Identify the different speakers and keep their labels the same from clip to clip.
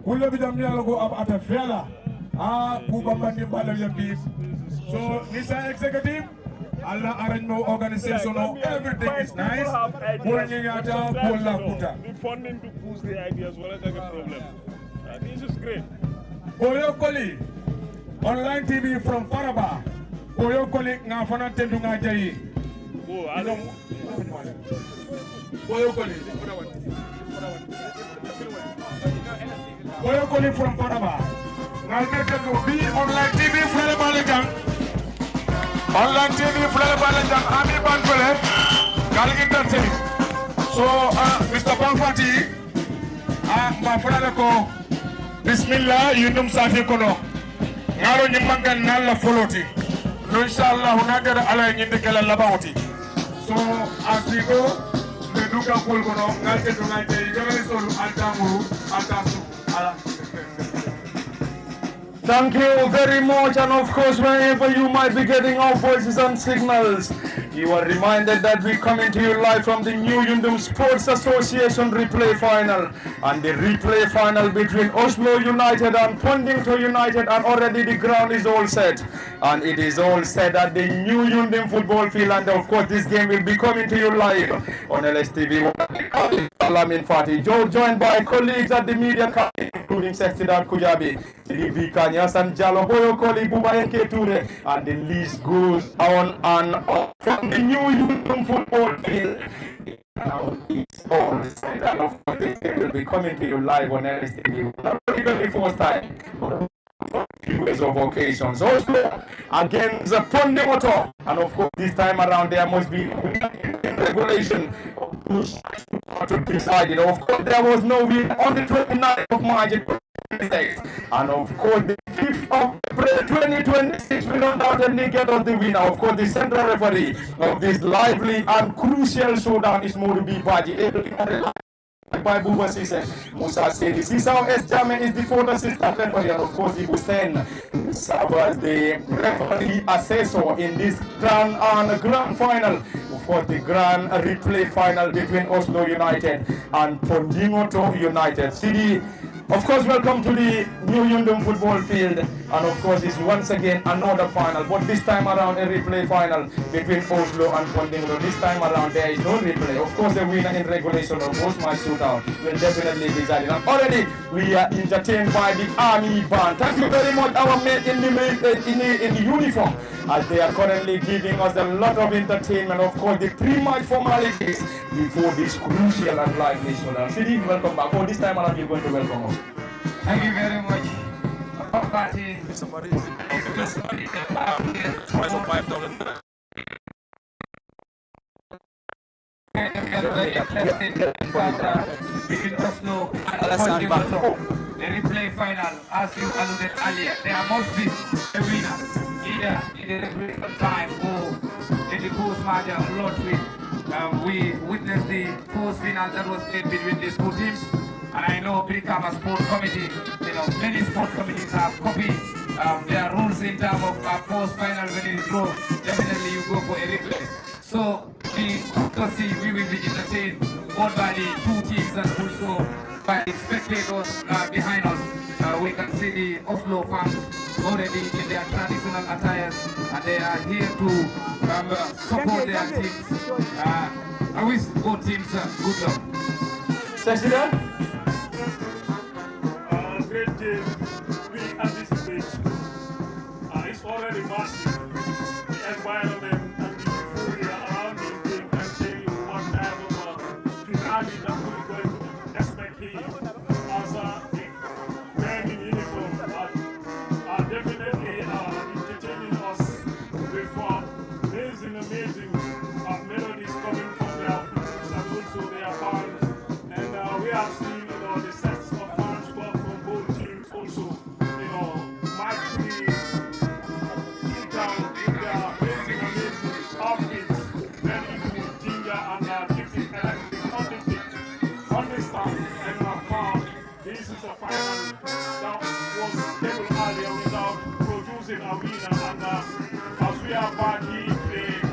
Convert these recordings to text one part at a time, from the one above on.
Speaker 1: Pulle bidam nyalo go ab ata fela. Kuba mandi bala yambi. So Nisa executive, Allah arrangement organisation, everything is nice.
Speaker 2: The funding to push the ideas, whatever the problem. This is great.
Speaker 1: Boyo Koli, online TV from Faraba. Boyo Koli ngafana tendunga jayi.
Speaker 2: Oh, I don't.
Speaker 1: Boyo Koli. Boyo Koli from Faraba. Ngalkete be online TV Faraba lejang. Online TV Faraba lejang. Ami Banfele. Galgita TV. So Mr. Banfati, Mafrala ko. Bismillah, Yundum Safi Kono. Ngaro Nimangan Nala Foloti. No, inshallah, Hunagara Ala Yindikala Labauti. So, as we go, the Duka Pulgono, Nate to Nate, General Altamu, Altasu, Ala.
Speaker 3: Thank you very much, and of course, whenever you might be getting our voices and signals, you are reminded that we coming to you live from the New Yundum Sports Association replay final, and the replay final between Oslo United and Pondinghoto United, and already the ground is all set, and it is all set at the New Yundum football field, and of course, this game will be coming to you live on LSTV. Alamin Fati, joined by colleagues at the media, including Sextidat Kujabi, Ribi Kanyas and Jalo Boyo Koli Buba Eke Ture, and the list goes on and on from the New Yundum football field. Now it's all set, and of course this game will be coming to you live on LSTV. Not only the first time, but few of occasions. Oslo against Pondinghoto, and of course this time around there must be regulation to decide. Of course there was no win on the 29th of March, and of course the 5th of April 2026 will undoubtedly get us the winner. Of course the central referee of this lively and crucial showdown is Morubi Baji, by Buba Sise, Musa Sedi. Sisao S. Jamen is the fourth assistant referee, and of course he Hussein serves as the referee assessor in this grand final. Of course, the grand replay final between Oslo United and Pondinghoto United. CD, of course, welcome to the New Yundum football field, and of course, it's once again another final, but this time around a replay final between Oslo and Pondinghoto. This time around there is no replay. Of course, the winner in regulation of post-match shootout will definitely be decided. And already we are entertained by the army band. Thank you very much, our men in the uniform, as they are currently giving us a lot of entertainment. Of course, the pre-match formalities before this crucial and lively showdown. CD, welcome back. Oh, this time around you're going to welcome us.
Speaker 4: Thank you very much. Party. Between Oslo and Pondinghoto, the replay final, as you alluded earlier, there must be a winner, either in the regulation time or in the post-match lottery. We witnessed the post final that was played between these two teams. And I know Brikama Sport Committee, many sport committees have copied their rules in terms of post final when it is draw. Definitely you go for a replay. So we will be entertained both by the two teams and also by the spectators behind us. We can see the Oslo fans already in their traditional attires, and they are here to support their teams. I wish both teams good luck.
Speaker 3: President?
Speaker 2: Great game. We anticipate. It's already massive. The environment and the euphoria around the game can tell you what type of finale that we're going to expect here. As the men in uniform are definitely entertaining us with amazing melodies coming from their flutes and also their bands. And we have seen, the sets of fans come from both teams also, might be down in their amazing outfits, then into ginger and keeping electric on the pitch, on the stand, and this is a final that was able earlier without producing a winner. And as we are back here playing,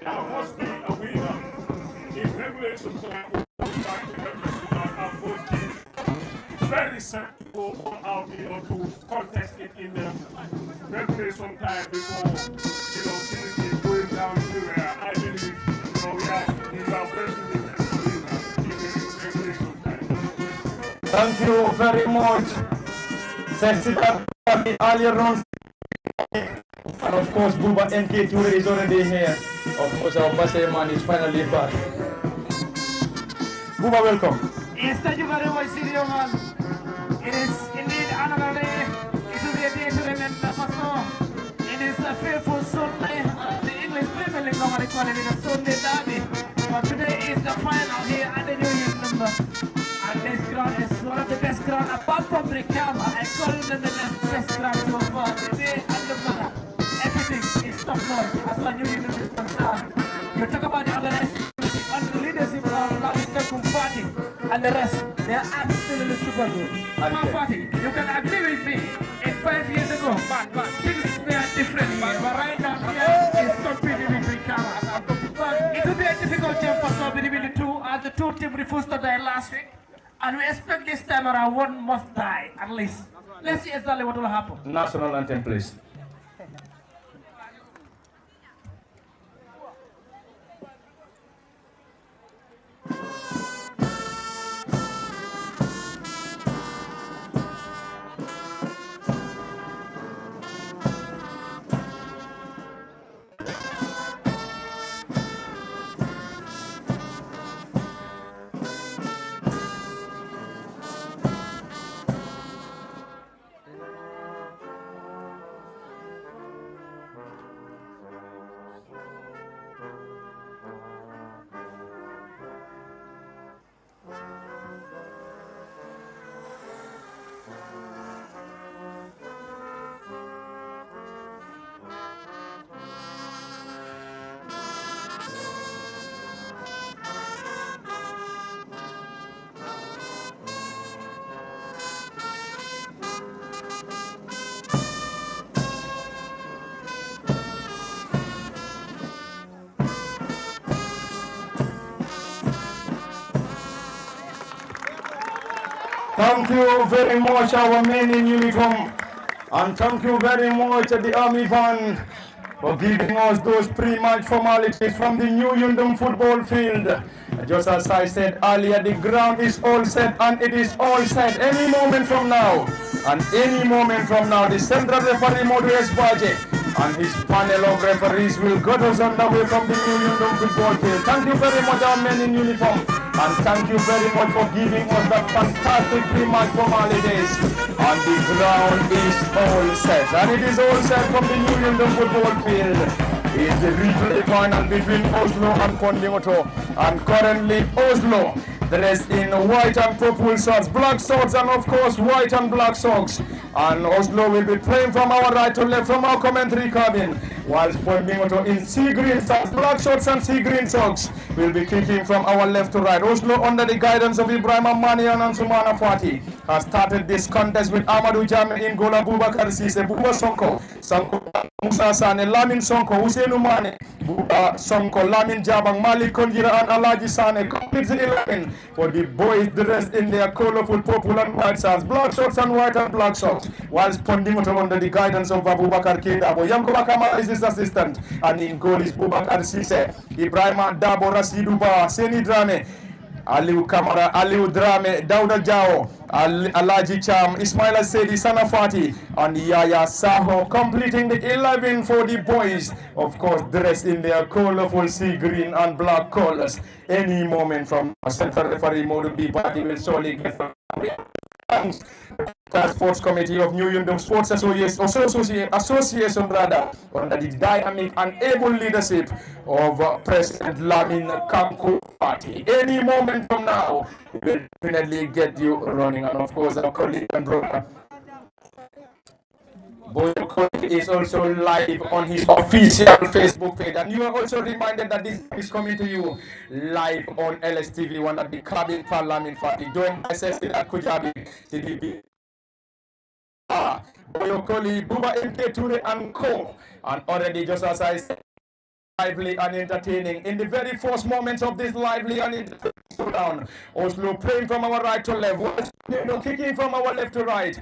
Speaker 2: there must be a winner. In regulation, back to both teams is set to go all out, to contest it in the preparation time before, things is going down everywhere. I believe, we are president in the preparation time.
Speaker 3: Thank you very much. Sensitive earlier on. And of course, Buba NK Toure is already here. Of course, our birthday man is finally back. Buba, welcome.
Speaker 4: Yes, thank you very much, Senior Man. It is indeed another day. It will be a day to remember for so. It is a fearful Sunday. The English Premier League normally call it a Sunday derby. But today is the final here at the New Yundum. And this ground is one of the best ground apart from the camera. I call it the best ground so far. Today and the manner. Everything is top notch as far as New Yundum is concerned. You talk about the organization and the leadership of the party and the rest. They are absolutely super good. My party, you can agree with me. In 5 years ago, but things were different here. But right now, here is competing with camera. But it will be a difficult game for some between the two, as the two teams refused to die last week. And we expect this time around one must die, at least. Let's see exactly what will happen.
Speaker 3: National anthem, please. Thank you very much, our men in uniform, and thank you very much, the Army Van, for giving us those pre-match formalities from the New Yundum football field. Just as I said earlier, the ground is all set, and it is all set any moment from now. And any moment from now, the central referee Modu Esbaje and his panel of referees will get us underway from the New Yundum football field. Thank you very much, our men in uniform. And thank you very much for giving us that fantastic pre-match formalities. And the ground is all set. And it is all set from the New Yundum football field. It's the replay final between Oslo and Pondinghoto. And currently Oslo dressed in white and purple socks, black socks, and of course white and black socks. And Oslo will be playing from our right to left from our commentary cabin, whilst Pondinghoto in sea green socks, black socks and sea green socks will be kicking from our left to right. Oslo, under the guidance of Ibrahim Manian and Sumana Fati, has started this contest with Amadou Jame in goal, Abubakar Sise, Buba Sonko, Musa Sane, Lamin Sonko, Hussein Umane, Buba Sonko, Lamin Jabang, Malik Konjira and Alaji Sane completes the 11 for the boys dressed in their colorful purple and white socks, black socks and white and black socks, whilst Pondinghoto under the guidance of Abubakar Kedabo. Yankuba Kamal is his assistant, and in goal is Bubakar Sise, Ibrahim Dabo, Rasiduba, Seni Drame, Aliu Kamara, Aliu Drame, Dauda Jao, Alaji Cham, Ismaila Sedi, Sanafati, and Yaya Saho completing the 11 for the boys, of course dressed in their colorful sea green and black colors. Any moment from Central Referee Modu B Party will surely get thanks to Sports Committee of New Yundum Sports Association rather, under the dynamic and able leadership of President Lamin Kanku Party. Any moment from now, we will definitely get you running, and of course our colleague and brother Boyo is also live on his official Facebook page, and you are also reminded that this is coming to you live on LSTV, one at the Cabin Parliament Party, joined by Cecil Akujabi, CDB. Boyokoli, Buba MK Ture and Co. And already, just as I said, lively and entertaining. In the very first moments of this lively and entertaining showdown. Oslo playing from our right to left, kicking from our left to right.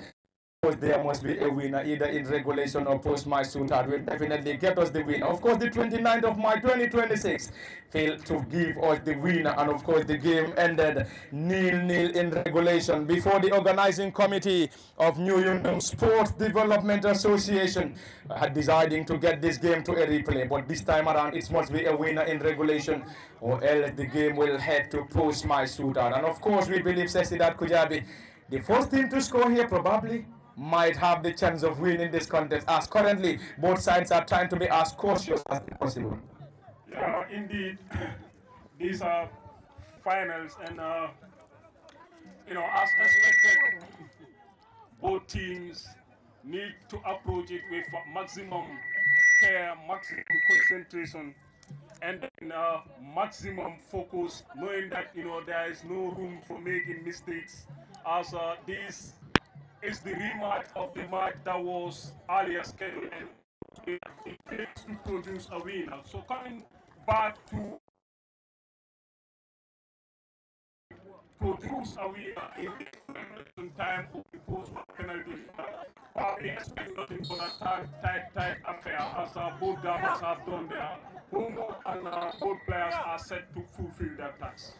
Speaker 3: There must be a winner either in regulation or post-match shootout will definitely get us the winner. Of course, the 29th of March 2026 failed to give us the winner, and of course the game ended 0-0 in regulation before the organizing committee of New Yundum Sports Development Association had deciding to get this game to a replay. But this time around it must be a winner in regulation or else the game will head to post-match shootout. And of course we believe Sesidat Kujabi, the first team to score here probably might have the chance of winning this contest, as currently both sides are trying to be as cautious as possible.
Speaker 2: Yeah, indeed, these are finals, and as expected, both teams need to approach it with maximum care, maximum concentration, and maximum focus, knowing that there is no room for making mistakes, as this is the rematch of the match that was earlier scheduled, and it fails to produce a winner. So coming back to produce a winner in time to impose penalty, we expect nothing but a tight affair, as both governments have done their homework, and both players are set to fulfill their task.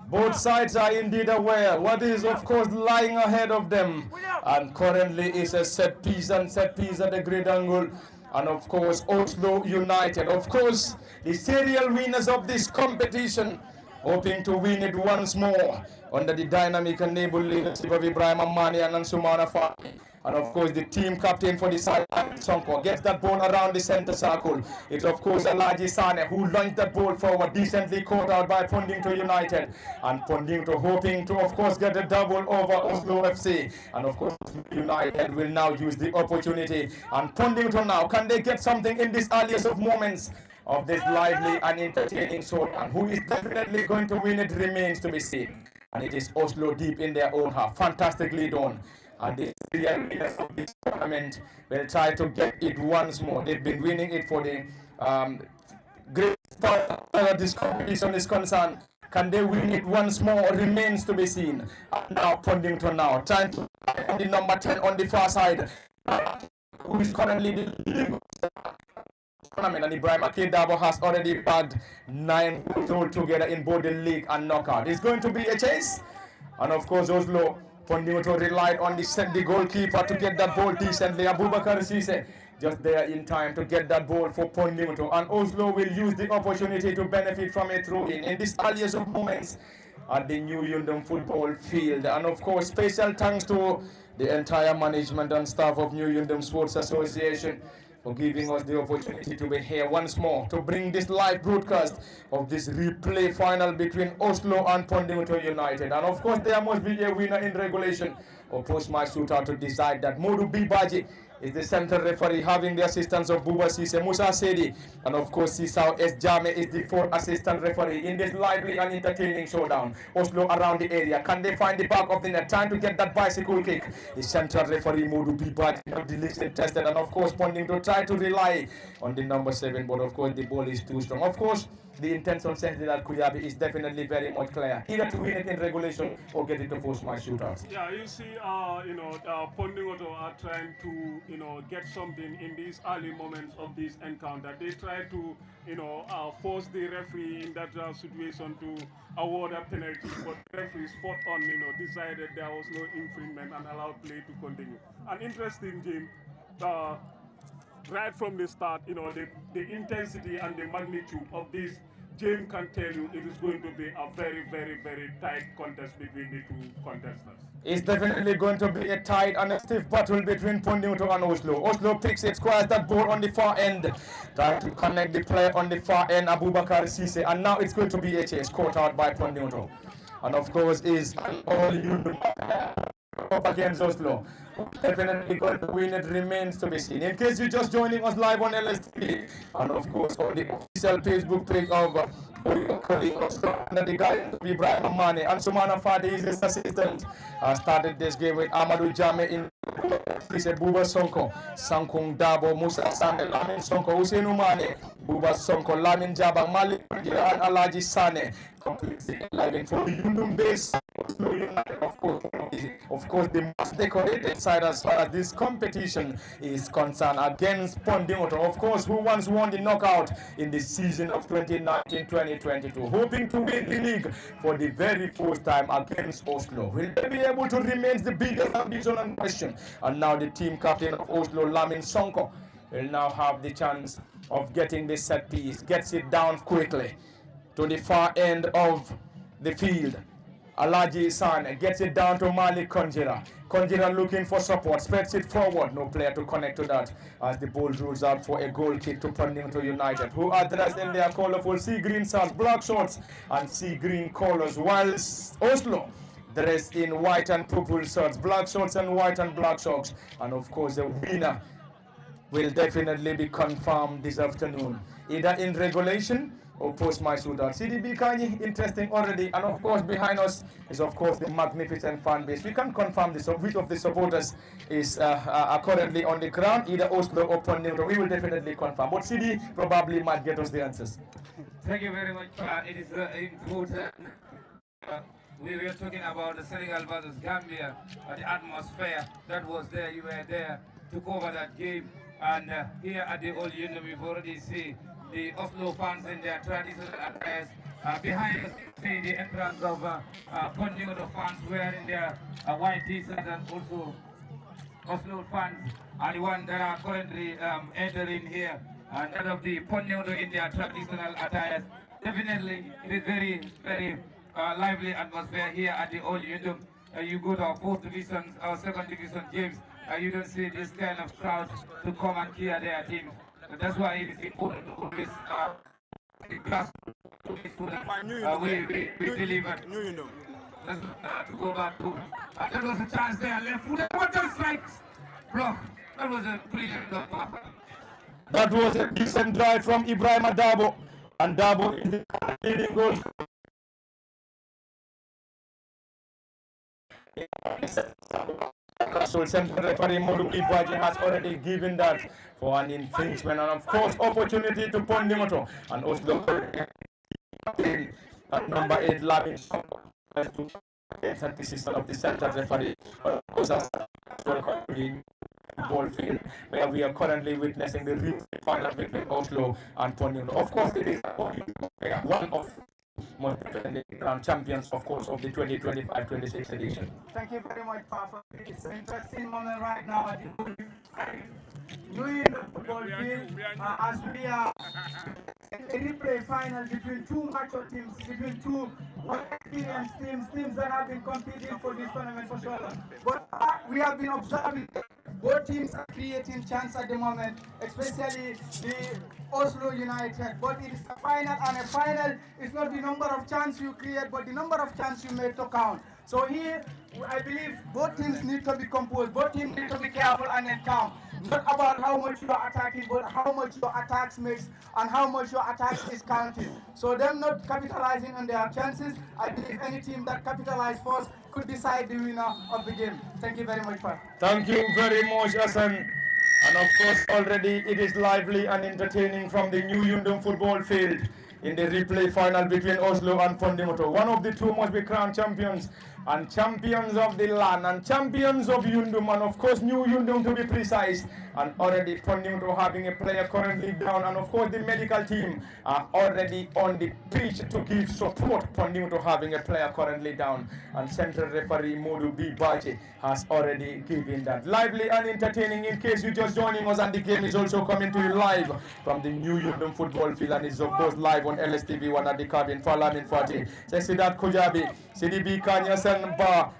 Speaker 3: Both sides are indeed aware what is of course lying ahead of them, and currently is a set piece at the great angle, and of course Oslo United, of course the serial winners of this competition, hoping to win it once more under the dynamic and able leadership of Ibrahim Amani and Sumana Fani. And of course the team captain for the side, Sonko, gets that ball around the center circle. It's of course Alaji Sane who launched that ball forward, decently caught out by Pondinghoto United. And Pondinghoto hoping to of course get a double over Oslo FC. And of course United will now use the opportunity. And Pondinghoto now, can they get something in this earliest of moments of this lively and entertaining sort? And who is definitely going to win it remains to be seen. And it is Oslo deep in their own half. Fantastically done. And the real winners of this tournament will try to get it once more. They've been winning it for the great part of this competition is concerned. Can they win it once more remains to be seen. And now Pondinghoto now trying to find the number 10 on the far side, who is currently the tournament, and Ibrahim Akedabo has already bagged 9 goals altogether in both the league and knockout. It's going to be a chase, and of course Oslo Pondinghoto relied on the goalkeeper to get that ball decently. Abubakar Sise just there in time to get that ball for Pondinghoto, and Oslo will use the opportunity to benefit from a throw-in in this earliest of moments at the New Yundum football field. And of course special thanks to the entire management and staff of New Yundum Sports Association for giving us the opportunity to be here once more to bring this live broadcast of this replay final between Oslo and Pondinghoto United. And of course there must be a winner in regulation or post-match shootout to decide that. Modu Bibaji is the central referee, having the assistance of Buba Sise, Musa Sedi, and of course Sisao S. Jame is the fourth assistant referee in this lively and entertaining showdown. Oslo around the area, can they find the back of the net, trying to get that bicycle kick? The central referee Modu Bibaji, not the least interested, and of course Pondinghoto try to rely on the number 7, but of course the ball is too strong. Of course the intention says that Kuyabi is definitely very much clear, either to win it in regulation or get it to post-match shootout.
Speaker 2: Yeah, you see, Pondinghoto are trying to, get something in these early moments of this encounter. They try to, force the referee in that situation to award a penalty, but the referee spot on, decided there was no infringement and allowed play to continue. An interesting game. Right from the start, the intensity and the magnitude of this game can tell you it is going to be a very, very, very tight contest between the two contestants.
Speaker 3: It's definitely going to be a tight and a stiff battle between Pondinghoto and Oslo. Oslo picks it, squares that ball on the far end, trying to connect the player on the far end, Abubakar Sise, and now it's going to be a chase, caught out by Pondinghoto. And of course is all Yundum. up against Oslo. Definitely going to win, it remains to be seen. In case you're just joining us live on LSTV, and of course on the official Facebook page of Oslo, under the guidance of Ibrahim Mane, and Sumana Fadi is his assistant, started this game with Amadou Jame in Buba Sonko, Sankung Dabo, Musa Sane, Lamin Sonko, Hussein Umane, Buba Sonko, Lamin Jabang, Malik, and Alaji Sane, completely live for the Yundum base. Of course, the most decorated side as far as this competition is concerned against Pondinghoto, of course, who once won the knockout in the season of 2019-2022, hoping to win the league for the very first time against Oslo. Will they be able to remain the biggest ambition and question? And now the team captain of Oslo, Lamin Sonko, will now have the chance of getting this set piece, gets it down quickly to the far end of the field. Alaji Sane gets it down to Malik Konjira. Konjira looking for support, spreads it forward. No player to connect to that as the ball rolls out for a goal kick to Pondinghoto United, who are dressed in their colorful sea green shirts, black shorts, and sea green colors, whilst Oslo dressed in white and purple shirts, black shorts and white and black socks. And of course, the winner will definitely be confirmed this afternoon, either in regulation or post my shootout. CDB Kanye, interesting already, and of course behind us is of course the magnificent fan base. We can confirm this, which of the supporters is currently on the ground, either Oslo or Pondinghoto. We will definitely confirm, but CD probably might get us the answers.
Speaker 4: Thank you very much. It is important. We were talking about the Senegal versus Gambia, the atmosphere that was there. You were there to cover that game, and here at the Old Yundum, we've already seen the Oslo fans in their traditional attires. Behind us, see the entrance of Pondinghoto fans wearing their white t-shirts, and also Oslo fans are the ones that are currently entering here. And that of the Pondinghoto in their traditional attires. Definitely, it is very, very lively atmosphere here at the Old Yundum. You go to our 4th division, our 2nd division games, you don't see this kind of crowd to come and cheer their teams. That's why it is important to always we delivered. To go back to that was a chance there, left foot, what a strike block. That was a brilliant block.
Speaker 3: That was a decent drive from Ibrahim Dabo, and Dabo is the leading goal. So central referee Modu Ibaji has already given that for an infringement, and of course opportunity to Pondinghoto, and Oslo at number 8 Labin decision of the central referee ball field, where we are currently witnessing the replay final between Oslo and Pondinghoto. Of course, it is one of most grand champions, of course, of the 2025-26 edition.
Speaker 5: Thank you very much, Papa. It's an interesting moment right now at the New the football field as we are a replay final between two mature teams, between two experienced teams that have been competing for this tournament for so long. But we have been observing both teams are creating chance at the moment, especially the Oslo United. But it is a final, and a final is not the number of chances you create, but the number of chances you make to count. So here, I believe both teams need to be composed, both teams need to be careful and then count. Not about how much you are attacking, but how much your attacks makes and how much your attacks is counting. So them not capitalizing on their chances, I believe any team that capitalizes first could decide the winner of the game. Thank you very much, Pat.
Speaker 3: Thank you very much, Hassan. And of course, already it is lively and entertaining from the New Yundum football field in the replay final between Oslo and Pondinghoto. One of the two must be crowned champions, and champions of the land, and champions of Yundum, and of course New Yundum to be precise. And already Pondinghoto having a player currently down, and of course the medical team are already on the pitch to give support. Pondinghoto having a player currently down, and central referee Modu B. Baji has already given that. Lively and entertaining, in case you're just joining us, and the game is also coming to you live from the New Yundum football field, and is of course live on LSTV 1 at the cabin for Lamin Fati. Sidat Kujabi, CDB Kanya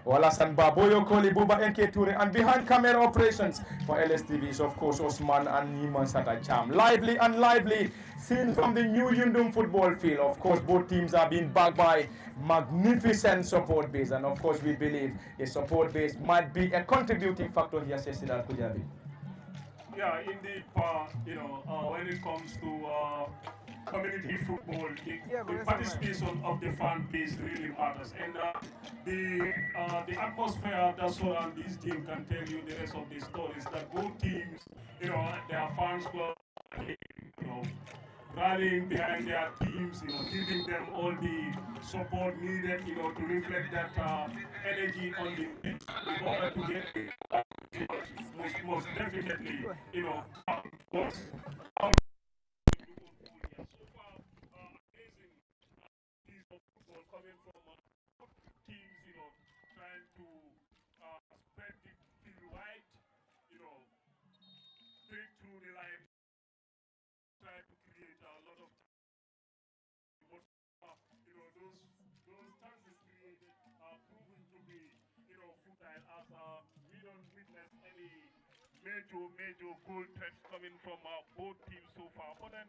Speaker 3: Alassane Ba, Boyo Koli, Buba NK Toure, and behind camera operations for LSTV is of course Osman and Niman Satacham. Lively and lively scenes from the new Yundum football field. Of course, both teams are being backed by magnificent support base, and of course we believe the support base might be a contributing factor here, says Sidal Kujabi.
Speaker 2: Yeah, indeed, when it comes to community football, the participation of the fan base really matters, and the atmosphere that surrounds this team can tell you the rest of the stories. That both teams, their fans were, rallying behind their teams, giving them all the support needed, to reflect that energy on the pitch in order to get most definitely, coming from teams, trying to spread the field wide, break through the line, try to create a lot of those chances created are proven to be, futile as we don't witness any major goal threats coming from both teams so far. But then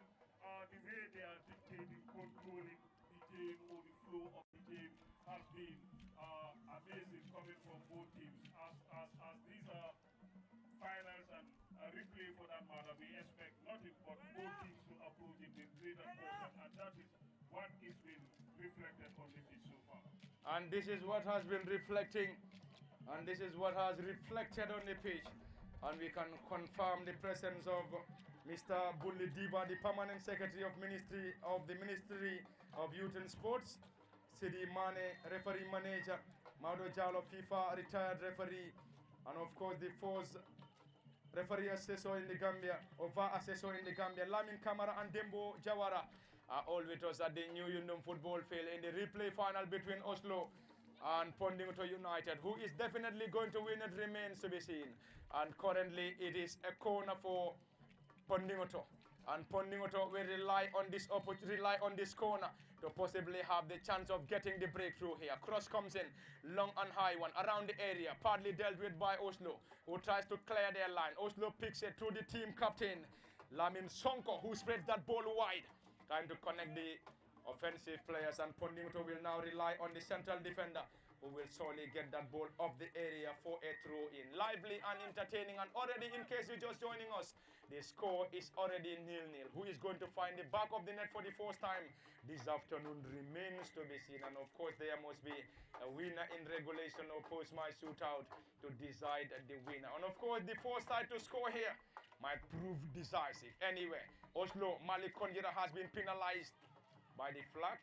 Speaker 2: the way they are dictating, controlling the game or the flow of the game has been amazing coming from both teams. As these are finals and replay for that matter, we expect nothing but both teams to approach it with greater caution, and that is what is being reflected on the pitch so far.
Speaker 3: And this is what has been reflecting, and this is what has reflected on the pitch. And we can confirm the presence of Mr. Bulli Diba, the Permanent Secretary of the Ministry of Youth and Sports, Sidi Mane, Referee Manager, Maudo Jalo, FIFA retired referee, and of course the force referee assessor in the Gambia, or VAR assessor in the Gambia, Lamin Kamara and Dembo Jawara are all with us at the new Yundum football field in the replay final between Oslo and Pondinghoto United. Who is definitely going to win it remains to be seen. And currently it is a corner for Pondinghoto, and Pondinghoto will rely on this corner to possibly have the chance of getting the breakthrough here. Cross comes in, long and high one around the area, partly dealt with by Oslo, who tries to clear their line. Oslo picks it through the team captain Lamin Sonko, who spreads that ball wide, trying to connect the offensive players, and Pondinghoto will now rely on the central defender, who will surely get that ball off the area for a throw-in. Lively and entertaining, and already, in case you're just joining us, the score is already 0-0. Who is going to find the back of the net for the first time this afternoon remains to be seen, and of course there must be a winner in regulation or post-match shootout to decide the winner. And of course the first side to score here might prove decisive. Anyway, Oslo, Malik Konjira has been penalized by the flag.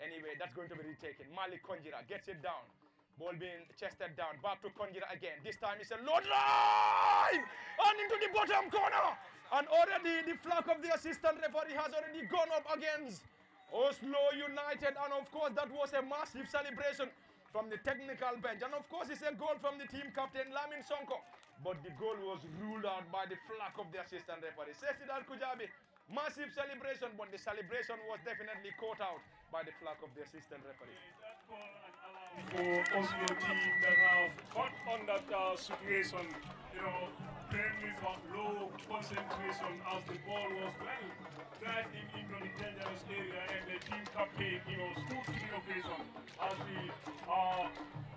Speaker 3: Anyway, that's going to be retaken. Malik Konjira gets it down. Ball being chested down. Back to Konjira again. This time it's a low line! And into the bottom corner! And already the flag of the assistant referee has already gone up against Oslo United. And of course, that was a massive celebration from the technical bench. And of course, it's a goal from the team captain, Lamin Sonko. But the goal was ruled out by the flag of the assistant referee. Sesidal Kujabi. Massive celebration, but the celebration was definitely caught out by the flag of the assistant referee.
Speaker 2: That call and allow for Oslo team that have got on that situation, playing with low concentration as the ball was well driving into the dangerous area, and the team captain, stood to the occasion as we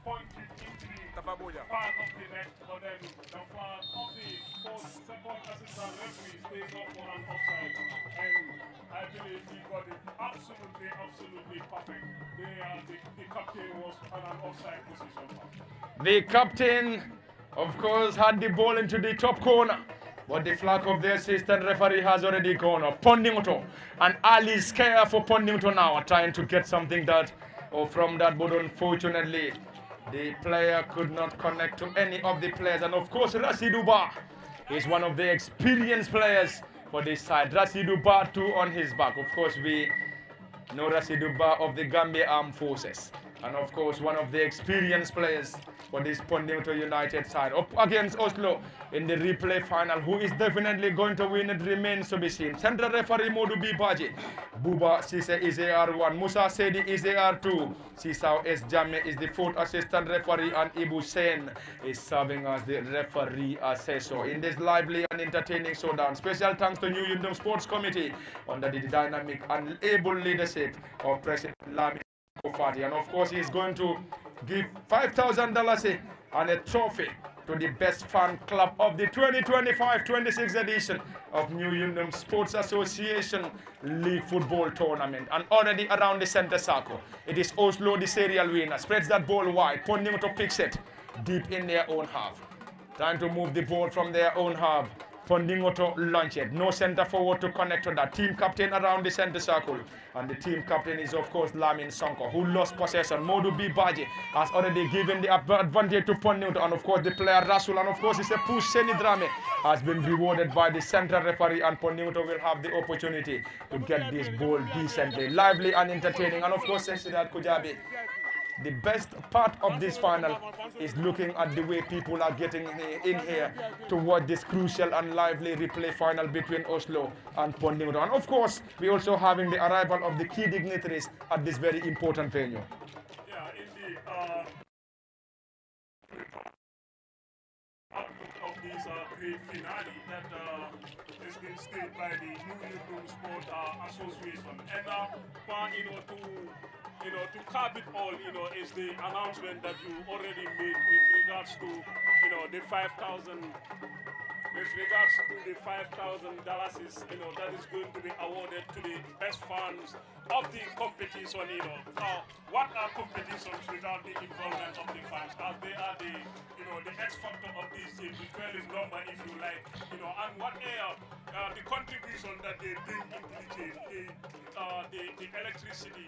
Speaker 2: pointed into the back of the net, but then the flag of the second assistant referee stays up for an offside, and I believe he got it absolutely perfect. The captain was on an offside position.
Speaker 3: The captain, of course, had the ball into the top corner, but the flag of the assistant referee has already gone up. Pondinghoto, and Ali scared for Pondinghoto now, trying to get something from that, but unfortunately the player could not connect to any of the players. And of course, Rasidu Ba is one of the experienced players for this side. Rasidu Ba too on his back. Of course, we know Rasidu Ba of the Gambia Armed Forces. and of course one of the experienced players for this Pondinghoto United side. Up against Oslo in the replay final. Who is definitely going to win, it remains to be seen. Central referee Modu B. Baji. Buba Sise is AR1. Musa Sedi is AR2. Sisao S. Jame is the fourth assistant referee, and Ibu Sen is serving as the referee assessor in this lively and entertaining showdown. Special thanks to New Yundum Sports Committee under the dynamic and able leadership of President Lami Kofati. And of course, he's going to give $5,000 and a trophy to the best fan club of the 2025-26 edition of New Yundum Sports Association League Football Tournament. And already around the center circle, it is Oslo, the serial winner. Spreads that ball wide, Pondinghoto picks it deep in their own half. Trying to move the ball from their own half. Pondinghoto launch it. No center forward to connect to that. Team captain around the center circle. And the team captain is, of course, Lamin Sonko, who lost possession. Modu B. Baji has already given the advantage to Pondinghoto. And, of course, the player Rasul. And, of course, it's a push. Senidrame has been rewarded by the central referee. And Pondinghoto will have the opportunity to get this ball decently. Lively and entertaining. And, of course, Sensidat Kujabi. The best part of this final is looking at the way people are getting in here to watch this crucial and lively replay final between Oslo and Pondinghoto. And of course, we're also having the arrival of the key dignitaries at this very important venue.
Speaker 2: Yeah, indeed. Of this great finale that has been staged by the New Yundum Sport Association, and to cap it all, is the announcement that you already made with regards to, the $5,000. With regards to the $5,000, that is going to be awarded to the best fans of the competition. What are competitions without the involvement of the fans? As they are the X factor of this game, the 12 number, if you like. And what are the contribution that they bring into the game, the electricity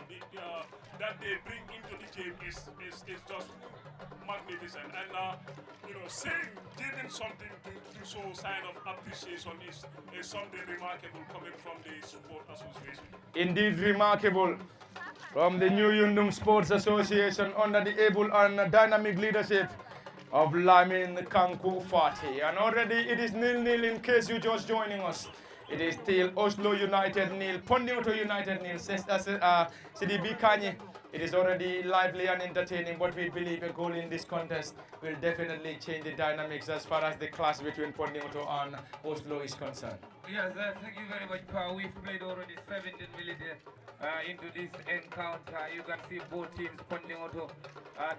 Speaker 2: that they bring into the game is just magnificent. And giving something to show sign of appreciation is something remarkable coming from the support association.
Speaker 3: Indeed remarkable. From the New Yundum Sports Association under the able and dynamic leadership of Lamin Kanku Fati. And already it is 0-0 in case you're just joining us. It is still Oslo United 0, Pondinghoto United 0. CDB Kanye. It is already lively and entertaining, but we believe a goal in this contest will definitely change the dynamics as far as the clash between Pondinghoto and Oslo is concerned.
Speaker 4: Yes, thank you very much, Pa. We've played already 17 minutes into this encounter. You can see both teams, Pondinghoto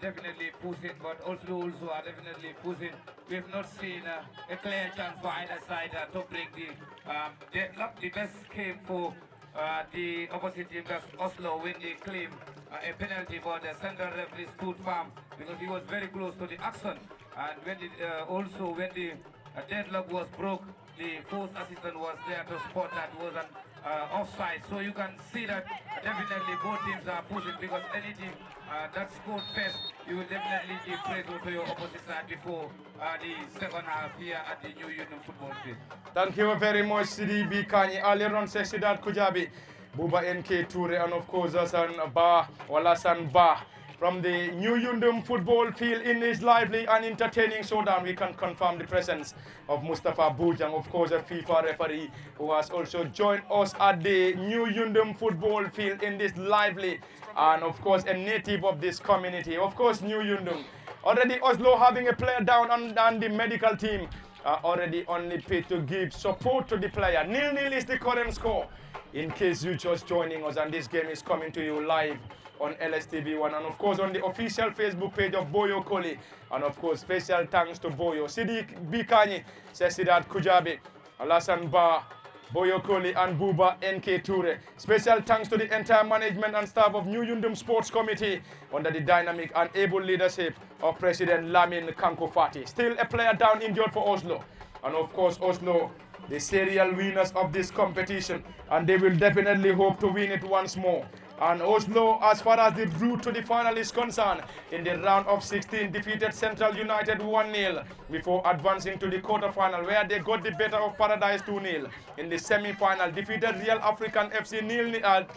Speaker 4: definitely pushing, but Oslo also are definitely pushing. We have not seen a clear chance for either side to break the deadlock. The best came for the opposite team, that's Oslo, when they claim a penalty, but the central referee stood firm because he was very close to the action. And when the deadlock was broke, the fourth assistant was there to spot that was an offside. So you can see that definitely both teams are pushing, because any team that scored first, you will definitely give praise to your opposite side before the second half here at the New Yundum football field.
Speaker 3: Thank you very much, CDB Kanye. Earlier on, Sidat Kujabi, Buba NK Toure, and of course, Hassan Ba from the New Yundum football field in this lively and entertaining showdown. We can confirm the presence of Mustafa Bujang, of course, a FIFA referee who has also joined us at the New Yundum football field in this lively and, of course, a native of this community. Of course, New Yundum. Already Oslo having a player down, and the medical team are already only paid to give support to the player. 0-0 is the current score, in case you're just joining us, and this game is coming to you live on LSTV1 and of course on the official Facebook page of Boyo Koli. And of course special thanks to Boyo, Sidi Bikani, Sesidat Kujabi, Alasan Ba, Boyo Koli and Buba NK Toure. Special thanks to the entire management and staff of New Yundum Sports Committee under the dynamic and able leadership of President Lamin Kanko Fati. Still a player down injured for Oslo. And of course Oslo, the serial winners of this competition, and they will definitely hope to win it once more. And Oslo, as far as the route to the final is concerned, in the round of 16, defeated Central United 1-0 before advancing to the quarter-final, where they got the better of Paradise 2-0. In the semi-final, defeated Real African FC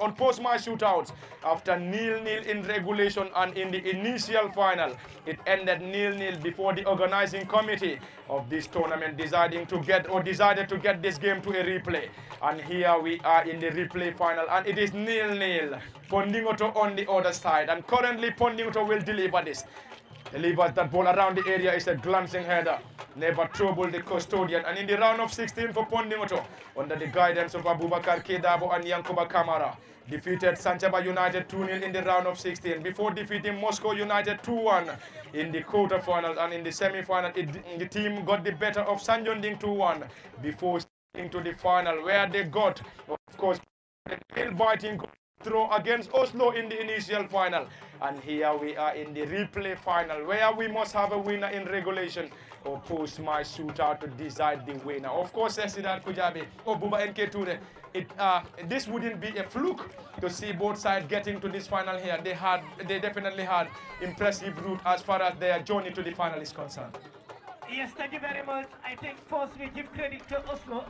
Speaker 3: on post-match shootouts after 0-0 in regulation, and in the initial final, it ended 0-0 before the organizing committee of this tournament decided to get this game to a replay. And here we are in the replay final, and it is 0-0. Pondinghoto on the other side, and currently Pondinghoto will deliver this. Delivers that ball around the area, is a glancing header. Never trouble the custodian. And in the round of 16 for Pondinghoto, under the guidance of Abubakar Kedabo and Yankuba Kamara, defeated Sanchaba United 2-0 in the round of 16 before defeating Moscow United 2-1 in the quarterfinals, and in the semi-final the team got the better of Sanjonding 2-1 before into the final, where they got, of course, a nail-biting throw against Oslo in the initial final. And here we are in the replay final, where we must have a winner in regulation or post-match shootout to decide the winner. Of course, Sidat Kujabi or Buba NK Ture, this wouldn't be a fluke to see both sides getting to this final here. They definitely had impressive route as far as their journey to the final is concerned.
Speaker 6: Yes, thank you very much. I think first we give credit to Oslo,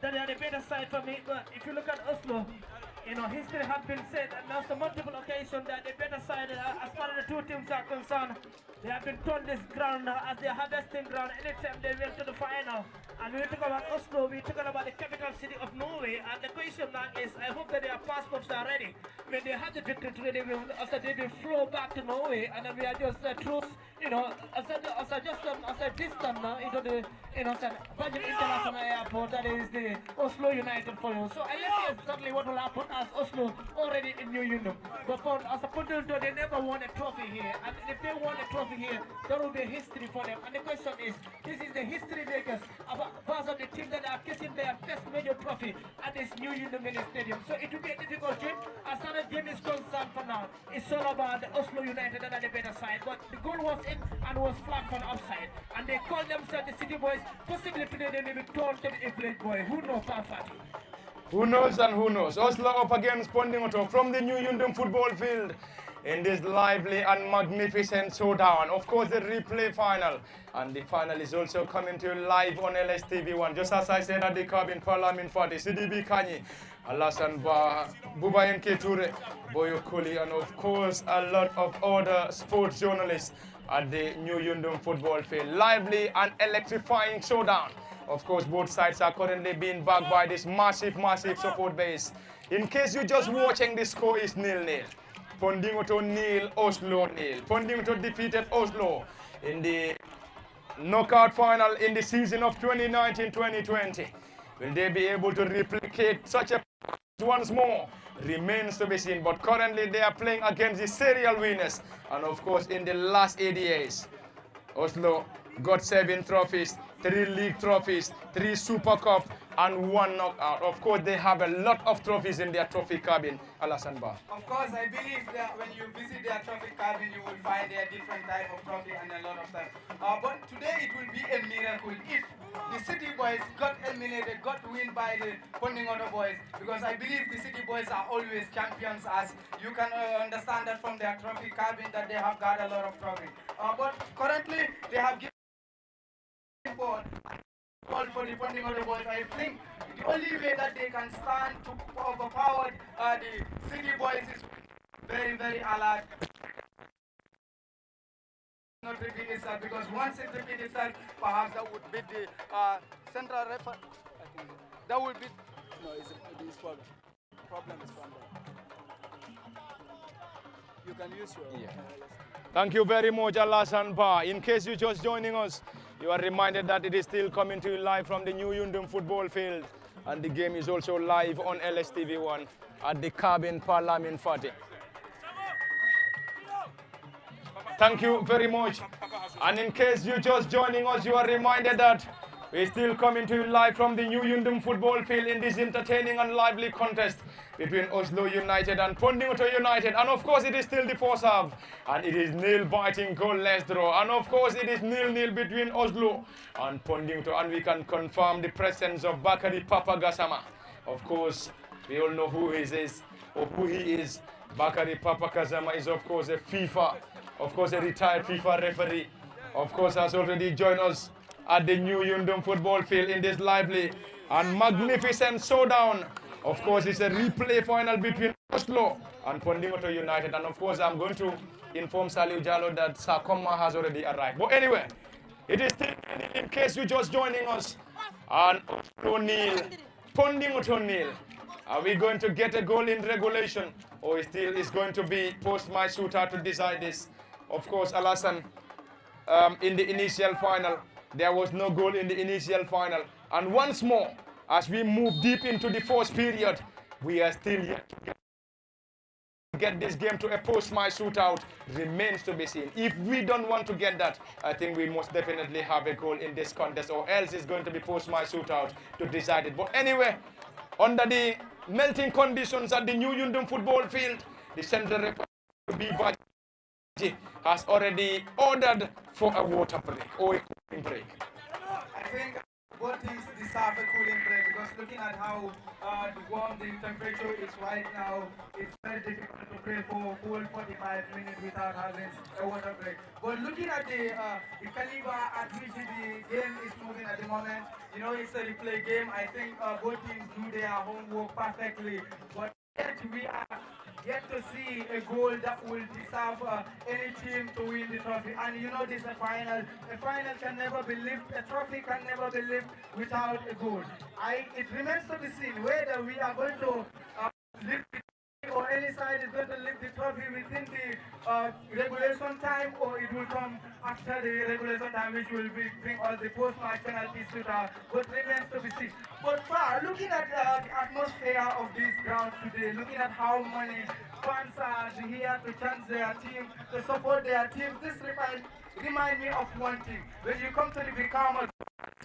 Speaker 6: that they are the better side for me. But if you look at Oslo, you know, history has been said, and there's multiple occasions that the better side, as far as the two teams are concerned, they have been turned this ground as their harvesting ground anytime they went to the final. And we talk about Oslo, we talk about the capital city of Norway, and the question now is, I hope that their passports are ready. When they have the victory today, they will flow back to Norway, and then we are just through, you know, as a distance now into the, you know, Budget International Airport, that is the Oslo United for you. So let's see exactly what will happen as Oslo already in New Yundum. But for as a Pondinghoto, they never won a trophy here, and if they won a trophy here, there will be a history for them. And the question is, this is the history makers versus the team that are kissing their first major trophy at this New Yundum Stadium. So it will be a difficult game. As far as the game is concerned for now, it's all about the Oslo United and the better side. But the goal was in and was flagged from outside, and they call themselves the City Boys. Possibly today they may be told to the Village Boy. Who knows, Parfati?
Speaker 3: Who knows and who knows? Oslo up against Pondinghoto from the New Yundum football field in this lively and magnificent showdown. Of course, the replay final, and the final is also coming to you live on LSTV1. Just as I said at the cabin, Parliament Party, CDB Kanyi, Alasan Ba, Buba NK Ture, Boyo Kuli, and of course a lot of other sports journalists at the New Yundum football field. Lively and electrifying showdown. Of course, both sides are currently being backed by this massive support base. In case you're just watching, the score is 0-0. Pondinghoto 0, Oslo 0. Pondinghoto defeated Oslo in the knockout final in the season of 2019-2020. Will they be able to replicate such a once more? Remains to be seen, but currently they are playing against the serial winners. And of course, in the last ADAs, Oslo got 7 trophies, 3 league trophies, 3 Super Cup, and 1 knockout. Of course, they have a lot of trophies in their trophy cabin. Alasan Ba.
Speaker 5: Of course, I believe that when you visit their trophy cabin, you will find their different type of trophy and a lot of time. But today it will be a miracle if the City Boys got eliminated, got win by the Pondinghoto Boys, because I believe the City Boys are always champions, as you can understand that from their trophy cabin that they have got a lot of trophy. But currently they have given ball for the Pondinghoto Boys. I think the only way that they can stand to overpower the City Boys is very, very alert. Not repeat itself, because once it repeats itself, perhaps that would beat the central referee. I think that would be it's problem. Problem is from there. You can use your.
Speaker 3: Thank you very much, Alasan Ba. In case you're just joining us, you are reminded that it is still coming to you live from the New Yundum football field, and the game is also live on LSTV1 at the cabin Parliament Party. Thank you very much. And in case you're just joining us, you are reminded that we're still coming to you live from the New Yundum football field in this entertaining and lively contest between Oslo United and Pondinghoto United. And of course, it is still the first half, and it is nail-biting goalless draw. And of course, it is 0-0 between Oslo and Pondinghoto, and we can confirm the presence of Bakari Papa Gassama. Of course, we all know who he is, Bakari Papa Kazama is of course a retired FIFA referee. Of course, has already joined us at the new Yundum football field in this lively and magnificent showdown. Of course, it's a replay final between Oslo and Pondinghoto United. And of course, I'm going to inform Saliu Jallo that Sakoma has already arrived. But anyway, it is still in case you're just joining us. And Oslo nil, Pondinghoto nil. Are we going to get a goal in regulation, or it still is going to be post-match shootout to decide this? Of course, Alassane, in the initial final, there was no goal in the initial final. And once more, as we move deep into the fourth period, we are still yet to get this game to a post-match shootout. Remains to be seen. If we don't want to get that, I think we must definitely have a goal in this contest, or else it's going to be post-match shootout to decide it. But anyway, under the melting conditions at the new Yundum football field, the central referee has already ordered for a water break or a cooling break.
Speaker 5: I think both teams deserve a cooling break because looking at how warm the temperature is right now, it's very difficult to play for a full 45 minutes without having a water break. But looking at the caliber at which the game is moving at the moment, you know, it's a replay game. I think both teams do their homework perfectly. But yet we are yet to see a goal that will deserve any team to win the trophy. And you know this is a final. A final can never be lifted, a trophy can never be lifted without a goal. It remains to be seen whether we are going to lift it or any side is going to lift the trophy within the regulation time, or it will come after the regulation time, which will bring us the post-match penalty shootout. But remains to be seen. But looking at the atmosphere of this ground today, looking at how many fans are here to chant their team, to support their team, this remind me of one thing. When you come to the Bikama,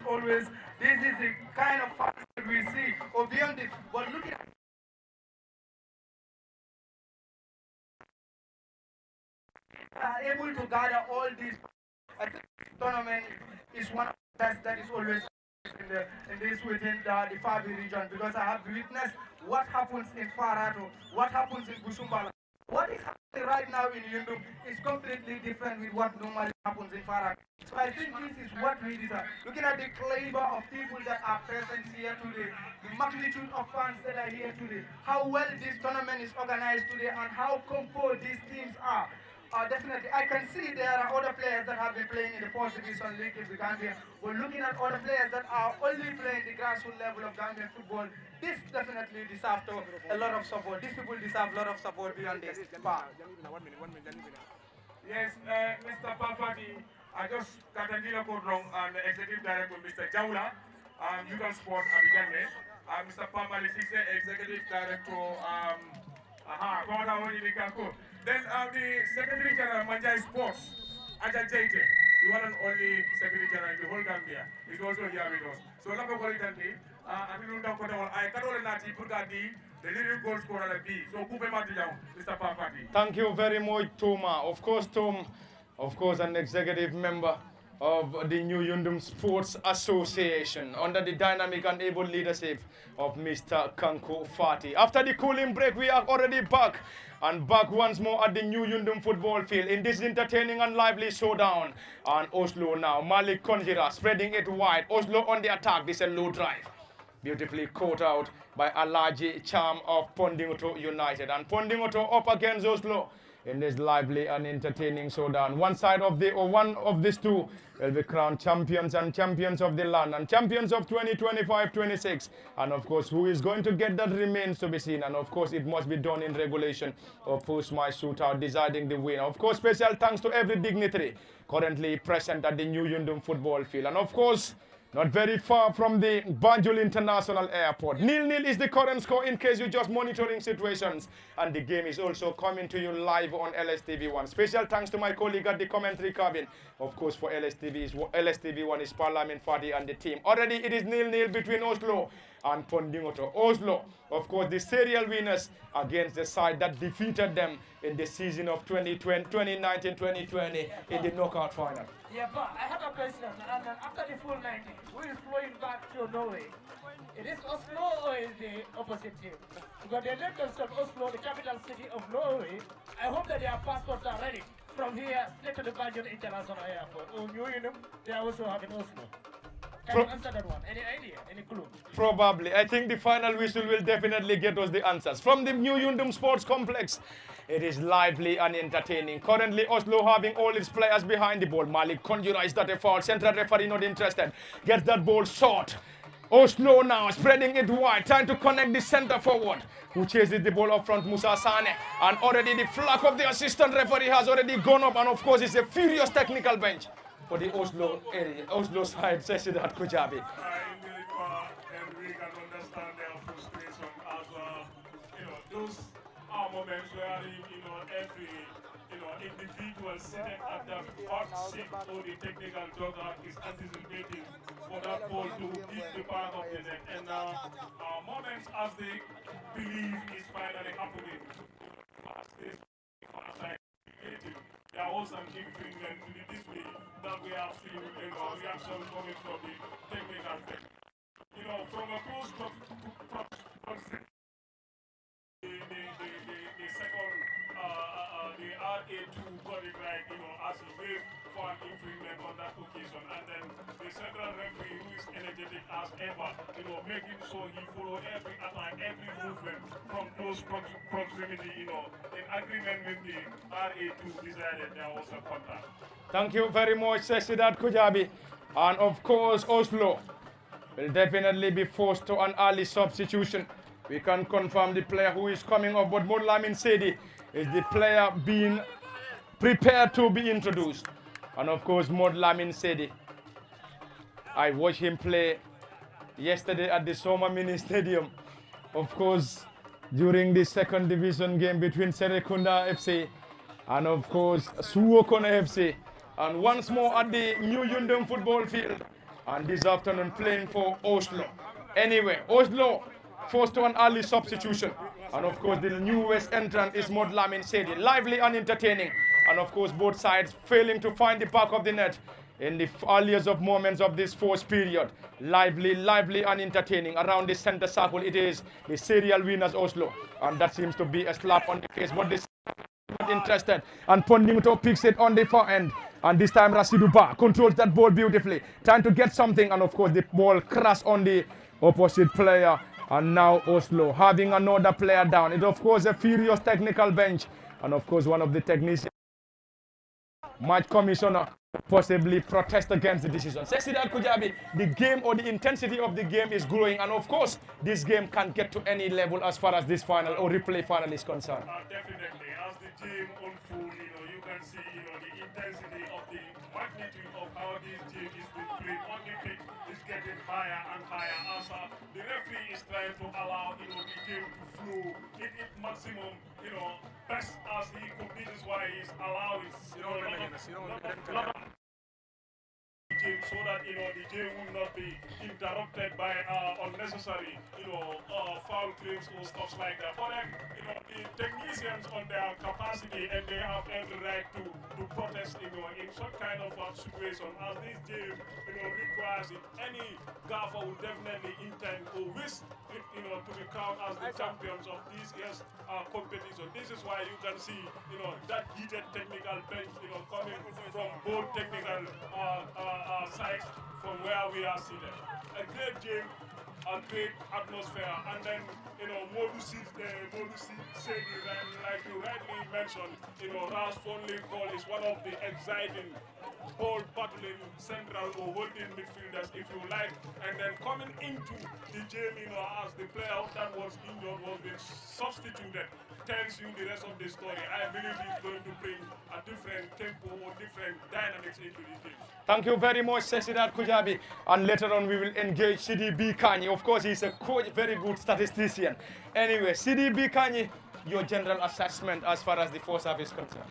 Speaker 5: always, this is the kind of fans that we see, or beyond it. But looking at able to gather all these, I think the tournament is one of the best that is always within the Fabi region, because I have witnessed what happens in Farato, what happens in Busumbala. What is happening right now in Yundum is completely different with what normally happens in Farato. So I think this is what we deserve. Looking at the caliber of people that are present here today, the magnitude of fans that are here today, how well this tournament is organized today, and how composed these teams are. Definitely, I can see there are other players that have been playing in the First Division League in the Gambia. We're looking at other players that are only playing the grassroots level of Gambian football. This definitely deserves a lot of support. These people deserve a lot of support beyond this.
Speaker 1: Yes, Mr. Pafati, I just got a deal code wrong and the Executive Director, Mr. Jaula, you can support Abidjan. Mr. Pamali Sise, Executive Director, then the Secretary General Manjai Sports, Aja Jaite, the one and only Secretary General in the whole Gambia, is also here with us. So let's go the leading goal scorer B. So Mr. Pafati.
Speaker 3: Thank you very much, Toma. Of course, Tom, an executive member of the New Yundum Sports Association under the dynamic and able leadership of Mr. Kanko Fati. After the cooling break, we are already back once more at the New Yundum football field in this entertaining and lively showdown. And Oslo now, Malik Konjira spreading it wide. Oslo on the attack. This is a low drive. Beautifully caught out by Alaji Charm of Pondinghoto United. And Pondinghoto up against Oslo in this lively and entertaining showdown. One of these two will be crowned champions and champions of the land and champions of 2025-26. And of course, who is going to get that remains to be seen. And of course, it must be done in regulation or post-match shootout, deciding the winner. Of course, special thanks to every dignitary currently present at the New Yundum football field. And of course, not very far from the Banjul International Airport. 0-0 is the current score in case you're just monitoring situations. And the game is also coming to you live on LSTV1. Special thanks to my colleague at the commentary cabin. Of course, for LSTV1 is Parliament Fadi and the team. Already it is 0-0 between Oslo and Pondinghoto. Oslo, of course, the serial winners against the side that defeated them in the season of 2019-2020 in the knockout final.
Speaker 6: Yeah, but I have a question. And after the full 90, who is flowing back to Norway? It is Oslo or is the opposite team? Because they named themselves Oslo, the capital city of Norway. I hope that their passports are ready from here straight to the Bergen International Airport. Or New Yundum, they are also having Oslo. Can you answer that one? Any idea? Any clue?
Speaker 3: Probably. I think the final whistle will definitely get us the answers. From the New Yundum Sports Complex, it is lively and entertaining. Currently, Oslo having all its players behind the ball. Malik conjures that a foul. Central referee not interested. Gets that ball short. Oslo now spreading it wide, trying to connect the center forward, who chases the ball up front, Musa Sane. And already the flag of the assistant referee has already gone up. And of course, it's a furious technical bench for the Oslo area, Oslo side, Sesidat Kujabi.
Speaker 2: And we can understand their frustration as those are moments where every individual sitting at the hot seat or the technical dugout is anticipating for that ball to hit the back of the net, and moments as they believe is finally happening. There was an improvement to the display that we have seen reaction coming from the technical bench. From a close proximity, the second, the RA2 got it right, as he waved for an infringement on that occasion. And then the central referee, who is energetic as ever, making sure he follow every attack, every movement from close proximity, in agreement with the RA2, decided there was a contact.
Speaker 3: Thank you very much, Sesidat Kujabi. And of course, Oslo will definitely be forced to an early substitution. We can confirm the player who is coming up, but Modlamin Sedi is the player being prepared to be introduced. And of course, Modlamin Sedi. I watched him play yesterday at the Soma Mini Stadium. Of course, during the second division game between Serekunda FC and of course Suwokona FC. And once more at the New Yundum football field. And this afternoon playing for Oslo. Anyway, Oslo forced to an early substitution. And of course, the newest entrant is Modlamin Sedi. Lively and entertaining. And of course, both sides failing to find the back of the net in the earliest of moments of this fourth period. Lively and entertaining. Around the center circle, it is the serial winners Oslo. And that seems to be a slap on the face. But this not interested. And Pondinghoto picks it on the far end. And this time Rasidu Ba controls that ball beautifully. Trying to get something. And of course, the ball crashed on the opposite player. And now Oslo having another player down. It of course a furious technical bench. And of course one of the technicians, match commissioner, possibly protest against the decision. Sesidat Kujabi, the game or the intensity of the game is growing. And of course this game can get to any level as far as this final or replay final is concerned.
Speaker 2: Definitely. As the game unfolds, you can see the intensity of the magnitude of how this game is being played on the pitch is getting higher and higher as the referee is trying to allow the game to flow in its maximum best as he could. This is why he's allowing lot of so that the game will not be interrupted by unnecessary foul claims or stuff like that. But then the technicians on their capacity, and they have every right to protest in some kind of situation as this game requires it. Any gaffer will definitely intend or wish to be crowned as the champions of this year's competition. This is why you can see that heated technical bench coming from both technical sides from where we are seated. A great game, a great atmosphere, and then Modu Sedi, like you rightly mentioned, Ras Fonley Call is one of the exciting ball battling central or holding midfielders, if you like, and then coming into the game, as the player that was injured was being substituted, tells you the rest of the story. I believe he's going to bring a different tempo or different dynamics into the game.
Speaker 3: Thank you very much, Sesidat Kujabi. And later on, we will engage CDB Kanyi. Of course, he's a coach, very good statistician. Anyway, CDB Kanyi, your general assessment as far as the force is concerned.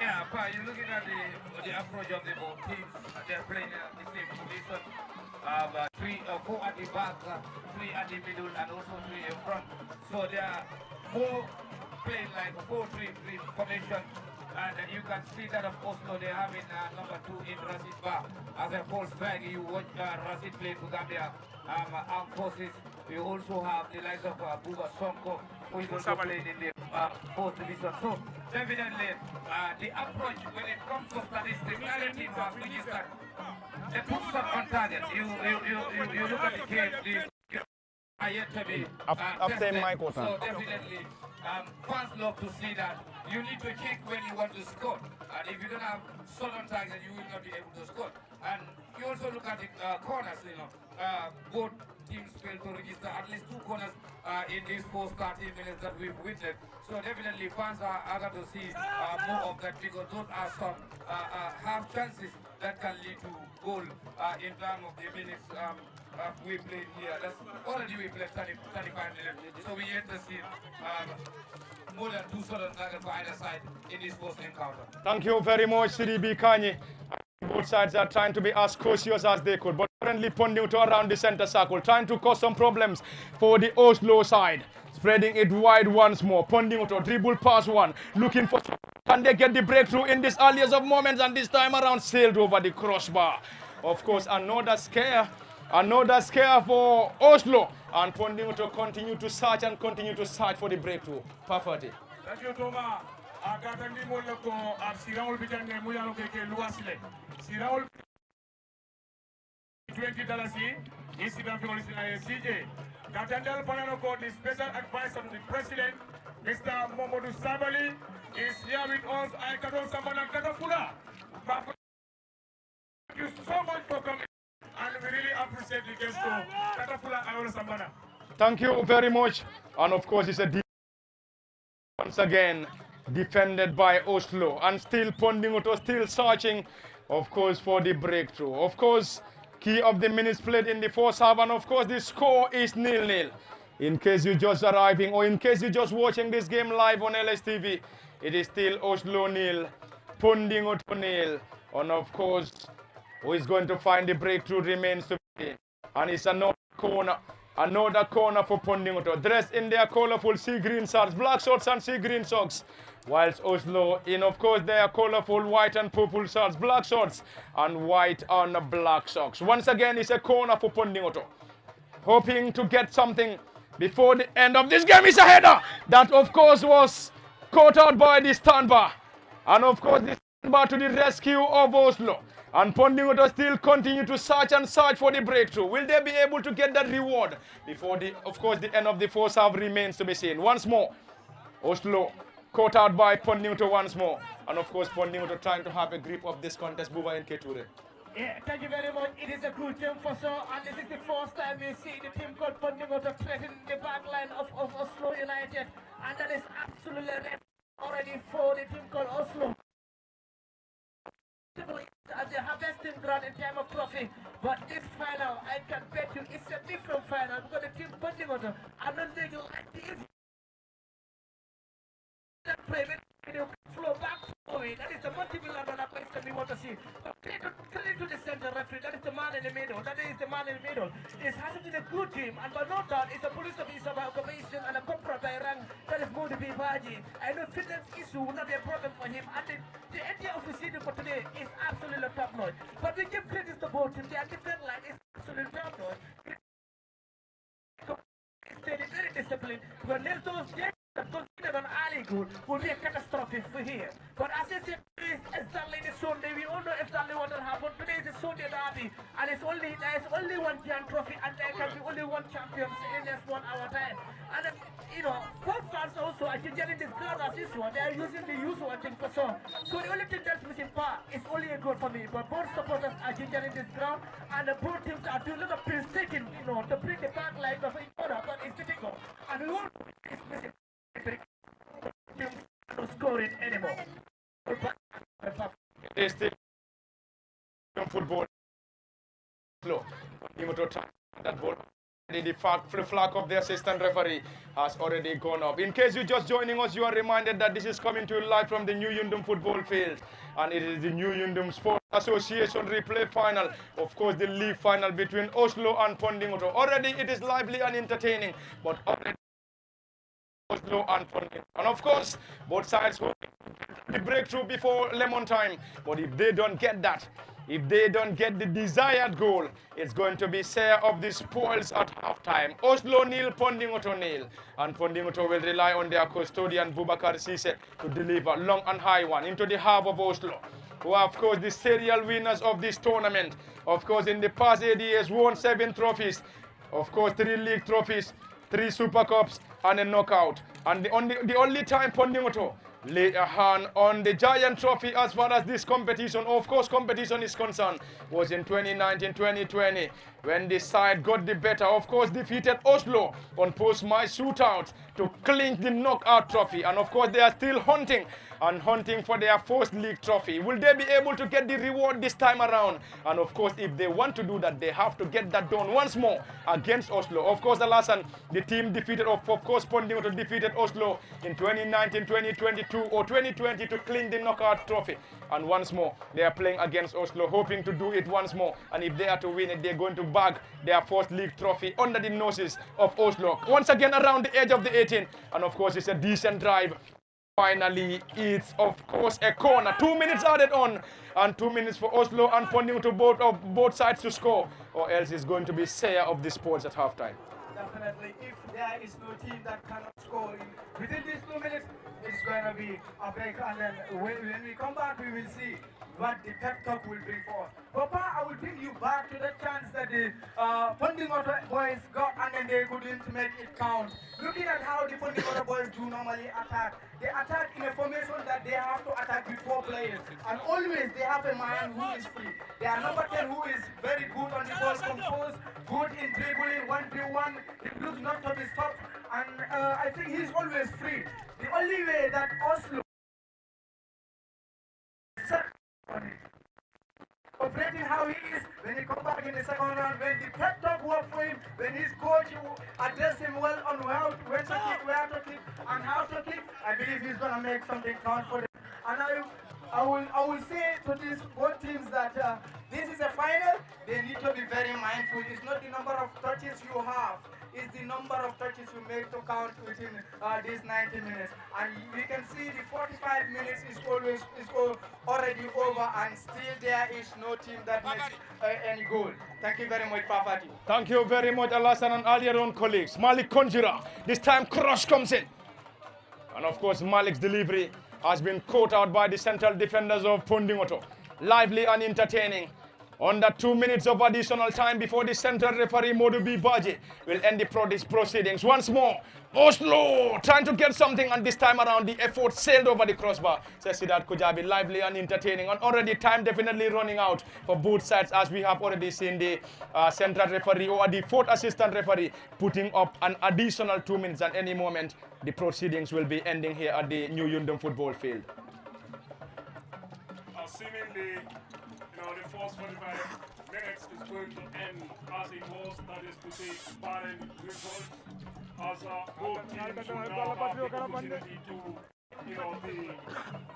Speaker 4: Yeah, but you're looking at the approach of the both teams. They're playing at the same position. 4 at the back, 3 at the middle, and also 3 in front. So they are more playing like 4-3-3 formation. And you can see that of Oslo, they have in number 2 in Rashid Ba. As a full striker, you watch Rashid play for Gambia Armed Forces. You also have the likes of Buba Sonko, who is also playing in the 4th division. So, definitely, the approach when it comes to statistics, other teams have registered. They put some on target. You look at the game, are yet to be tested. So definitely, fans love to see that. You need to check when you want to score. And if you don't have certain targets, you will not be able to score. And you also look at the corners, both teams failed to register at least 2 corners in these first 30 minutes that we've witnessed. So definitely fans are eager to see more of that because those are some half chances that can lead to goal in terms of the minutes we played here. That's already we played 35 minutes. So we yet to see more than 2 certain targets for either side in this first encounter.
Speaker 3: Thank you very much, CDB Kanye. Both sides are trying to be as cautious as they could, but currently Pondinghoto around the center circle, trying to cause some problems for the Oslo side. Spreading it wide once more. Pondinghoto dribble pass one, looking for. Can they get the breakthrough in this earliest of moments? And this time around, sailed over the crossbar. Of course, another scare for Oslo. And Pondinghoto continue to search and continue to search for the breakthrough. Perfect.
Speaker 1: Thank you, Toma. Akatandi moloko Siraul bijange muyalo keke luasile. Siraul $20 incident for CJ. Katandel Pananoko, the special advisor to the president, Mr. Momodu Sabali, is here with us. I can also Samana Katafula. Thank you so much for coming, and we really appreciate the guest to Katafula and Samana.
Speaker 3: Thank you very much. And of course, it's a once again defended by Oslo, and still Pondinghoto still searching, of course, for the breakthrough. Of course, key of the minutes played in the first half, and of course the score is 0-0. In case you're just arriving, or in case you're just watching this game live on LSTV, it is still Oslo 0, Pondinghoto 0. And of course, who is going to find the breakthrough remains to be seen. And it's another corner for Pondinghoto, dressed in their colorful sea green shirts, black shorts and sea green socks. Whilst Oslo in, of course, their colorful white and purple shirts, black shorts and white and black socks. Once again, it's a corner for Pondinghoto, hoping to get something before the end of this game. Is a header that, of course, was caught out by the standbar. And, of course, the standbar to the rescue of Oslo. And Pondinghoto still continue to search and search for the breakthrough. Will they be able to get that reward before the, of course, the end of the first half remains to be seen. Once more, Oslo caught out by Pondinghoto once more. And of course, Pondinghoto trying to have a grip of this contest. Buba and Keture.
Speaker 6: Yeah, thank you very much. It is a good team for sure, and this is the first time we see the team called Pondinghoto threatening the back line of Oslo United. And that is absolutely already for the team called Oslo. As the harvesting ground in time of trophy, but this final, I can bet you, it's a different final because the team Pondinghoto, I'm not saying you like the that play, you flow back away. That is the multiple level that we want to see. But clear to the center referee, that is the man in the middle. That is the man in the middle. It has been a good team, and but no doubt it's a police officer by occupation and a corporal by rank. That is Modi Bibaji. I know fitness issue will not be a problem for him, and the idea of proceeding for today is absolutely top notch. But we give credit to both teams. Their defense line is absolutely top notch. It's very disciplined. When there's those considered an alley goal will be a catastrophe for here. But as I said, exactly the Sunday, we all know exactly what will happen. Today is the Sunday derby, and there's only one giant trophy, and there can be only one champion in this 1 hour time. And you know, both fans also are getting this crowd as usual. They are using the usual thing for sure. So the only thing that's missing part is only a goal for me. But both supporters are getting this ground, and the both teams are doing a lot of painstaking, you know, to bring the back line of each other, but it's difficult. And we won't it's missing. Not scoring anymore.
Speaker 3: They still football. Slow. That ball. The flag of the assistant referee has already gone up. In case you're just joining us, you are reminded that this is coming to you live from the new Yundum football field. And it is the new Yundum Sports Association replay final. Of course, the league final between Oslo and Pondinghoto. Already it is lively and entertaining, but already Oslo and Pondinghoto. And of course, both sides will the breakthrough before lemon time. But if they don't get that, if they don't get the desired goal, it's going to be share of the spoils at halftime. Oslo nil, Pondinghoto nil. And Pondinghoto will rely on their custodian Boubacar Cisse to deliver long and high one into the half of Oslo, who are of course the serial winners of this tournament. Of course, in the past 8 years, won 7 trophies. Of course, 3 league trophies, 3 Super Cups, and a knockout. And the only time Pondinghoto laid a hand on the giant trophy as far as this competition, of course, competition is concerned, was in 2019-2020 when the side got the better, of course, defeated Oslo on post-match shootout to clinch the knockout trophy. And of course, they are still hunting for their first league trophy. Will they be able to get the reward this time around? And of course, if they want to do that, they have to get that done once more against Oslo. Of course, Alassane, the team defeated, of course, Pondinghoto defeated Oslo in 2019, 2022 or 2020 to clinch the knockout trophy. And once more, they are playing against Oslo, hoping to do it once more. And if they are to win it, they're going to bag their first league trophy under the noses of Oslo. Once again, around the edge of the 18. And of course, it's a decent drive. Finally, it's of course a corner. 2 minutes added on, and 2 minutes for Oslo and Pondinghoto both sides to score, or else it's going to be share of the sports at halftime.
Speaker 5: Definitely, if there is no team that cannot score within these 2 minutes, it's going to be a break. And then when we come back, we will see what the pep talk will bring for us. Papa, I will bring you back to the chance that the Pondinghoto boys got and then they couldn't make it count. Looking at how the Pondinghoto boys do normally attack, they attack in a formation that they have to attack with 4 players. And always they have a man who is free. They are number 10 who is very good on the ball, composed, good in dribbling, 1v1. He looks not to be stopped. And I think he's always free. The only way that Oslo operating how he is when he come back in the second round, when the pep talk work for him, when his coach address him well on when to kick, where to kick, and how to kick, I believe he's gonna make something count for them. And I will say to these both teams that this is a final. They need to be very mindful. It's not the number of touches you have, it's the number of touches you make to count within these 90 minutes. And we can see the 45 minutes is already over, and still there is no team that makes any goal. Thank you very much, Papati.
Speaker 3: Thank you very much, Alassane, and all your own colleagues. Malik Konjura, this time Cross comes in. And of course, Malik's delivery has been caught out by the central defenders of Pondinghoto. Lively and entertaining. Under 2 minutes of additional time before the central referee Modu B. Baji will end these proceedings. Once more, Oslo trying to get something, and this time around the effort sailed over the crossbar. Says Sidat Kujabi, lively and entertaining, and already time definitely running out for both sides, as we have already seen the central referee or the 4th assistant referee putting up an additional 2 minutes, and any moment the proceedings will be ending here at the New Yundum football field.
Speaker 2: Seemingly, the first 45 minutes is going to end as it was, that is to say, barring results, as both teams will now have the opportunity to, be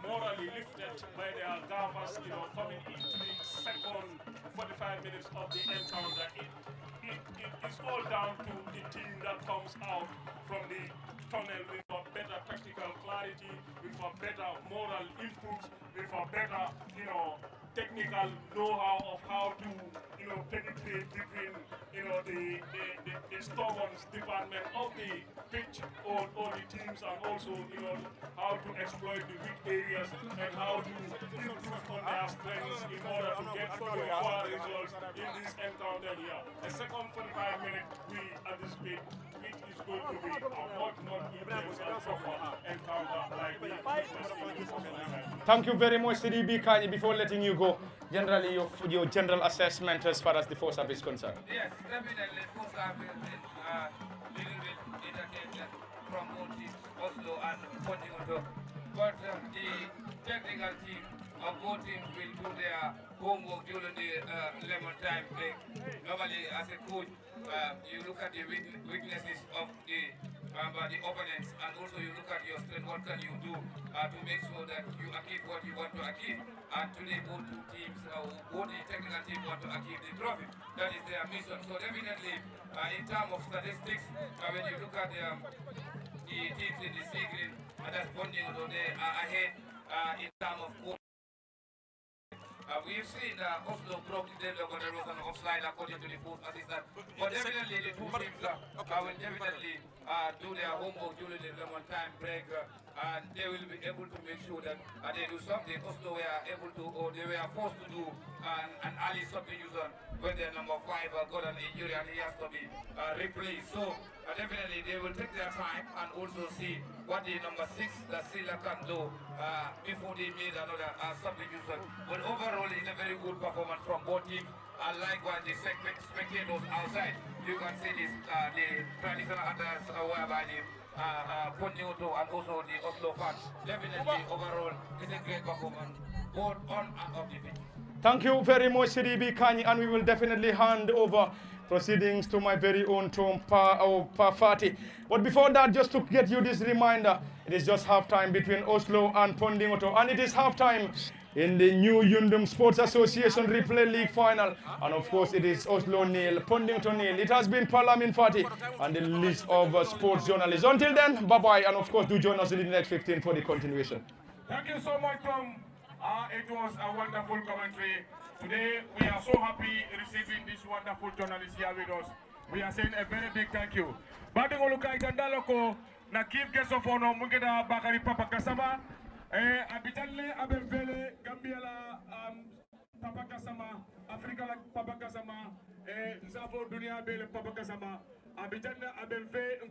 Speaker 2: morally lifted by their gaffers, coming into the second 45 minutes of the encounter. It's all down to the team that comes out from the tunnel with a better tactical clarity, with a better moral input, with a better, technical know-how of how to, penetrate between, the stubborn department of the pitch or the teams, and also, how to exploit the weak areas and how to improve on their strengths in order to get power results in this encounter here. The second 45 minutes, we anticipate it is going to be a much more intense and tougher encounter like we
Speaker 3: Thank you very much, CDB Kanye. Before letting you go, generally your general assessment as far as the force is concerned.
Speaker 4: Yes, definitely. Force have been dealing with entertainment from both teams, Oslo and Pondinghoto. But the technical team of both teams will do their homework during the lemon time break. Normally, as a coach, you look at the weaknesses of the opponents, and also you look at your strength. What can you do to make sure that you achieve what you want to achieve? And today, both two teams, both the technical team want to achieve the trophy. That is their mission. So definitely, in terms of statistics, when you look at the teams in the sea green, that's Pondinghoto, they are ahead in terms of we've seen Oslo broke the deadlock on the road and offside according to the fourth assistant. But definitely the two teams will definitely do their homework during the lemon time break and they will be able to make sure that they do something. Oslo were able to, or they were forced to do an early substitution when their number 5 got an injury and he has to be replaced. So definitely they will take their time and also see what the number 6, the Silla, can do before they made another substitution. But overall, it's a very good performance from both teams. And likewise, the spectators outside, you can see this, the traditional attires whereby the Pondinghoto and also the Oslo fans. Definitely, overall, it's a great performance, both on and off the pitch.
Speaker 3: Thank you very much, CDB Kanye, and we will definitely hand over proceedings to my very own Tom Party. But before that, just to get you this reminder, it is just halftime between Oslo and Pondinghoto, and it is halftime in the new Yundum Sports Association Replay League final. And of course, it is Oslo nil, Pondinghoto nil. It has been Parliament Party and the list of sports journalists. Until then, bye-bye, and of course, do join us in the next 15 for the continuation.
Speaker 1: Thank you so much, Tom. It was a wonderful commentary. Today, we are so happy receiving this wonderful journalist here with us. We are saying a very big thank you. Badingolo Kaitandaloko, na Chief Guest of Honor, Mungeda Bakari Papa Kasama, Abitanle Abemvele, Gambia Papa Kasama, Africa Papa Kasama, Zavo Dunia Bele Papa Kasama, Abitanle Abemve.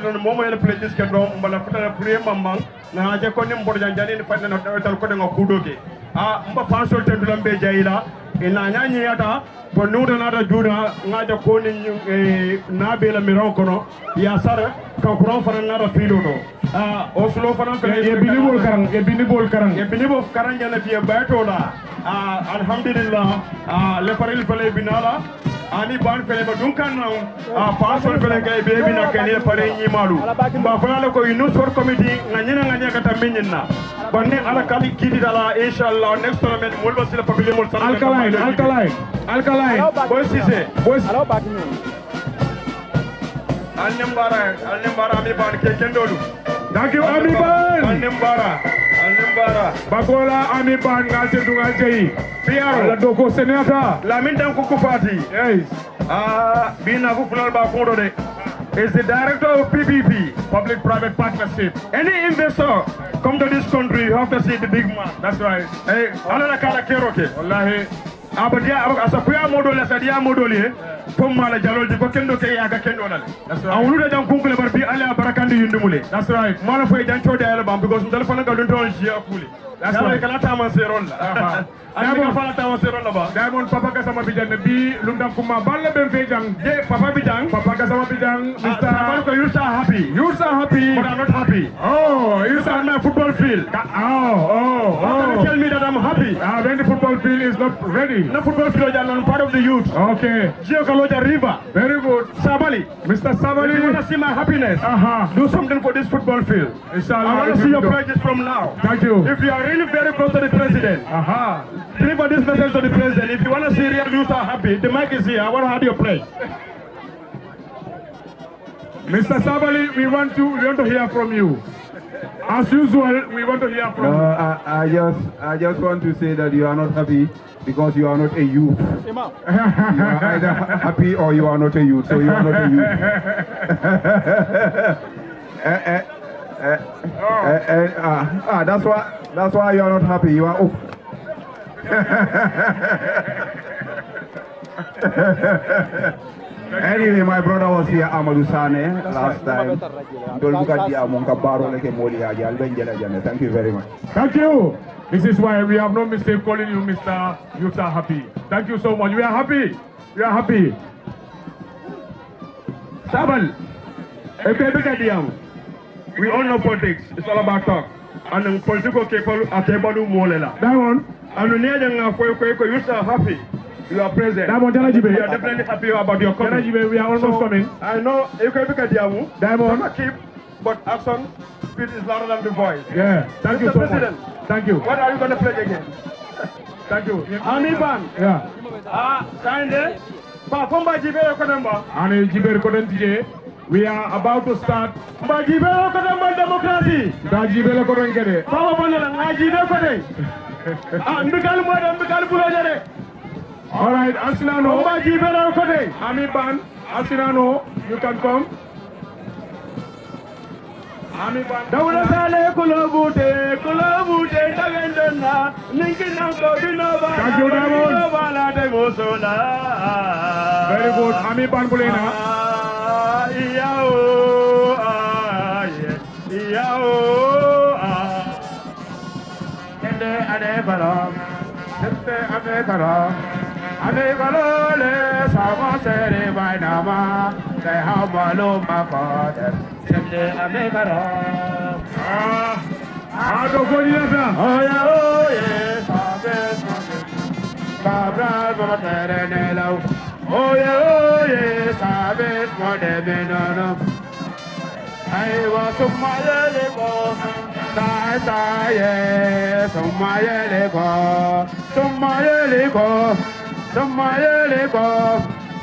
Speaker 1: momo ele pledges ke do mbala fata prier mamang na je ko nim borjan jani ni fanna no tal ko de kudoke mba fansol te dulambe jayila ina nyanyi yata ko nuda nada juda ngaja ko ni na bela miro kono ya sare ka kuran fana nada filo do Oslo fana ko e binibol karang jana fiye bato la alhamdulillah le faril fale binala ani ban fele ba dunkan na fansol fele kay be bina kene pare ni malu ba fala ko inu sport committee nganya kata minna banne ala kali kidi dala inshallah next tournament mol basila pabili mol alkaline boy sise alo bak ni alnembara mi ban ke kendolu thank you ami ban alnembara bagola ami ban ngalte dungal jeyi piaro la doko senata la min dan ko fati yes bina ko fulal ba ko do de is the director of PPP, Public Private Partnership. Any investor come to this country, you have to see the big man. That's right. Hey, alala kala keroke. Wallahi. Abadia asakuya modole sadia modole pom mala jalol di ko kendo ke yaga kendo dal. That's right. Awulu da jam kunkule bar bi ala barakandi yundumule. That's right. Mala fay jan chode ala bam because dal fana ga don tol ji akuli. That's right. Kala tama seron la. Diamond fala tawa seron la ba. Diamond papa ka sama bijan bi lundam kuma balle ben fe jang. Je papa bijang ka sama bijang Mr. Sabarko you are happy. You are happy but I'm not happy. Oh, you are on my football field. Oh. Tell me that I'm happy. When the football field is not ready. No football field I'm part of the youth. Okay. Geokaloja River. Very good. Sabali. Mr. Sabali. You want to see my happiness? Do something for this football field. Inshallah. I want to see your pledges from now. Thank you. If you are really very close to the president, deliver this message to the president. If you want to see real youth are happy, the mic is here. I want to have your pledge. Mr. Sabali, we want to hear from you. As usual, we want to hear from you.
Speaker 7: I just want to say that you are not happy because you are not a youth. You are either happy or you are not a youth, so you are not a youth. That's why you are not happy. You are Anyway, my brother was here, Amadou Sane, last time. Thank you very much.
Speaker 1: Thank you. This is why we have no mistake calling you Mr. You are happy. Thank you so much. We are happy. We are happy. Sabal, we all know politics. It's all about talk. And political people are able molela. That one. And you are happy. You are present. Diamond, you are definitely happy about your coming. We are almost coming. I know you can look at Diamond. Diamond, keep, but action speed is louder than the voice. Yeah. Thank you so much. Thank you. What are you going to play again? Thank you. Ami Ban. Yeah. Sande. Perform by Jibero Kodemba. And Jibero Kodemba. We are about to start. By Jibero Kodemba democracy. By Jibero Kodemba. Power Banana. Jibero Kodemba. All right, Asilano. Ami Ban, Asilano, you can come. Ami Ban. Dawla sale kulabute, tagenda, ninki nanko dinova. Thank you, Diamond. Very good, Ami Ban Bulena. Amegalole sama sere bainama they hamalo makote sende amegara ado goliasa oye sabe babra batere nelo oye sabe mode benano I was sumayele ko Saye, sumayele ko, sumayele ko, sumayele ko,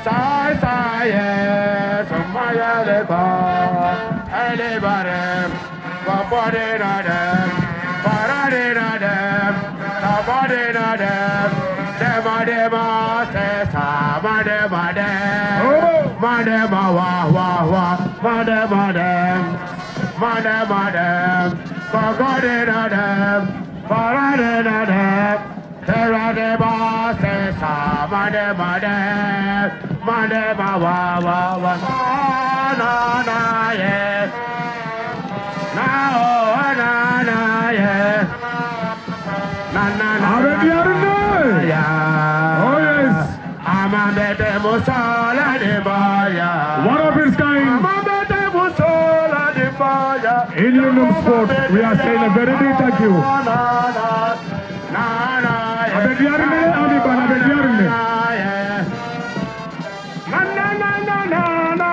Speaker 1: saye, sumayele ko. Elebare, babade na dem, parade na dem, babade na dem. Dema se sa, madema dem, madema wa, madema dem, madema dem. Pagadinadem, Paradinadem, Teradeba, Sesa, Madema, Madema, na na yeah. Na oh na na yeah. Na na na. Yeah.
Speaker 3: Oh yes.
Speaker 1: I'm a bete musola de baya.
Speaker 3: One of his kind.
Speaker 1: I'm a bete musola de baya.
Speaker 3: In Yundum Sport, we are saying a very big thank you.
Speaker 1: Na na na na.
Speaker 3: Abediyarine, Aliban, Abediyarine.
Speaker 1: Na na na na na na.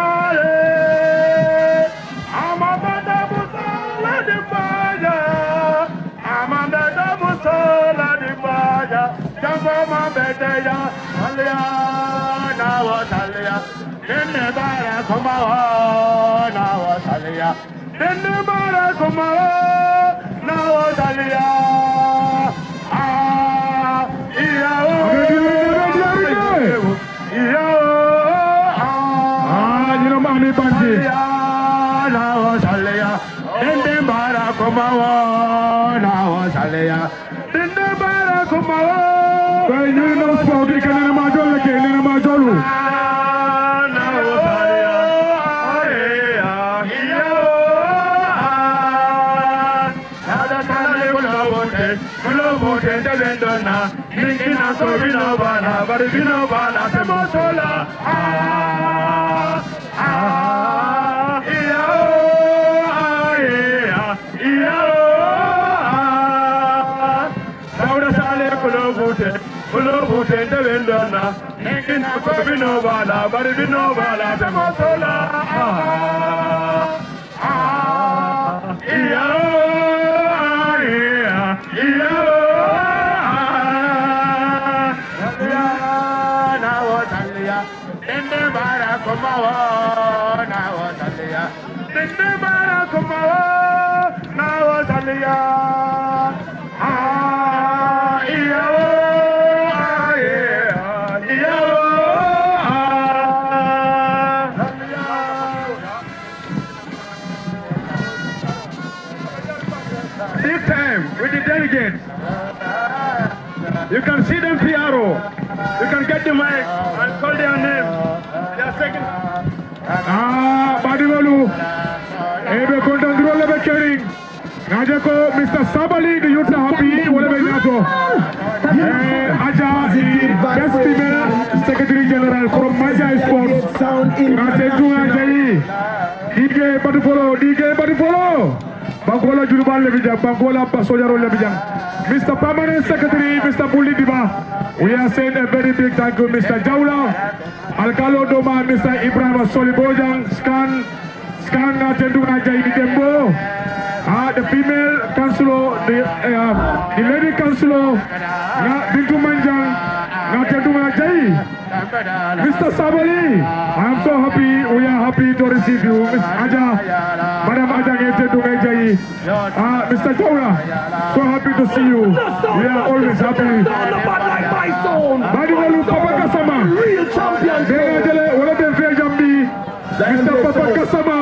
Speaker 1: I'm a bete musola de baya. I'm a bete musola de baya. Jambo ma bete ya. Alia na wa talia. Denne bara koma wa na wa talia. Denne bara koma wa na wa talia. Ah, iya o. Iya o.
Speaker 3: Ah, you know, Mami Banji.
Speaker 1: Na wa talia. Denne bara koma wa na wa talia. Denne bara koma wa.
Speaker 3: Well, Yundum Sport, you can in a majol, in a majolu. This time, with the delegates, you can see them PRO. You can get the mic and call their name. They are second. Ah, Badiwalu. Ebe Kontandro Lebe Kering. Najako, Mr. Sabali, the youth are happy. Whatever you know. Aja, the best female Secretary General from Maja Sports. Nasetunga Jayi. DJ Badufolo. Bangola Juluban Lebijang, Bangola Pasojaro Lebijang. Mr. Permanent Secretary, Mr. Bulli Diba. We are saying a very big thank you, Mr. Jaula, Alcalo Doma, Mr. Ibrahim Solibojang, Scan Tenduna Jaini Dembo, the female councilor, the lady councilor, Bintu Manjang, Tenduna Jai. Mr. Sabali, I am so happy, we are happy to receive you, Ms. Aja, Madam Aja Tenduna Jai, Mr. Jaula, so happy to see you, we are always happy. Badiwalu Papa Kasama, real champion. Mr. Papa Kasama,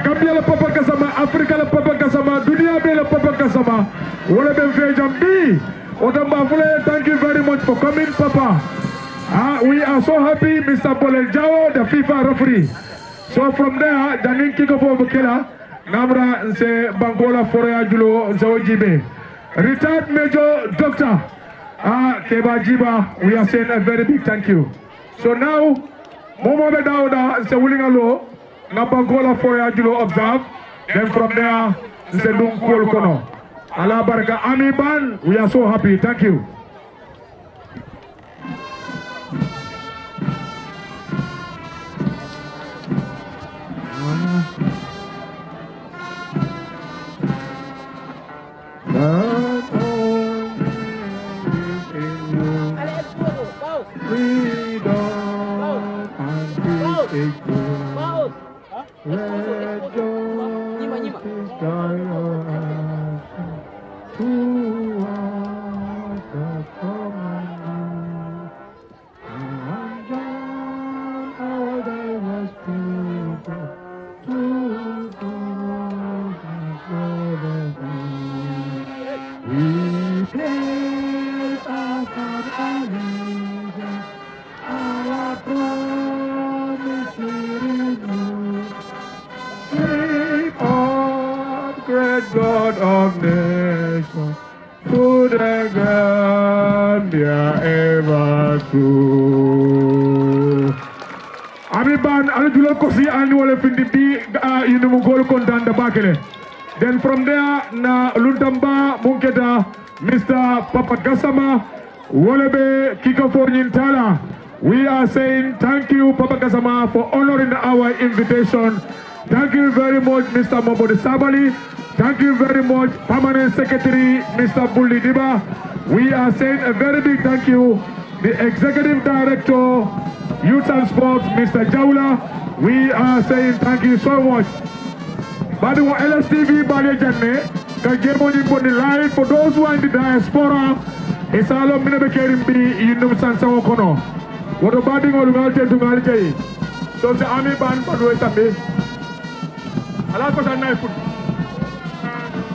Speaker 3: Gambia la Papa Kasama, Africa la Papa Kasama, Dunia be la Papa Kasama. Wala ben Fejambi. Odambavule, thank you very much for coming, Papa. We are so happy, Mr. Bolel Jao, the FIFA referee. So from there, Janin Kikofo Bukela, Namra Nse Bangola Forea Julo Nseojibe. Retired Major Doctor Keba Jiba, we are saying a very big thank you. So now, Momo Bedauda is a willing alo, Nabangola Forea Julo observe. Then from there, Nse Kolkono. Allah Baraka Amiban, we are so happy. Thank you.
Speaker 1: Ami ban ala julo kosi andi wala findi bi Yundum gol kontan da bakele. Then from there na Luntamba Munketa Mr. Papa Gassama Wolebe Kika Fornintala. We are saying thank you Papa Gassama for honoring our invitation. Thank you very much Mr. Mobode Sabali. Thank you very much Permanent Secretary Mr. Bulli Diba. We are saying a very big thank you the Executive Director Youth and Sports Mr. Jaula. We are saying thank you so much. But the LSTV Bali Janne, the game on live for those who are in the diaspora. It's all of Minabekarim B. Yundum Sansa Okono. What about the Galte to Galte? So the army band for the West.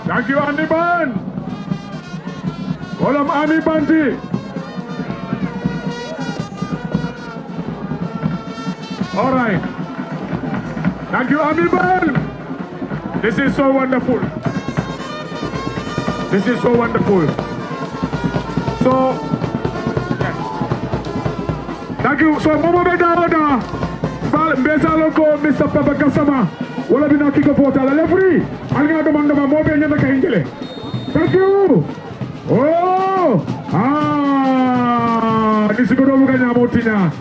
Speaker 1: Thank you, Army Band. All of Army Bandy. All right. Thank you, Army Band. This is so wonderful. This is so wonderful. So, yes. Thank you. So, Momo Beda, Mbesa Loko, Mr. Papa Gassama, Wala Bina Kiko Pota, the referee. I'm going to demand my mobile never can kill it. Thank you. Oh, this is good over Motina.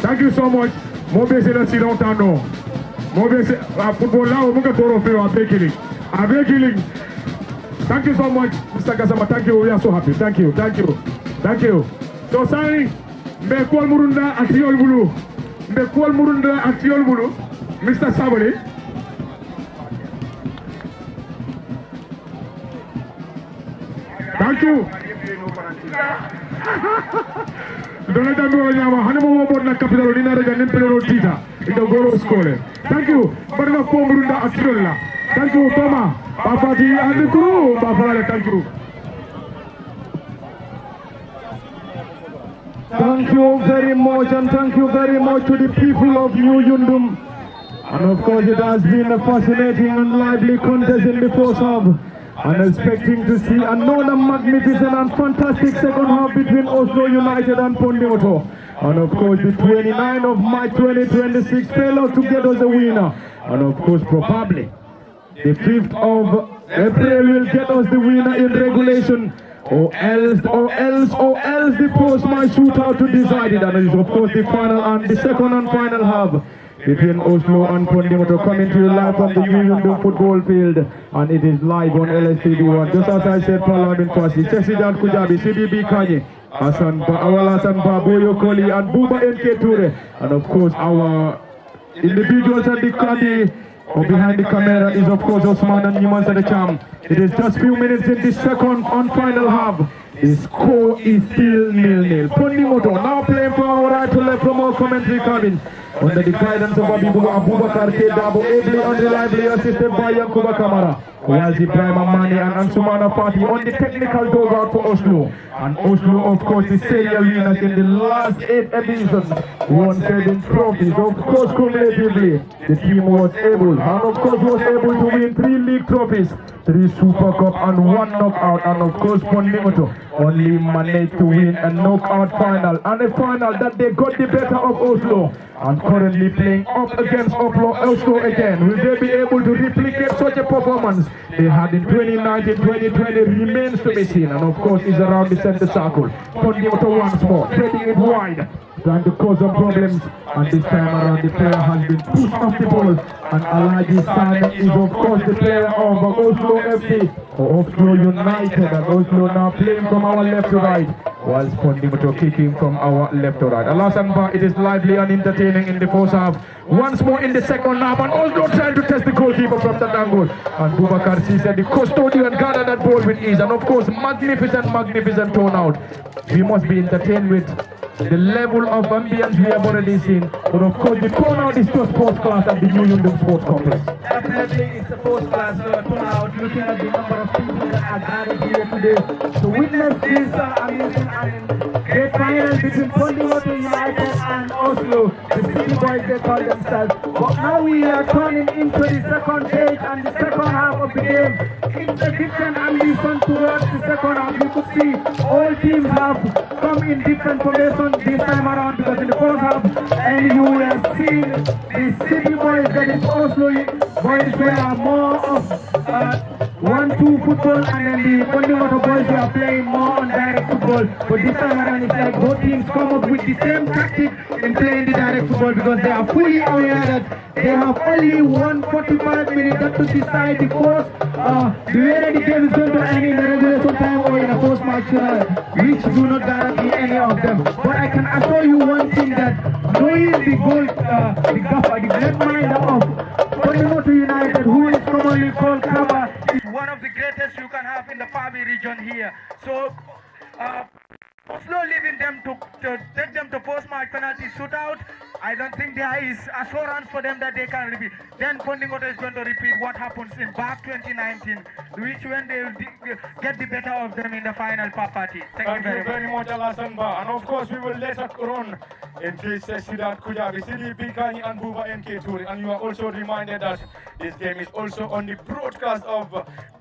Speaker 1: Thank you so much. Mobile said that you don't know. Mobile said, football now, I'm going to I'm killing. Thank you so much, Mr. Gassama. Thank you. We are so happy. Thank you. Thank you. Thank you. So, sorry, Mbekual Murunda at Yol Bulu. Mbekual Murunda at Yol Bulu. Mr. Sabali. Thank you. Don't let me know. Hanimo about na capital Lina Regan Imperial Tita in the Goro School. Thank you. Barna Pomurunda Atiola. Thank you, Toma. Bafati and the crew. Bafala, thank you.
Speaker 3: Thank you very much, and thank you very much to the people of New Yundum. And of course, it has been a fascinating and lively contest in the first half. And expecting to see another magnificent and fantastic second half between Oslo United and Pondinghoto. And of course, the 29th of March 2026 fell out to get us a winner. And of course, probably the 5th of April will get us the winner in regulation. Or else the post-match shootout to decide it. And it is of course the final and the second and final half between Oslo and Pondinghoto coming to you live from the Yundum football field, and it is live on LSTV1. Just as I said, Parliament Party, Chesidan Kujabi, CDB Kanye, Hassan Boyo Koli, and Buba NK Ture, and of course our individuals at the Kadi. Behind the camera is of course Osman and Newman at the champ. It is just few minutes in the second and final half. The score is still 0-0. Pondinghoto now playing from our right to left from our commentary cabin. Under the guidance of Abubakar Kedabo, ably and reliably assisted by Yankuba Kamara. Whilst Ibrahim Amani and Ansumana Fati on the technical dugout for Oslo. And Oslo, of course, the serial winners in the last 8 editions, won 7 trophies. Of course, cumulatively, the team was able, and of course, was able to win 3 league trophies, 3 Super Cup and 1 knockout. And of course, Pondinghoto only managed to win a knockout final, and a final that they got the better of Oslo. And currently playing up against Oslo again. Will they be able to replicate such a performance they had in 2019-2020 remains to be seen. And of course is around the center circle. Pondinghoto once more, threading it wide, trying to cause some problems. And this time around the player has been pushed off the ball. And Alaji Sane is of course the player of Oslo FC, or Oslo United. And Oslo now playing from our left to right, whilst Pondinghoto kicking from our left to right. Alasanba, it is lively and entertaining in the first half. Once more in the second half, and Oslo trying to test the goalkeeper from that angle. And Bubakar said the custodian gathered that ball with ease. And of course, magnificent turnout. We must be entertained with the level of ambience we have already seen. But of course, the turnout is just first class at the New Yundum Sports Complex.
Speaker 5: Definitely, it's a first class turnout. Looking at the number of people that are gathered here today to witness this amazing and great final between Pondinghoto United and in Oslo, the City Boys they call themselves. But now we are turning into the second stage and the second half of the game. It's a different ambition towards the second half. You could see all teams have come in different formations this time around because in the first half, and you will have seen the City Boys, that is Oslo boys, were more of 1-2 football, and then the Pondinghoto boys were playing more on direct football. But this time around, it's like both teams come up with the same tactic in playing the direct football because they are fully aware that they have only 145 minutes to decide the course, the way that the game is going to end in the regulation time or in a post-match, which do not guarantee any of them. But I can assure you one thing, that knowing the goal, the gaffer, the great mind of Pondinghoto United, who is commonly called Kaba, is one of the greatest you can have in the Fabi region here. So, Oslo leaving them to take them to post-match penalty shootout. I don't think there is assurance for them that they can repeat. Then Pondinghoto is going to repeat what happens in back 2019, which when they will get the better of them in the final party.
Speaker 1: Thank you very much, Alasan Ba. And of course, we will let it run in case Sidat Kujabi, Sidi Bikani and Buba NK Turi. And you are also reminded that this game is also on the broadcast of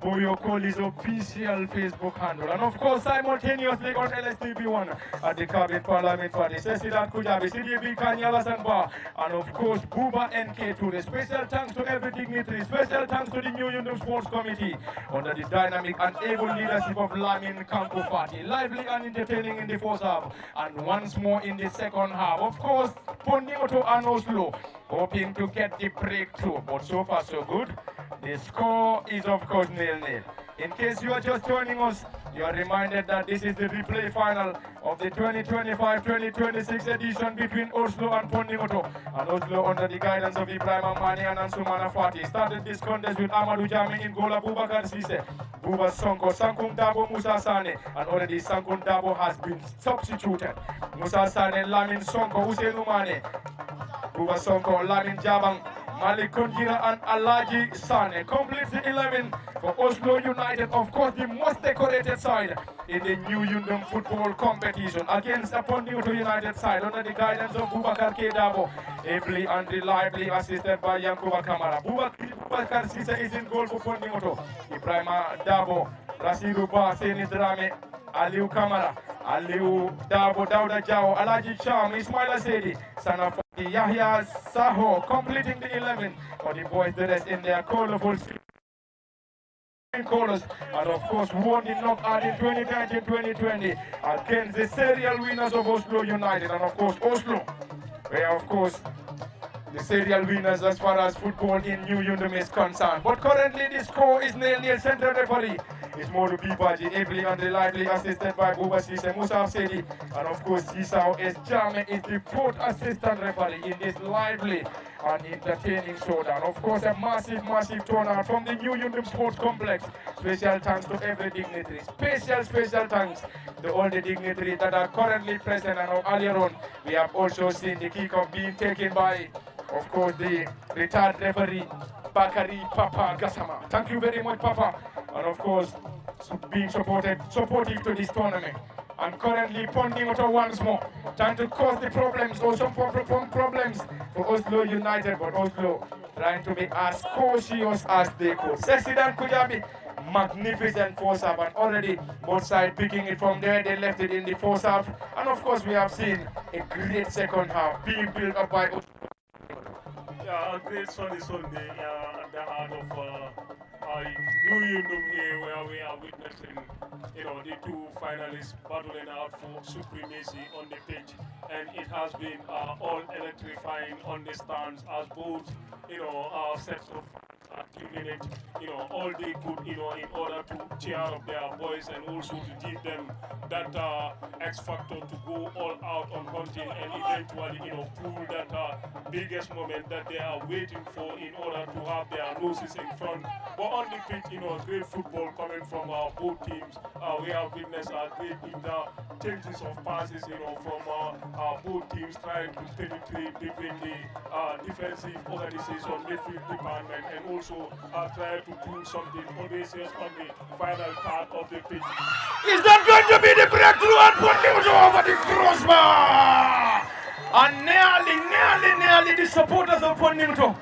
Speaker 1: Boyo Kohli's official Facebook handle. And of course, simultaneously on LSTV1 at the Cabinet Parliament Party. Sidat Kujabi, Sidi Bikani, Alasan Ba, and of course, Buba NK Turi. Special thanks to every dignitary. Special thanks to the New Yundum Sports Committee under the dynamic and able leadership of Lamin Kampo Party. Lively and entertaining in the first half, and once more in the second half. Of course, Pondinghoto and Oslo hoping to get the breakthrough, but so far so good. The score is of course 0-0. In case you are just joining us, you are reminded that this is the replay final of the 2025-2026 edition between Oslo and Pondinghoto. And Oslo, under the guidance of Ibrahim Amani and Ansumana Fati, started this contest with Amadou Jami in goal, Abubakar Sise, Buba Sonko, Sankung Dabo, Musa Sane, and already Sankung Dabo has been substituted. Musa Sane, Lamin Sonko, Hussein Umane, Buba Sonko, Lamin Jabang, Malik Konjira and Alaji Sane completes the 11 for Oslo United, of course the most decorated side in the New Yundum football competition against the Pondinghoto United side under the guidance of Bubakar Kedabo, ably and reliably assisted by Yankuba Kamara. Bubakar Sisa is in goal for Pondinghoto. Ibrahima Dabo, Rasidu Ba, Seni Drame, Aliu Kamara, Aliu Dabo, Dauda Jao, Alaji Cham, Ismaila Sedi, Sana Yahya Saho completing the 11 for the boys, the rest in their colorful colors, and of course won the knockout in 2019-2020 against the serial winners of Oslo United, and of course Oslo, where of course the serial winners as far as football in New Yundum is concerned. But currently the score is 0-0. Central referee is Modu Bibaji, ably and reliably assisted by Buba Sise, Musa Sedi, and of course Sisao S. Jame is the fourth assistant referee in this lively and entertaining showdown. Of course, a massive turnout from the New Yundum Sports Complex. Special thanks to every dignitary. Special thanks to all the dignitaries that are currently present. And earlier on, we have also seen the kick-off being taken by, of course, the retired referee Bakari Papa Gassama. Thank you very much, Papa. And of course, being supportive to this tournament. And currently Pondinghoto once more, trying to cause the problems or some problems for Oslo United, but Oslo trying to be as cautious as they could. Sesidan Kujabi, magnificent first half, and already both sides picking it from there. They left it in the first half, and of course we have seen a great second half being built up by Oslo.
Speaker 2: Yeah, a great Sunday at the heart of New Yundum here, where we are witnessing, the two finalists battling out for supremacy on the pitch, and it has been all electrifying on the stands as both, sets of are giving it, all they could, in order to cheer up their boys and also to give them that X factor to go all out on hunting and eventually, pull that biggest moment that they are waiting for in order to have their noses in front. But on the pitch, great football coming from both teams. We have witnessed great interchanges of passes, from both teams trying to penetrate between the defensive organization, midfield department, and also try to do something audacious on the final part of the pitch.
Speaker 1: Is that going to be the breakthrough and Pondinghoto over the crossbar?
Speaker 3: And nearly the supporters of Pondinghoto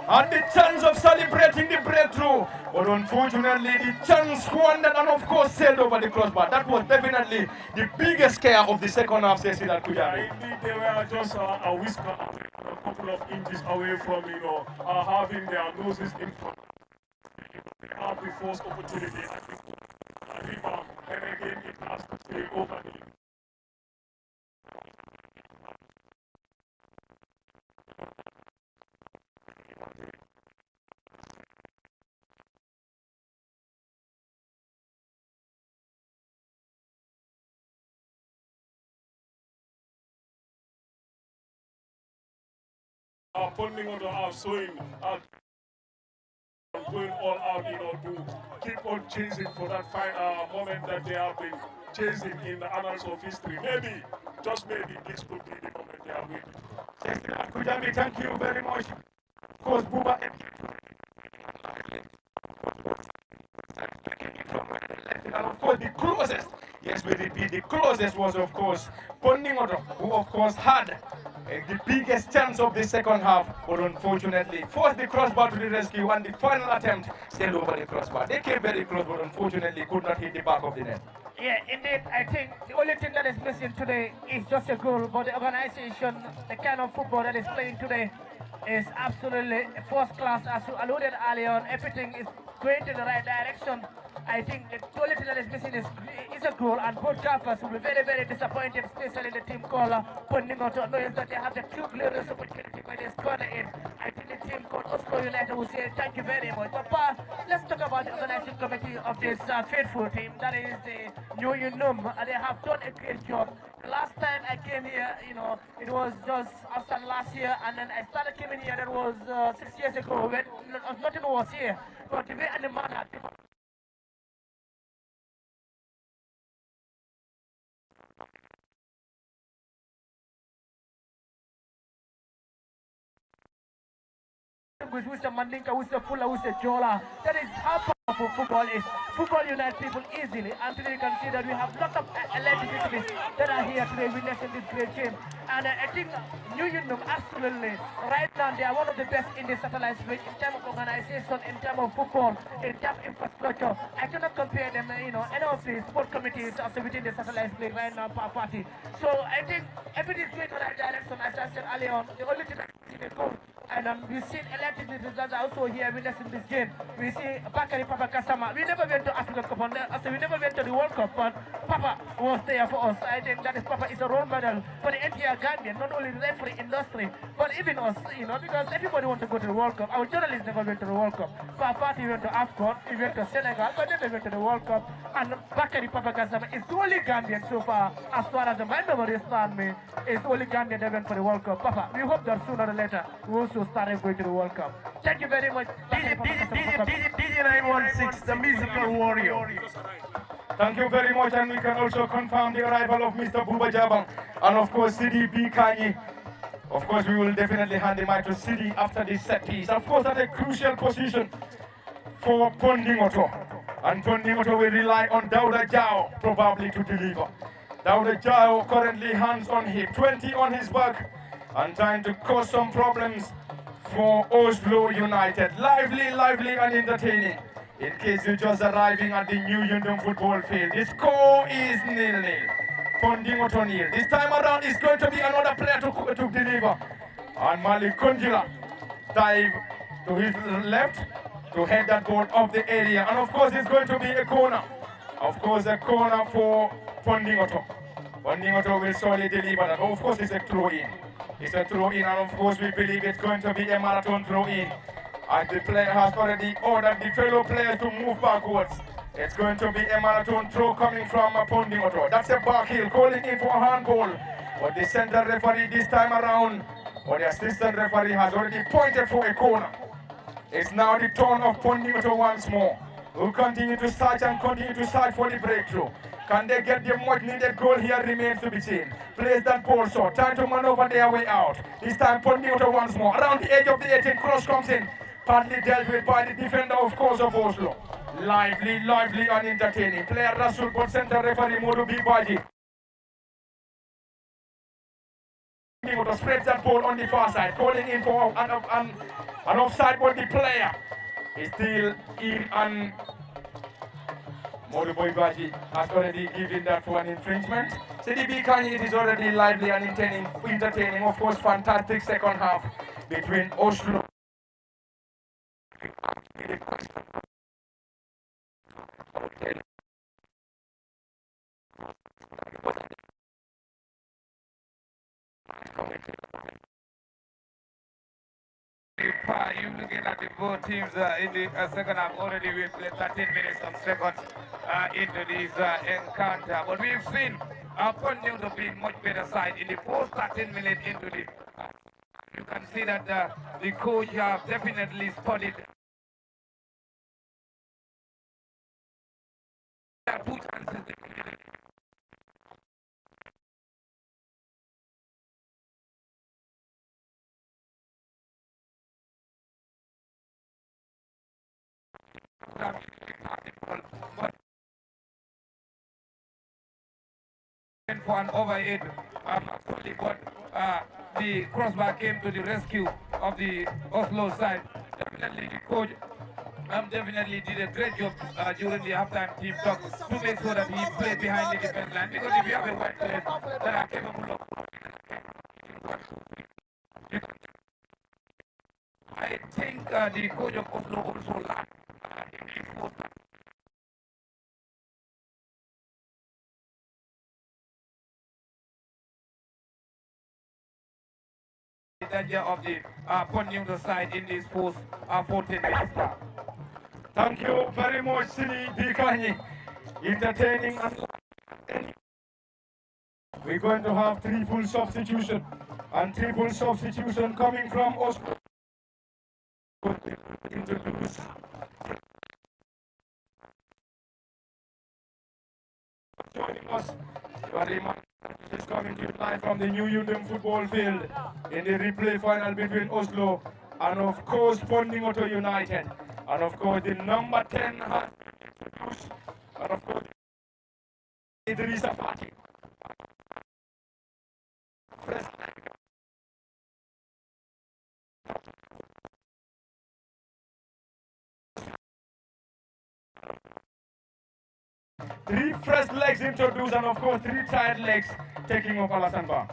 Speaker 3: had the chance of celebrating the breakthrough. But unfortunately, the chance squandered and of course sailed over the crossbar. That was definitely the biggest scare of the second half session at Kujami.
Speaker 2: Indeed, they were just a whisker, a couple of inches away from, having their noses in front. They have the first opportunity at the rebound, and again it has to stay over the Pondinghoto are showing going all out, to keep on chasing for that moment that they have been chasing in the annals of history. Maybe, just maybe, this could be the moment they are waiting for.
Speaker 3: Kujami, thank you very much. Of course, Buba. And of course, the closest, yes, we repeat, the closest was, of course, Pondinghoto, who, of course, had the biggest chance of the second half, but unfortunately forced the crossbar to the rescue, and the final attempt sailed over the crossbar. They came very close, but unfortunately could not hit the back of the net.
Speaker 6: Yeah, indeed. I think the only thing that is missing today is just a goal, but the organization, the kind of football that is playing today is absolutely first class. As you alluded earlier on, everything is going in the right direction. I think the only thing that is missing is a goal, and both drivers will be very, very disappointed, especially the team called Pondinghoto, knowing that they have the two glorious opportunity by this corner in. I think the team called Oslo United will say thank you very much. But let's talk about the organizing committee of this faithful team. That is the New Yundum, and they have done a great job. The last time I came here, it was just after last year, and then I started coming here, that was 6 years ago, when nothing was here. But the way and the manner, who's the Mandinka, who's the Fula, who's the Jola. That is how powerful football is. Football unites people easily. And today you can see that we have lots of electricities that are here today witnessing this great game. And I think New Yundum, absolutely, right now they are one of the best in the satellite space in terms of organization, in terms of football, in terms of infrastructure. I cannot compare them, any of the sport committees also within the satellite space right now per party. So I think everything is going in the right direction. As I said earlier on, the only thing that is goal. And we've seen elected results also here witnessing this game. We see Bakari Papa Kasama. We never went to African Cup, so we never went to the World Cup, but Papa was there for us. I think that is Papa is a role model for the entire Gambian, not only the referee industry, but even us, because everybody wants to go to the World Cup. Our journalists never went to the World Cup. Papa party went to AFCON, he went to Senegal, but never went to the World Cup. And Bakari Papa Kasama is the only Gambian so far as my memory is on me, is the only Gambian that went for the World Cup. Papa, we hope that sooner or later we also started going to the World Cup. Thank you very much.
Speaker 3: DJ 916, the musical warrior. Thank you very much, and we can also confirm the arrival of Mr. Buba Jabang and of course Sidi B. Kanyi. Of course, we will definitely hand the mic to Sidi after this set piece. Of course, at a crucial position for Pondinghoto. And Pondinghoto will rely on Dauda Jao probably to deliver. Dauda Jao currently hands on hip, 20 on his back, and trying to cause some problems for Oslo United. Lively and entertaining. In case you're just arriving at the New Yundum football field, the score is 0-0. Pondinghoto 0. This time around, it's going to be another player to deliver. And Malik Kunjila dive to his left to head that ball off the area. And of course, it's going to be a corner. Of course, a corner for Pondinghoto. Pondinghoto will surely deliver that. Of course, it's a throw-in. It's a throw-in, and of course, we believe it's going to be a marathon throw-in. As the player has already ordered the fellow players to move backwards. It's going to be a marathon throw coming from Pondinghoto. That's a back heel calling in for a handball. But the center referee this time around, or the assistant referee, has already pointed for a corner. It's now the turn of Pondinghoto once more. We'll continue to search and continue to search for the breakthrough. Can they get the much needed goal here remains to be seen. Place that ball short. Time to maneuver their way out. This time Pondinghoto once more. Around the edge of the 18, cross comes in. Partly dealt with by the defender, of course, of Oslo. Lively and entertaining. Player Rasul, but center referee Modu Bibaji. Pondinghoto spreads that ball on the far side, calling in for an offside, but the player is still in, and Moduboy Baji has already given that for an infringement. CDB Kanye, it is already lively and entertaining. Of course, fantastic second half between Oslo.
Speaker 4: You looking at the both teams in the second half already. We played 13 minutes some seconds into this encounter, but we've seen Pondinghoto being much better side in the first 13 minutes into this. You can see that the coach have definitely studied. Two chances. For an overhead, but the crossbar came to the rescue of the Oslo side. Definitely the coach definitely did a great job during the halftime team talk to make sure that he played behind the defense line, because if you have a white players that are capable of, I think the coach of Oslo also lacked in the fourth. The danger of the Pondinghoto side in this first 14 minutes.
Speaker 3: Thank you very much, Sini Bikani. Entertaining. We're going to have three full substitution, and three full substitution coming from Oslo. Introduce joining us. Is coming to you live from the new Yundum football field in the replay final between Oslo and of course Pondinghoto United, and of course the number 10 has introduced, and of course Idrissa Fati. Three fresh legs introduced, and of course three tired legs taking up Alassane Ba.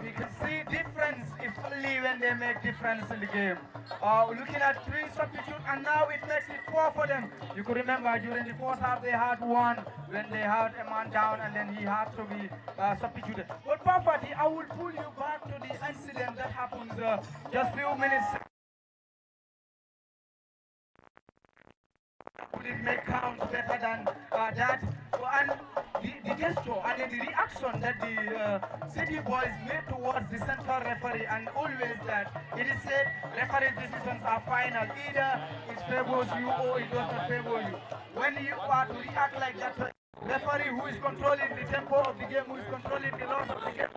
Speaker 5: We can see difference if only when they make difference in the game. Looking at three substitutes, and now it makes it four for them. You could remember during the first half they had one when they had a man down, and then he had to be substituted. But Papati, I will pull you back to the incident that happened just few minutes. Would it make count better than that? And the gesture and then the reaction that the city boys made towards the central referee, and always that it is said referee decisions are final. Either it favors you or it does not favor you. When you are to react like that, referee who is controlling the tempo of the game, who is controlling the laws of the game,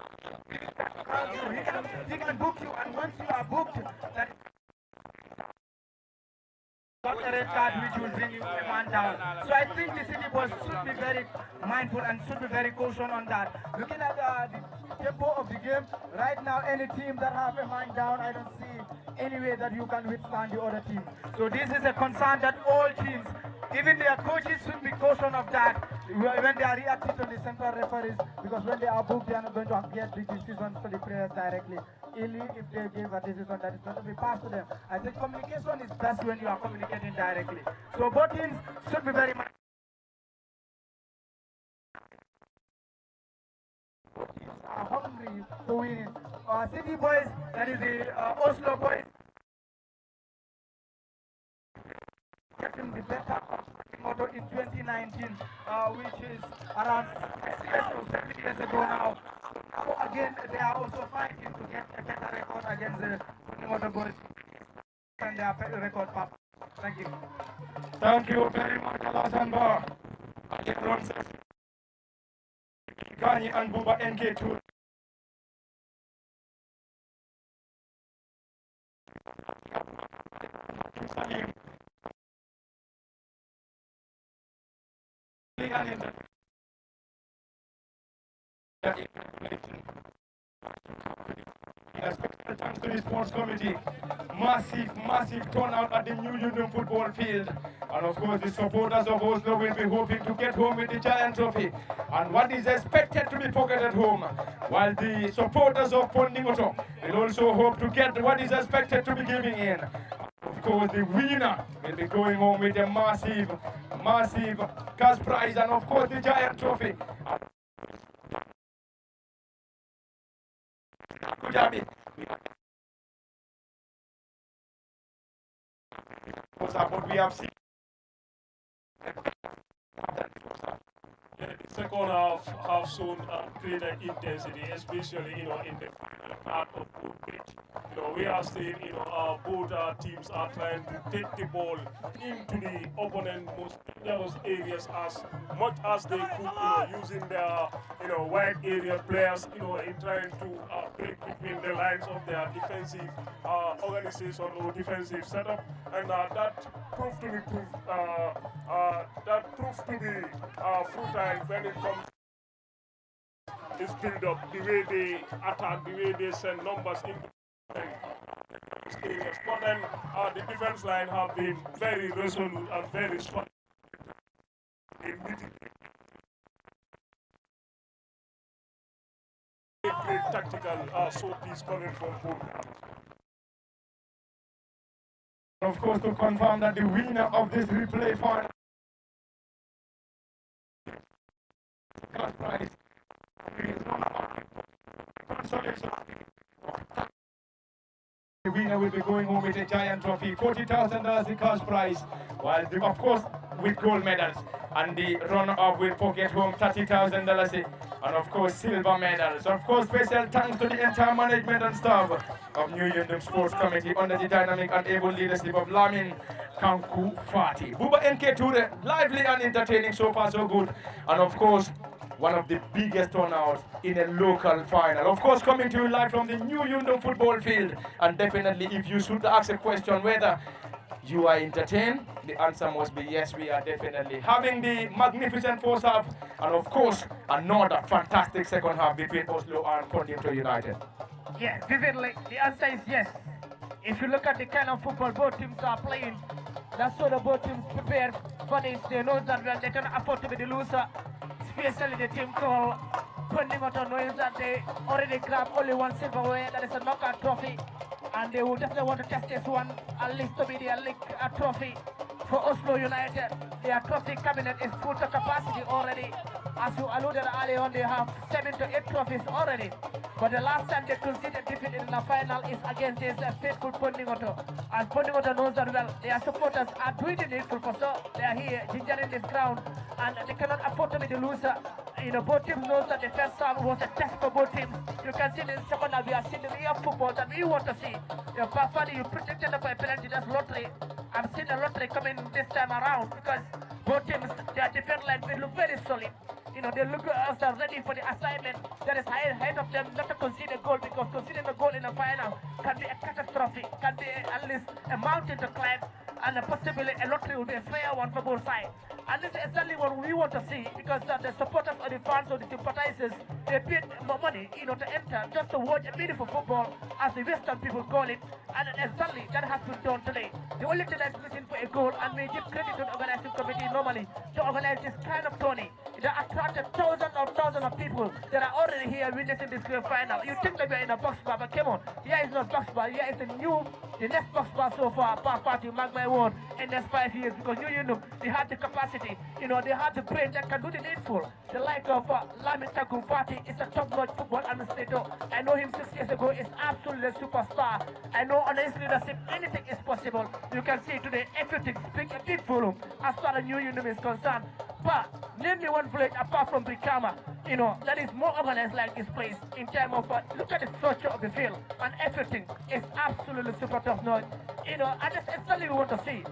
Speaker 5: he can book you, and once you are booked, that a red card which will bring you a man down. So I think the city boys should be very mindful and should be very cautious on that. Looking at the tempo of the game, right now any team that have a man down, I don't see any way that you can withstand the other team. So this is a concern that all teams, even their coaches, should be cautious of that when they are reacting to the central referees, because when they are booked, they are not going to get the decisions to the players directly. Only if they give a decision that is going to be passed to them. I think communication is best when you are communicating directly. So both teams should be very much hungry to win. City boys, that is the Oslo boys, getting the better of Pondinghoto in 2019, which is around 7 years ago now. So again, they are also fighting to get a better record against the Pondinghoto boys and their record pop. Thank you.
Speaker 3: Thank you very much, Alassane Ba. Gani and Buba NK2. thanks to the sports committee. Massive turnout at the new Yundum football field. And of course, the supporters of Oslo will be hoping to get home with the giant trophy and what is expected to be pocketed home, while the supporters of Pondinghoto will also hope to get what is expected to be giving in. Of course, the winner will be going home with a massive cash prize and of course the giant trophy. What we have seen.
Speaker 2: Yeah, the second half have shown greater intensity, especially in the final part of both pitch. We are seeing both teams are trying to take the ball into the opponent's most dangerous areas as much as they could, using their wide area players, in trying to break between the lines of their defensive organization or defensive setup, and that proved to be fruitile when it comes to this build-up, the way they attack, the way they send numbers into areas. But then the defense line have been very resolute and very strong in meeting great tactical showpiece coming from both.
Speaker 3: Of course, to confirm that the winner of this replay final prize is consolation. The winner will be going home with a giant trophy, $40,000 in cash prize, while of course with gold medals, and the runner-up will pocket home $30,000 and of course silver medals. Of course, special thanks to the entire management and staff of New Yundum Sports Committee under the dynamic and able leadership of Lamin Kanku Fati. Buba NK Ture, lively and entertaining, so far so good, and of course one of the biggest turnouts in a local final. Of course, coming to you live from the new Yundum football field, and definitely if you should ask a question whether you are entertained, the answer must be yes, we are definitely having the magnificent first half, and of course another fantastic second half between Oslo and Pondinghoto United.
Speaker 6: Yeah, vividly, the answer is yes. If you look at the kind of football both teams are playing, that's what the both teams prepare for this. They know that well, they cannot afford to be the loser, especially the team called Pondinghoto knows that they already grabbed only one silverware, that is a knockout trophy, and they will definitely want to test this one, at least to be their league trophy for Oslo United. Their trophy cabinet is full to capacity already. As you alluded earlier on, they have 7 to 8 trophies already. But the last time they conceded defeat in the final is against this faithful Pondinghoto. And Pondinghoto knows that well. Their supporters are doing the needful for so they are here gingering this ground, and they cannot afford to be the loser. Both teams know that the first half was a test for both teams. You can see in the second half we are seeing the real football that we want to see. You predicted for a penalty, that's lottery. I'm seeing a lottery coming this time around because both teams, their defense line will look very solid. They look ready for the assignment that is ahead of them not to concede a goal, because conceding a goal in the final can be a catastrophe, can be at least a mountain to climb, and possibly a lottery will be a fair one for both sides. And this is exactly what we want to see, because the supporters or the fans or the sympathizers, they paid more money, to enter just to watch a beautiful football, as the Western people call it, and exactly that has been done today. The only thing that's missing for a goal, and we give credit to the organizing committee normally to organize this kind of tourney. It attracted thousands of people that are already here witnessing this grand final. You think that we are in a box bar, but come on, here is not box bar, here is the next box bar so far, party, mark my word, in the next 5 years, because they have the capacity, they have the brain that can do the needful. The like of Lamin Kanku is a top-notch football administrator. I know him 6 years ago, is absolutely a superstar. I know under his leadership, anything is possible. You can see today, everything speaks a big volume as far as New Yundum is concerned. But name me one village apart from Brikama, that is more organized like this place in terms of, look at the structure of the field, and everything is absolutely super top notch. And that's exactly what we want to see.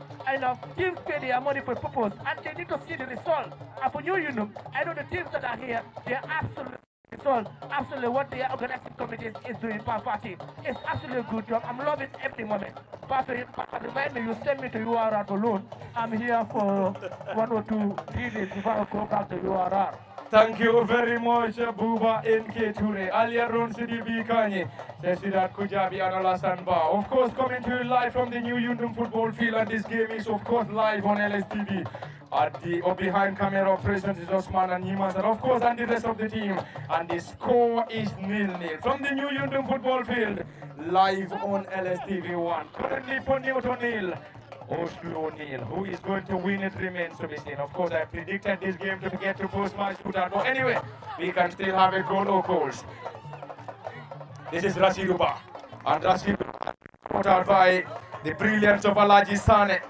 Speaker 6: Teams pay their money for purpose, and they need to see the result. And for New Yundum, I know the teams that are here, they are absolutely what the organizing committee is doing per party. It's absolutely a good job. I'm loving every moment. But remind me, you send me to URR alone. I'm here for 1 or 2 days before I go back to URR.
Speaker 3: Thank you very much, Buba NK Ture, Alia Ron Sidibi Kanye, Sesidat Kujabi and Alasan Ba. Of course, coming to you live from the new Yundum football field, and this game is, of course, live on LSTV. At the behind camera operations is Osman and Yimas, and of course, and the rest of the team. And the score is 0-0 from the new Yundum football field, live on LSTV1. Currently, Pondinghoto 0. Oslo 0. Who is going to win it remains to be seen. Of course, I predicted this game to get to post-match shootout. But anyway, we can still have a goal or goals. This is Rasiduba. And Rasiduba put out by the brilliance of Alaji Sane,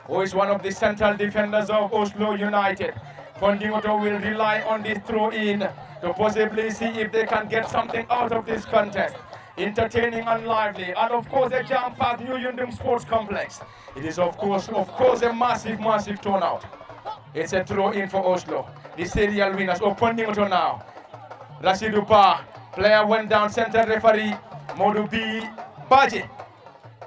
Speaker 3: who is one of the central defenders of Oslo United. Pondinghoto will rely on this throw-in to possibly see if they can get something out of this contest. Entertaining and lively, and of course a jam-packed New Yundum Sports Complex. It is of course a massive turnout. It's a throw-in for Oslo. The serial winners. Pondinghoto now. Rasidu Ba, player went down. Center referee Modu B Baji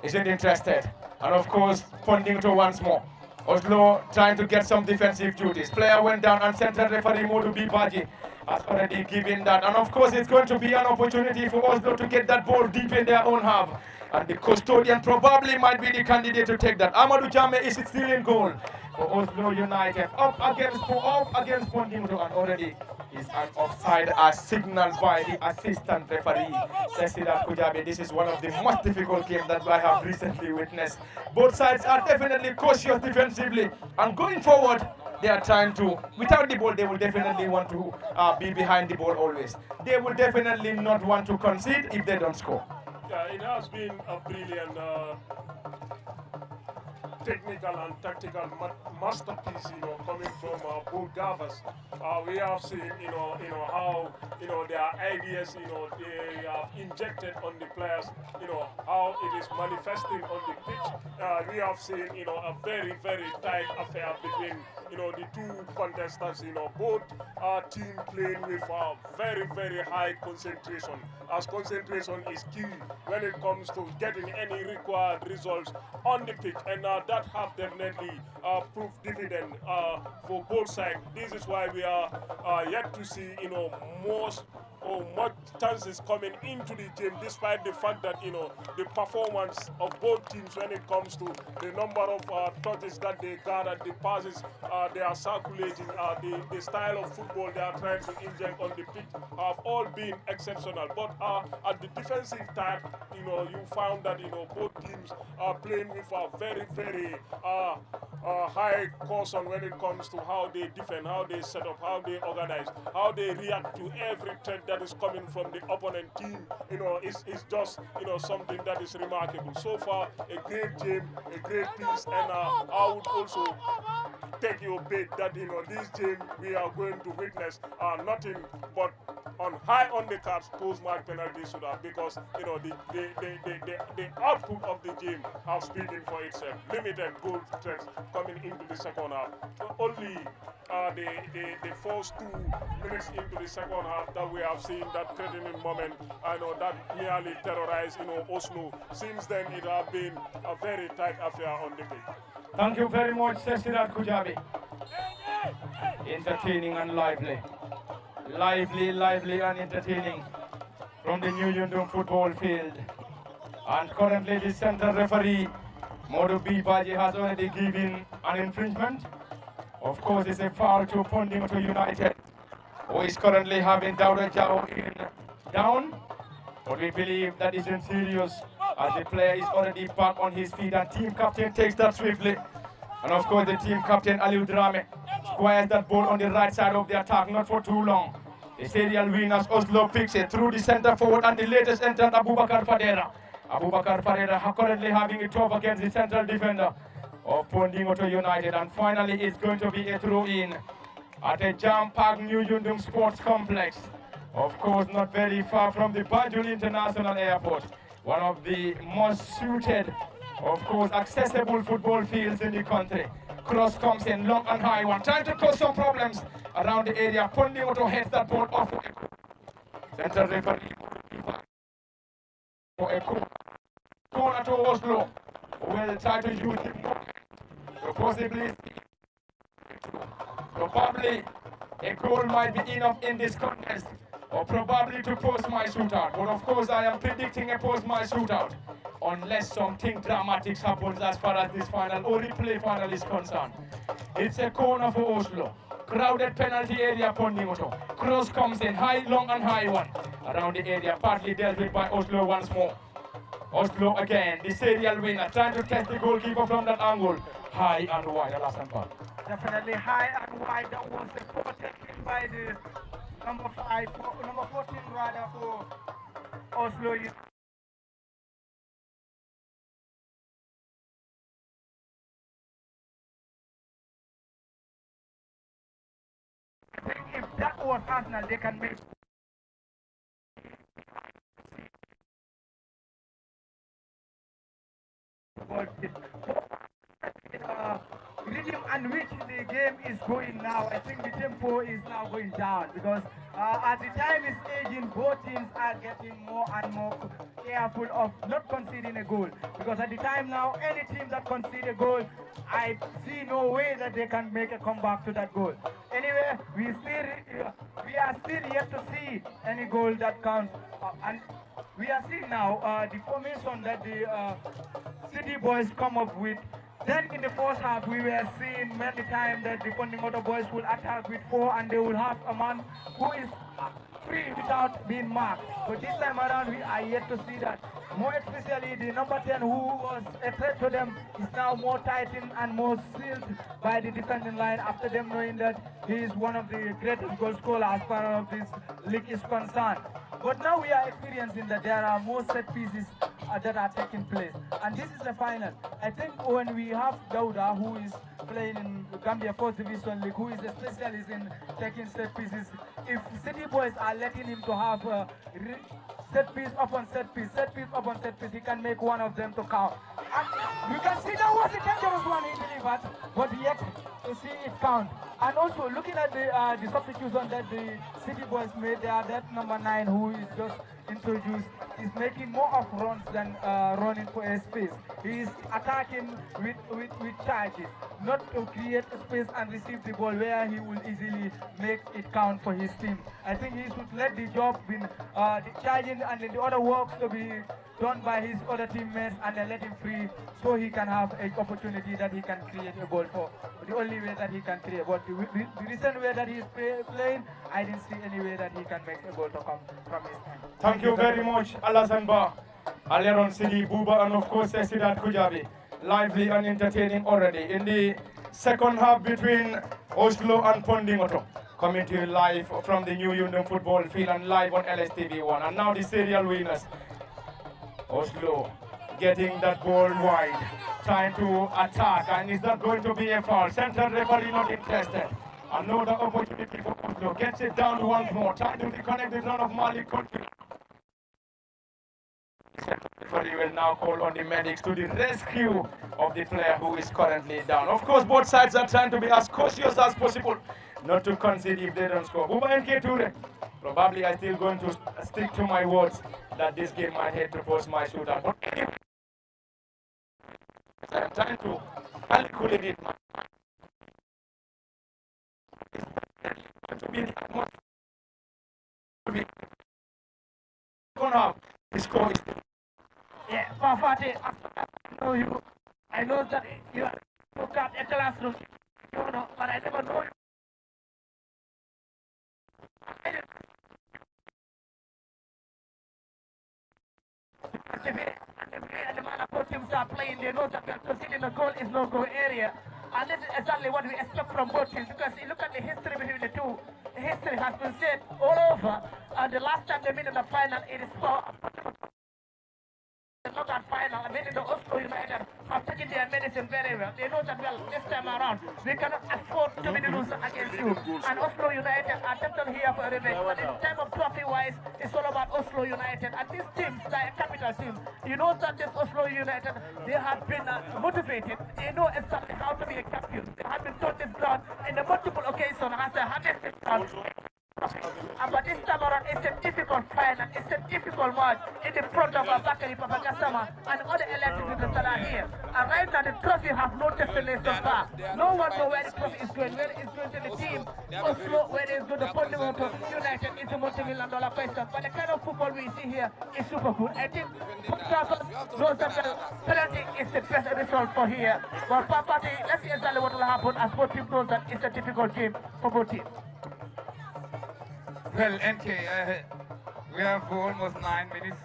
Speaker 3: isn't interested, and of course Pondinghoto once more. Oslo trying to get some defensive duties. Player went down, and center referee Modu B Baji has already given that, and of course it's going to be an opportunity for Oslo to get that ball deep in their own half, and the custodian probably might be the candidate to take that. Amadou Jame is still in goal for Oslo United, up against Pondinghoto, and already is an offside as signaled by the assistant referee Sesidat Kujabi. This is one of the most difficult games that I have recently witnessed. Both sides are definitely cautious defensively, and going forward they are trying to, without the ball, they will definitely want to be behind the ball always. They will definitely not want to concede if they don't score.
Speaker 2: Yeah, it has been a brilliant technical and tactical masterpiece, coming from both Gavas. We have seen, how, their ideas, they have injected on the players, how it is manifesting on the pitch. We have seen, a very, very tight affair between, the two contestants, both team playing with very, very high concentration, as concentration is key when it comes to getting any required results on the pitch, and that have definitely proved dividend for both sides. This is why we are yet to see, much chances coming into the game, despite the fact that the performance of both teams when it comes to the number of touches that they gather, the passes they are circulating, the style of football they are trying to inject on the pitch have all been exceptional. But at the defensive side, you found that both teams are playing with a very, very high caution when it comes to how they defend, how they set up, how they organize, how they react to every threat that is coming from the opponent team. It's just something that is remarkable. So far, a great game, a great piece, and I would also take your bet that this game we are going to witness nothing but on the cards post-match penalty shootout, because the output of the game are speaking for itself. Limited goal threats coming into the second half. Only the first 2 minutes into the second half that we have seen that threatening moment, that nearly terrorized Oslo. Since then, it has been a very tight affair on the pitch.
Speaker 3: Thank you very much, Sesidat Kujabi. Entertaining and lively. Lively and entertaining from the new Yundum football field. And currently the center referee, Modu B Baji, has already given an infringement. Of course, it's a foul to Pondinghoto United, who is currently having Dauda Jao down. But we believe that isn't serious, as the player is already back on his feet, and team captain takes that swiftly. And of course, the team captain, Aliou Drame, squares that ball on the right side of the attack, not for too long. The serial winners, Oslo, picks it through the center forward, and the latest entrant, Abubakar Fadera. Abubakar Fadera currently having it tough against the central defender of Pondinghoto United. And finally, it's going to be a throw-in at a jam-packed New Yundum Sports Complex. Of course, not very far from the Banjul International Airport, one of the most suited, of course, accessible football fields in the country. Cross comes in, long and high one, trying to cause some problems around the area. Pondinghoto heads that ball off. Central referee for a corner to Oslo. Will try to use it to possibly, probably A goal might be enough in this contest, or probably to post my shootout. But of course, I am predicting a post my shootout, unless something dramatic happens as far as this final or replay final is concerned. It's a corner for Oslo. Crowded penalty area, Pondinghoto. Cross comes in, high, long and high one. Around the area, partly dealt with by Oslo once more. Oslo again, the serial winner, trying to test the goalkeeper from that angle. High and wide, the last part.
Speaker 5: Definitely high and wide. That was supported by the number 14 rather for Oslo. I think if that was Arsenal, they can make rhythm and which the game is going now. I think the tempo is now going down because as the time is aging, both teams are getting more and more careful of not conceding a goal. Because at the time now, any team that concedes a goal, I see no way that they can make a comeback to that goal. Anyway, we are still yet to see any goal that counts. And we are seeing now the formation that the City boys come up with. Then in the first half, we were seeing many times that the Pondinghoto boys will attack with 4 and they will have a man who is free without being marked. But this time around, we are yet to see that. More especially the number 10 who was a threat to them is now more tightened and more sealed by the defending line after them knowing that he is one of the greatest goal scorers as far as this league is concerned. But now we are experiencing that there are more set pieces that are taking place. And this is the final. I think when we have Dauda, who is playing in Gambia 4th Division League, who is a specialist in taking set pieces, if City boys are letting him to have set piece upon set piece, he can make one of them to count. And you can see that was a dangerous one he delivered, but yet to see it count. And also looking at the substitution that the City boys made there, that number 9 who is just introduced is making more of runs than running for a space. He is attacking with charges, not to create a space and receive the ball where he will easily make it count for his team. I think he should let the job be the charging and the other works to be done by his other teammates and then let him free so he can have an opportunity that he can create a goal for. The only way that he can create. But the recent way that he is playing, I didn't see any way that he can make a goal to come from his hand.
Speaker 3: Thank you very much, Alassane Ba, Aleron Sidi, Buba, and of course, Sidat Kujabi. Lively and entertaining already. In the second half between Oslo and Pondinghoto, coming to you live from the new Yundum football field and live on LSTV1. And now the serial winners. Oslo getting that ball wide, trying to attack, and is that going to be a foul? Central referee not interested. Another opportunity for Oslo. Gets it down once more, trying to reconnect the run of Malik Country. Central referee will now call on the medics to the rescue of the player who is currently down. Of course, both sides are trying to be as cautious as possible, not to concede if they don't score. Buba and Ture, probably I'm still going to stick to my words that this game might head to post my shootout. But anyway, I'm trying to calculate it. To be the score is
Speaker 6: yeah, Fafati, I know you. I know that you look at a classroom, you know, but I never know you. And the man both teams are playing, they know that considering the goal is no goal area. And this is exactly what we expect from both teams because you look at the history between the two. The history has been said all over. And the last time they met in the final, it is for not that final. I mean, the Oslo United have taken their medicine very well. They know that well this time around. We cannot afford to be the loser against you. And Oslo United are definitely here for revenge. But in terms of trophy-wise, it's all about Oslo United. And these teams, they are a capital team. You know that this Oslo United, they have been motivated. They know exactly how to be a champion. They have been taught this ground in the multiple occasions as they have this ground. trophy. But this time around, it's a difficult final. It's a difficult match in the front of Bakari Papagasama and other elected people that are here. And right now, the trophy has no destination bar. No one knows where the trophy is going. Whether it's going to the team, Oslo, whether it's going to Pondinghoto United, it's a multi-million-dollar question. But the kind of football we see here is super good. I think knows that the penalty is the best result for here. But Papati, let's see exactly what will happen as both teams knows that it's a difficult game for both teams.
Speaker 4: Well, NK, we have almost 9 minutes,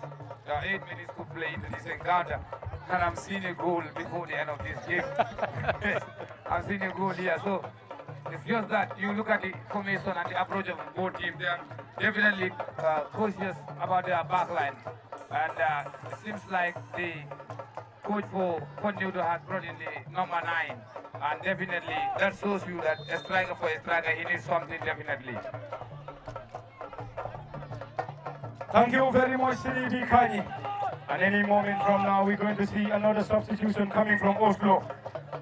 Speaker 4: 8 minutes to play into this encounter. And I'm seeing a goal before the end of this game. I'm seeing a goal here. So it's just that you look at the formation and the approach of both teams. They are definitely cautious about their back line. And it seems like the coach for Pondinghoto has brought in the number 9. And definitely that shows you that a striker for a striker, he needs something definitely.
Speaker 3: Thank you very much, Sidi Kani. And any moment from now, we're going to see another substitution coming from Oslo.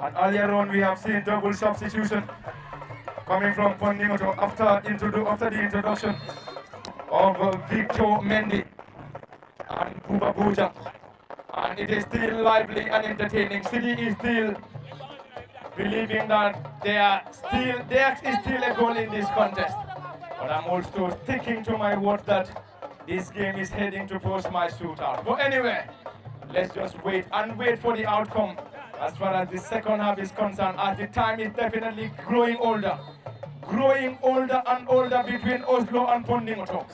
Speaker 3: And earlier on, we have seen double substitution coming from Pondinghoto after the introduction of Victor Mendy and Buba Buja. And it is still lively and entertaining. City is still believing that there is still a goal in this contest. But I'm also sticking to my word that this game is heading to post-match shootout. But anyway, let's just wait for the outcome as far as the second half is concerned, as the time is definitely growing older and older between Oslo and Pondinghoto.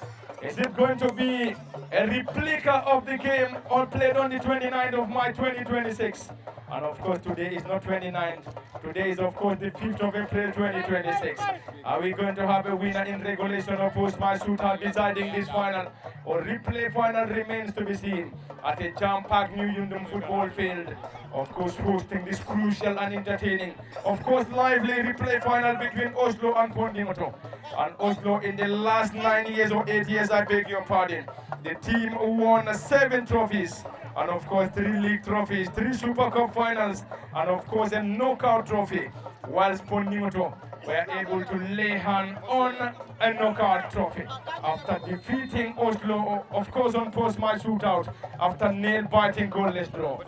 Speaker 3: Is it going to be a replica of the game all played on the 29th of March 2026? And of course, today is not 29th. Today is, of course, the 5th of April 2026. Are we going to have a winner in regulation or post-match shootout deciding this final? Or replay final remains to be seen at a jam-packed New Yundum football field. Of course, hosting this crucial and entertaining, of course, lively replay final between Oslo and Pondinghoto. And Oslo, in the last 9 years or 8 years, I beg your pardon, the team won 7 trophies. And of course, 3 league trophies, 3 Super Cup finals, and of course a knockout trophy, whilst Pondinghoto were able to lay hand on a knockout trophy after defeating Oslo, of course on post-match shootout, after nail-biting goalless draw.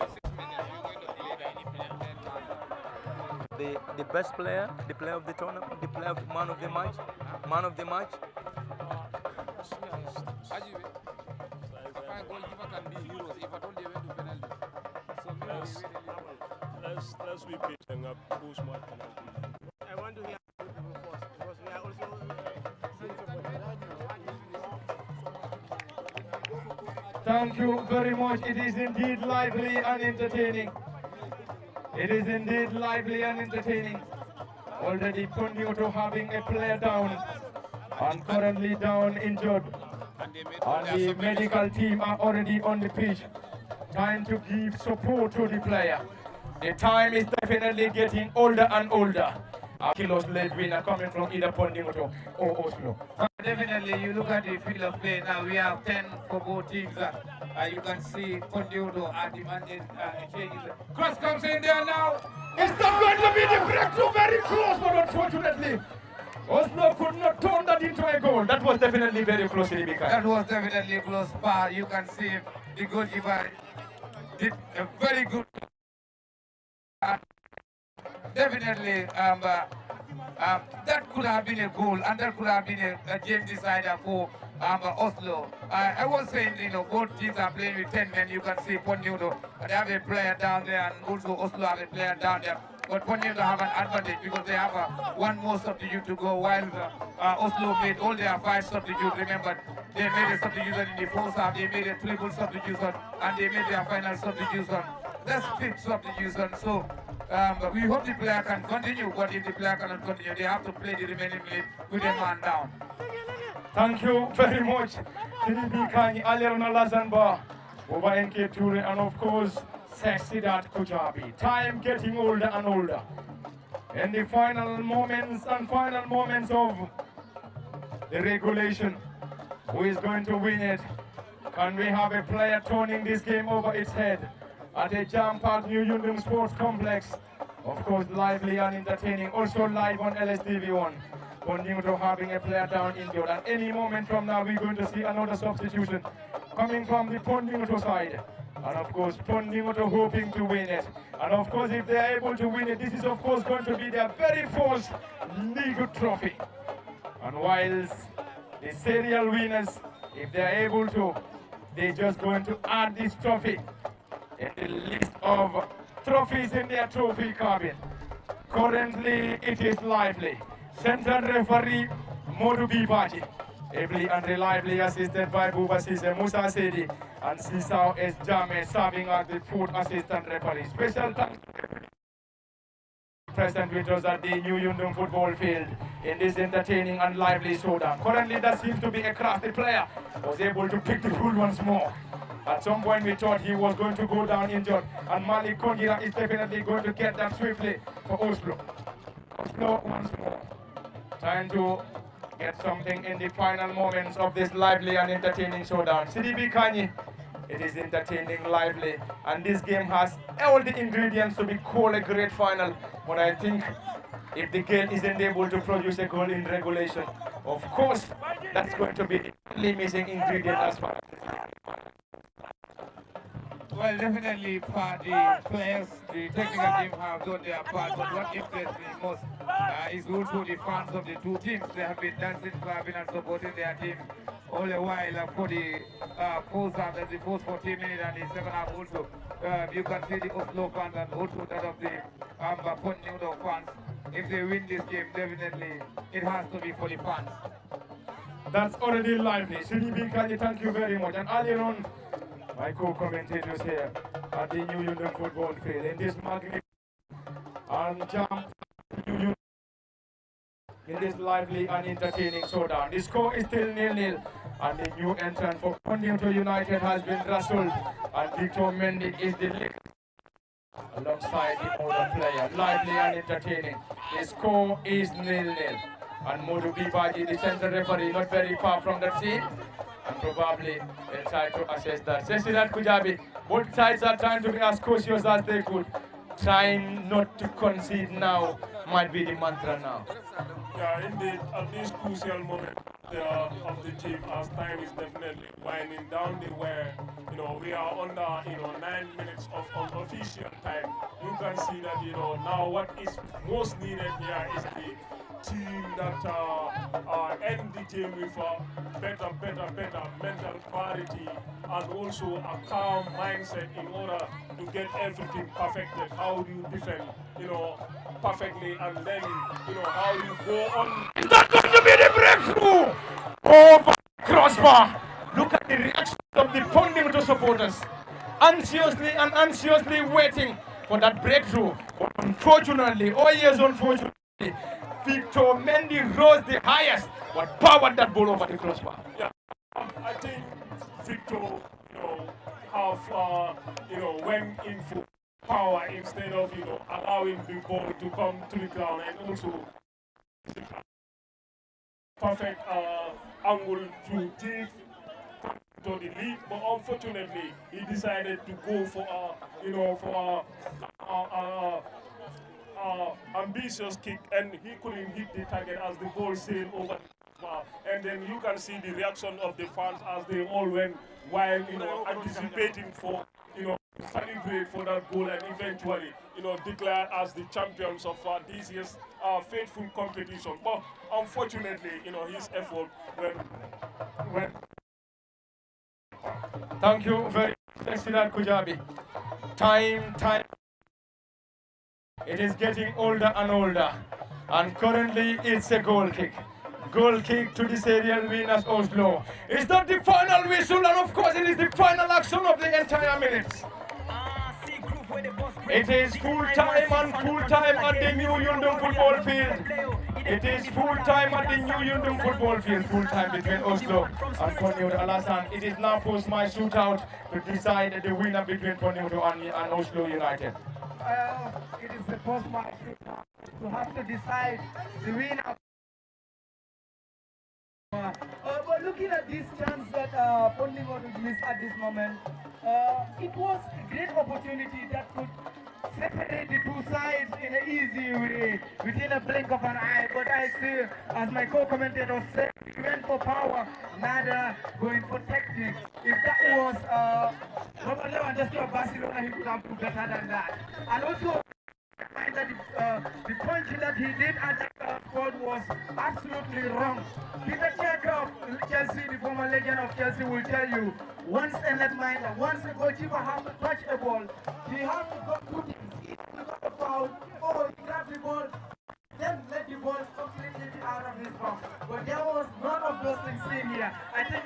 Speaker 8: The best player, the player of the tournament, the player of man of the match, man of the match.
Speaker 2: Let's be patient up post-match penalty.
Speaker 5: I want to hear people first because we are also
Speaker 3: Thank you very much. It is indeed lively and entertaining. It is indeed lively and entertaining. Already Pondinghoto having a player down and currently down injured. And the medical team are already on the pitch, trying to give support to the player. The time is definitely getting older and older. Kilos led winner coming from either Pondinghoto or Oslo.
Speaker 4: Definitely, you look at the field of play now, we have 10 for both teams. You can see Pondinghoto are demanding changes. Cross comes in there now.
Speaker 3: It's not going to be the breakthrough, very close, but unfortunately, Oslo could not turn that into a goal. That was definitely very close to the big.
Speaker 4: That was definitely close, but you can see the goalkeeper did a very good. Definitely, that could have been a goal, and that could have been a game decider for Oslo. I was saying, both teams are playing with 10 men. You can see Pondinghoto, they have a player down there, and also Oslo have a player down there. But Pondinghoto have an advantage because they have one more substitute to go, while Oslo made all their 5 substitutes. Remember, they made a substitution in the first half, they made a triple substitution, and they made their final substitution. That's 5th substitution. So we hope the player can continue, but if the player cannot continue, they have to play the remaining minute with a man down.
Speaker 3: Thank you very much, Sidi Kani, Alirona Lazanba, over NK Ture, and of course, Sexidat Kujabi. Time getting older and older. In the final moments of the regulation, who is going to win it? Can we have a player turning this game over its head at a jam-packed New Yundum Sports Complex? Of course, lively and entertaining, also live on LSTV1. Pondinghoto having a player down injured, and any moment from now we're going to see another substitution coming from the Pondinghoto side. And of course, Pondinghoto hoping to win it. And of course, if they are able to win it, this is of course going to be their very first league trophy. And whilst the serial winners, if they are able to, they're just going to add this trophy in the list of trophies in their trophy cabinet. Currently, it is lively. Central referee Modu Bibaji, ably and reliably assisted by Buba Sise Musa Sedi and Sisao S. Jame, serving as the fourth assistant referee. Special thanks present with us at the new Yundum football field in this entertaining and lively showdown. Currently, that seems to be a crafty player, was able to pick the ball once more. At some point, we thought he was going to go down injured, and Malik Kongira is definitely going to get that swiftly for Oslo. Oslo once more, trying to get something in the final moments of this lively and entertaining showdown. CDB Kanye, it is entertaining, lively, and this game has all the ingredients to be called a great final. But I think if the game isn't able to produce a goal in regulation, of course, that's going to be the only missing ingredient as far as.
Speaker 4: Well, definitely for the players, the technical team have done their part, but what interests me most is also the fans of the two teams. They have been dancing, clapping and supporting their team all the while for the first half, that's the first 14 minutes and the second half also. You can see the Oslo fans and also that of the Pondinghoto fans. If they win this game, definitely it has to be for the fans.
Speaker 3: That's already lively. CDB Kanye, thank you very much. And earlier on, my co-commentators here at the New Yundum football field in this magnificent and jam in this lively and entertaining showdown. The score is still 0-0, and the new entrant for Pondinghoto United has been rustled, and Victor Mendy is the leader alongside the older player. Lively and entertaining. The score is 0-0, and Modu Bibaji, the central referee, not very far from the scene, and probably they'll try to assess that. Cecilat Kujabi, both sides are trying to be as cautious as they could. Trying not to concede now might be the mantra now.
Speaker 2: Yeah, indeed, at this crucial moment of the team, as time is definitely winding down the wire, we are under, 9 minutes of unofficial time. You can see that, now what is most needed here is the team that end the game with a better mental clarity and also a calm mindset in order to get everything perfected. How do you defend, perfectly, and then, how you go on.
Speaker 3: Is that going to be the breakthrough? Over crossbar. Look at the reaction of the Pondinghoto supporters. Anxiously waiting for that breakthrough. But unfortunately, Victor Mendy rose the highest, but powered that ball over the crossbar.
Speaker 2: Yeah, I think Victor, went in for power instead of, allowing the ball to come to the ground, and also perfect angle to give to the lead. But unfortunately, he decided to go for ambitious kick, and he couldn't hit the target as the ball sailed over the bar. And then you can see the reaction of the fans as they all went while anticipating for celebrate for that goal, and eventually declared as the champions of this year's faithful competition. But unfortunately, his effort went.
Speaker 3: Thank you very much, Sidat Kujabi. Time. It is getting older and older, and currently it's a goal kick. Goal kick to the serial winners Oslo. Is that the final whistle? And of course it is the final action of the entire minutes. It is full time at the new Yundum football field. It is full time at the new Yundum football field. Full time between Oslo and Pondinghoto Alassane. It is now post-match shootout to decide the winner between Pondinghoto and Oslo United.
Speaker 5: It is the post-match shootout to have to decide the winner. But looking at this chance that Pondinghoto missed at this moment, it was a great opportunity that could separate the two sides in an easy way, within a blink of an eye. But I see, as my co-commentator said, he went for power, neither going for technique. If that was Robert Lewandowski of Barcelona, he could have put better than that. And also, find that the punch that he did at the spot was absolutely wrong. Peter Cech of Chelsea, the former legend of Chelsea, will tell you, once a netminder, once a goalkeeper has to touch a ball, he has to go two things. Either he got a foul or he grabs the ball, then let the ball completely be out of his box. But there was none of those things seen here. I think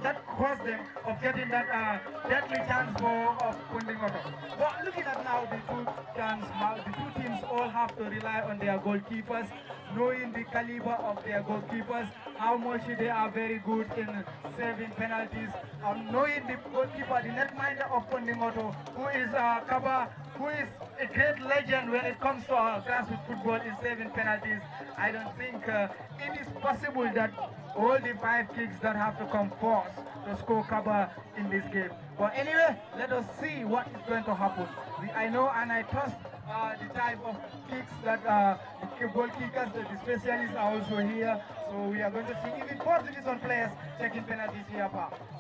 Speaker 5: that caused them of getting that deadly chance for Pondinghoto. But looking at now the two teams all have to rely on their goalkeepers, knowing the caliber of their goalkeepers, how much they are very good in saving penalties, knowing the goalkeeper, the netminder of Pondinghoto, who is Kaba, who is a great legend when it comes to grassroots football in saving penalties. I don't think it is possible that all the 5 kicks that have to come forth to score Kaba in this game. But anyway, let us see what is going to happen. I know and I trust the type of kicks that the goal kickers, the specialists are also here. So we are going to see even 4th division players taking penalties here.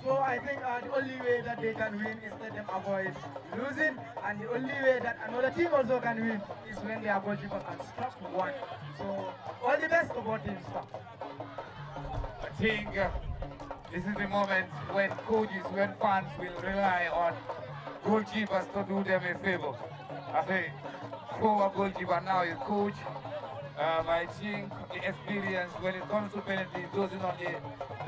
Speaker 5: So I think the only way that they can win is let them avoid losing, and the only way that another team also can win is when their goalkeeper can stop one. So all the best to both teams.
Speaker 4: I think this is the moment when coaches, when fans will rely on goalkeepers to do them a favor. I think former goalkeeper now is coach. I think the experience when it comes to penalties doesn't only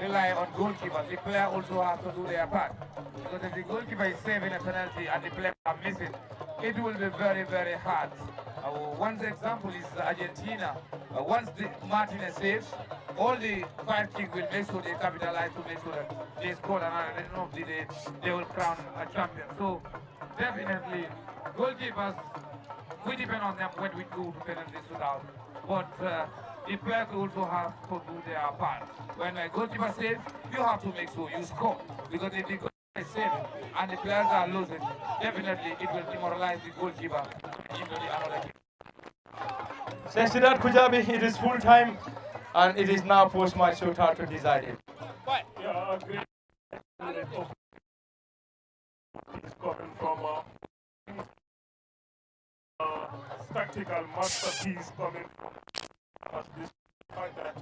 Speaker 4: rely on goalkeepers. The player also has to do their part. Because if the goalkeeper is saving a penalty and the players are missing, it will be very, very hard. One example is Argentina. Once Martinez saves, all the 5 kicks will make sure they capitalize to make sure that they score, and at the end of the day, they will crown a champion. So definitely, goalkeepers, we depend on them when we go to penalty shootout. But the players also have to do their part. When a goalkeeper saves, you have to make sure you score. Because if the goalkeeper is saving and the players are losing, definitely it will demoralize the goalkeeper into the another game.
Speaker 3: Sesidat Kujabi, it is full time and it is now post-match shootout to decide it.
Speaker 2: Yeah, a great of is coming from tactical masterpiece coming from this fact that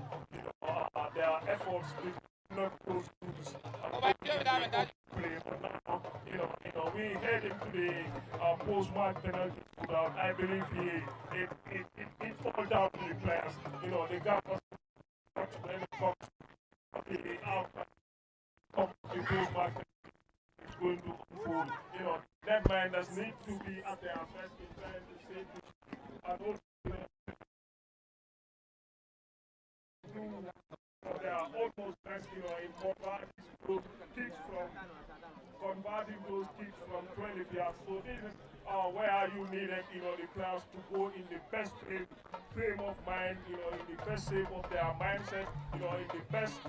Speaker 2: their efforts did not go to play. But now, we head into the post-match penalty shootout. I believe it all down to the players. They got us when it comes to the outcome of the post-match is going to unfold. Netminders need to be at their best in trying to save the and also, they are almost best, in converting those kicks from 12 yards. So this is where you needed, the players to go in the best frame of mind, in the best shape of their mindset, in the best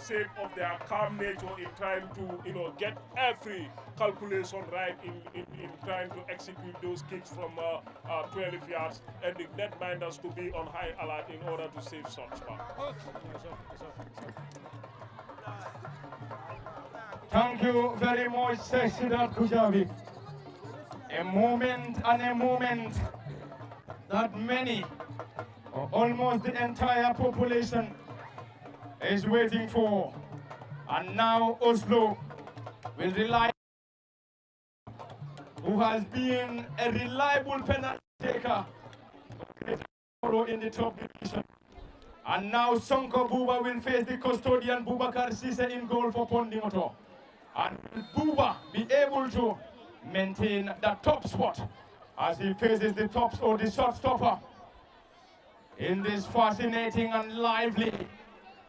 Speaker 2: shape of their calm nature in trying to, get every calculation right in trying to execute those kicks from 12 yards, and the netminders to be on high alert in order to save shots.
Speaker 3: Thank you very much, Sesidat Kujabi. A moment that many, or almost the entire population, is waiting for. And now Oslo will rely, who has been a reliable penalty taker in the top division. And now Sonko Buba will face the custodian Bubakar Sise in goal for Pondinghoto. And will Buba be able to maintain the top spot as he faces the tops or the shot stopper in this fascinating and lively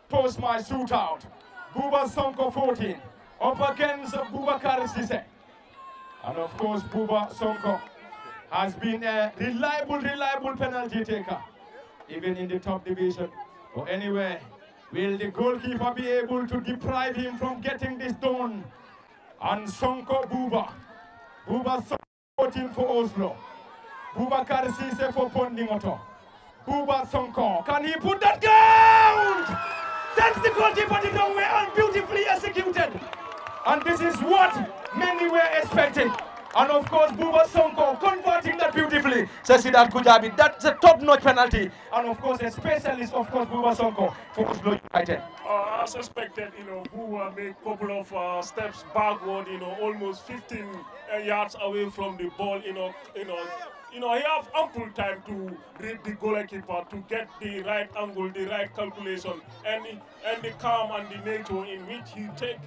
Speaker 3: post-match shootout? Buba Sonko 14 up against Bubakar Sise. And of course, Buba Sonko has been a reliable penalty taker, even in the top division. Or anyway, will the goalkeeper be able to deprive him from getting this done? And Sonko Buba Sonko 14 for Oslo. Boubacar Cisse for Pondinghoto. Buba Sonko. Can he put that down? Sends the goalkeeper the wrong way and beautifully executed. And this is what many were expecting. And of course, Buba Sonko converting that beautifully. Sesidat Kujabi, that's a top-notch penalty. And of course, a specialist, of course, Buba Sonko for Oslo United.
Speaker 2: As expected, Buba made a couple of steps backward, almost 15 yards away from the ball, he have ample time to read the goalkeeper to get the right angle, the right calculation, and the calm and the nature in which he take,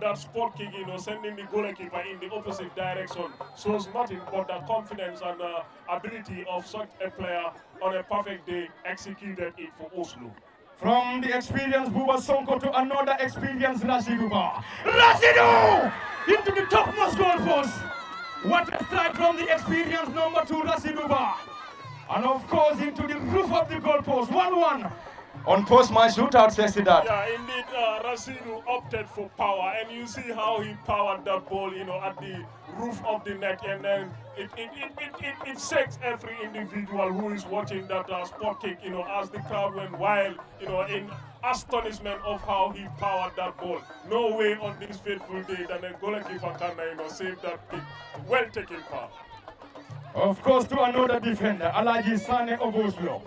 Speaker 2: that spot kick, sending the goalkeeper in the opposite direction shows nothing but the confidence and ability of such a player on a perfect day executed it for Oslo.
Speaker 3: From the experienced Buba Sonko to another experienced Rasiduba. Rasidu! Into the topmost goal post. What a strike from the experienced number 2 Rasiduba. And of course into the roof of the goal post. 1-1. On post-match shootout, says that.
Speaker 2: Yeah, indeed, Rasidu opted for power, and you see how he powered that ball, at the roof of the net, and then it shakes every individual who is watching that spot kick, as the crowd went wild, in astonishment of how he powered that ball. No way on this fateful day that a goalkeeper can, save that kick. Well taken, Paul.
Speaker 3: Of course, to another defender, Alaji Sane of Oslo.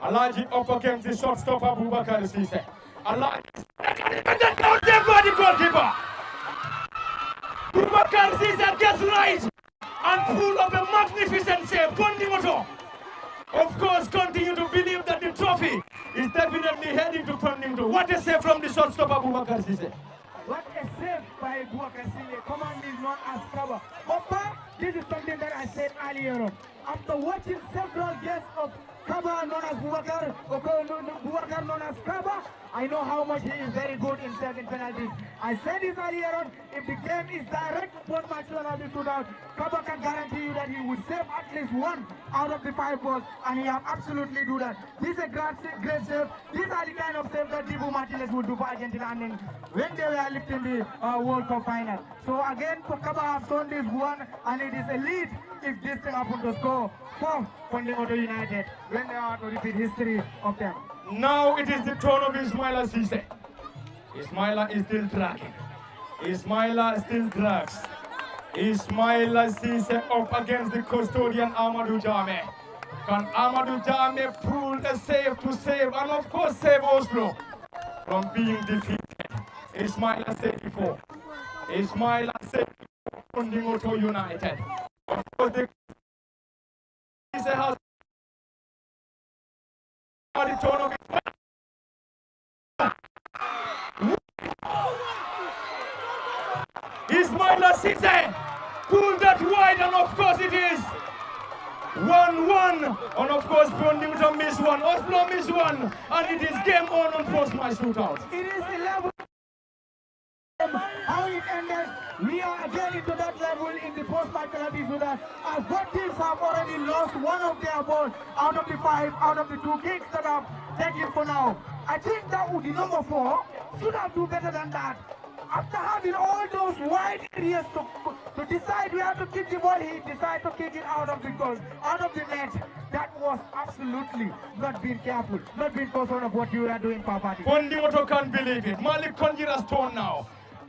Speaker 3: Alaji up against the shortstopper Boubacar Cisse. Alaji down there for the goalkeeper. Boubacar Cisse gets right and pull up a magnificent save. Pondinghoto, of course, continue to believe that the trophy is definitely heading to Pondinghoto. What a save from the shortstopper Boubacar Cisse.
Speaker 5: What a save by Boubacar Cisse. Command is not as cover. Opa, this is something that I said earlier on. After watching several games of Kaba known as Boubacar, Boubacar known as Kaba, I know how much he is very good in saving penalties. I said this earlier on, if the game is direct post-match penalty shootout, Kaba can guarantee you that he would save at least 1 out of the 5 balls, and he have absolutely do that. This is a great save. These are the kind of saves that Dibu Martinez would do for Argentina and when they were lifting the World Cup final. So again, Kaba have shown this one, and it is a lead if this thing happens to score for Pondinghoto United when they are to repeat history of them.
Speaker 3: Now it is the turn of Ismaila Cisse. Ismaila is still dragging. Ismaila still drags. Ismaila Cisse up against the custodian Amadou Jame. Can Amadou Jame pull a save to save and of course save Oslo from being defeated? Ismaila 34. Ismaila 34. Pondinghoto United. Of course the Cisse has the turn of Ismaila Cisse pulled that wide, and of course it is 1-1. And of course Pondinghoto missed one, Oslo missed one, and it is game on post-match shootout.
Speaker 5: It is 11. How it ended, we are again into that level in the post-match penalty shootout. As both teams have already lost one of their balls out of the 5, out of the 2 kicks that are taken for now. I think that would be number 4 should have do better than that. After having all those wide areas to decide where to kick the ball, he decided to kick it out of the goal, out of the net. That was absolutely not being careful, not being concerned of what you are doing, Papati.
Speaker 3: Pondinghoto can't believe it. Malik Konjira's turn now.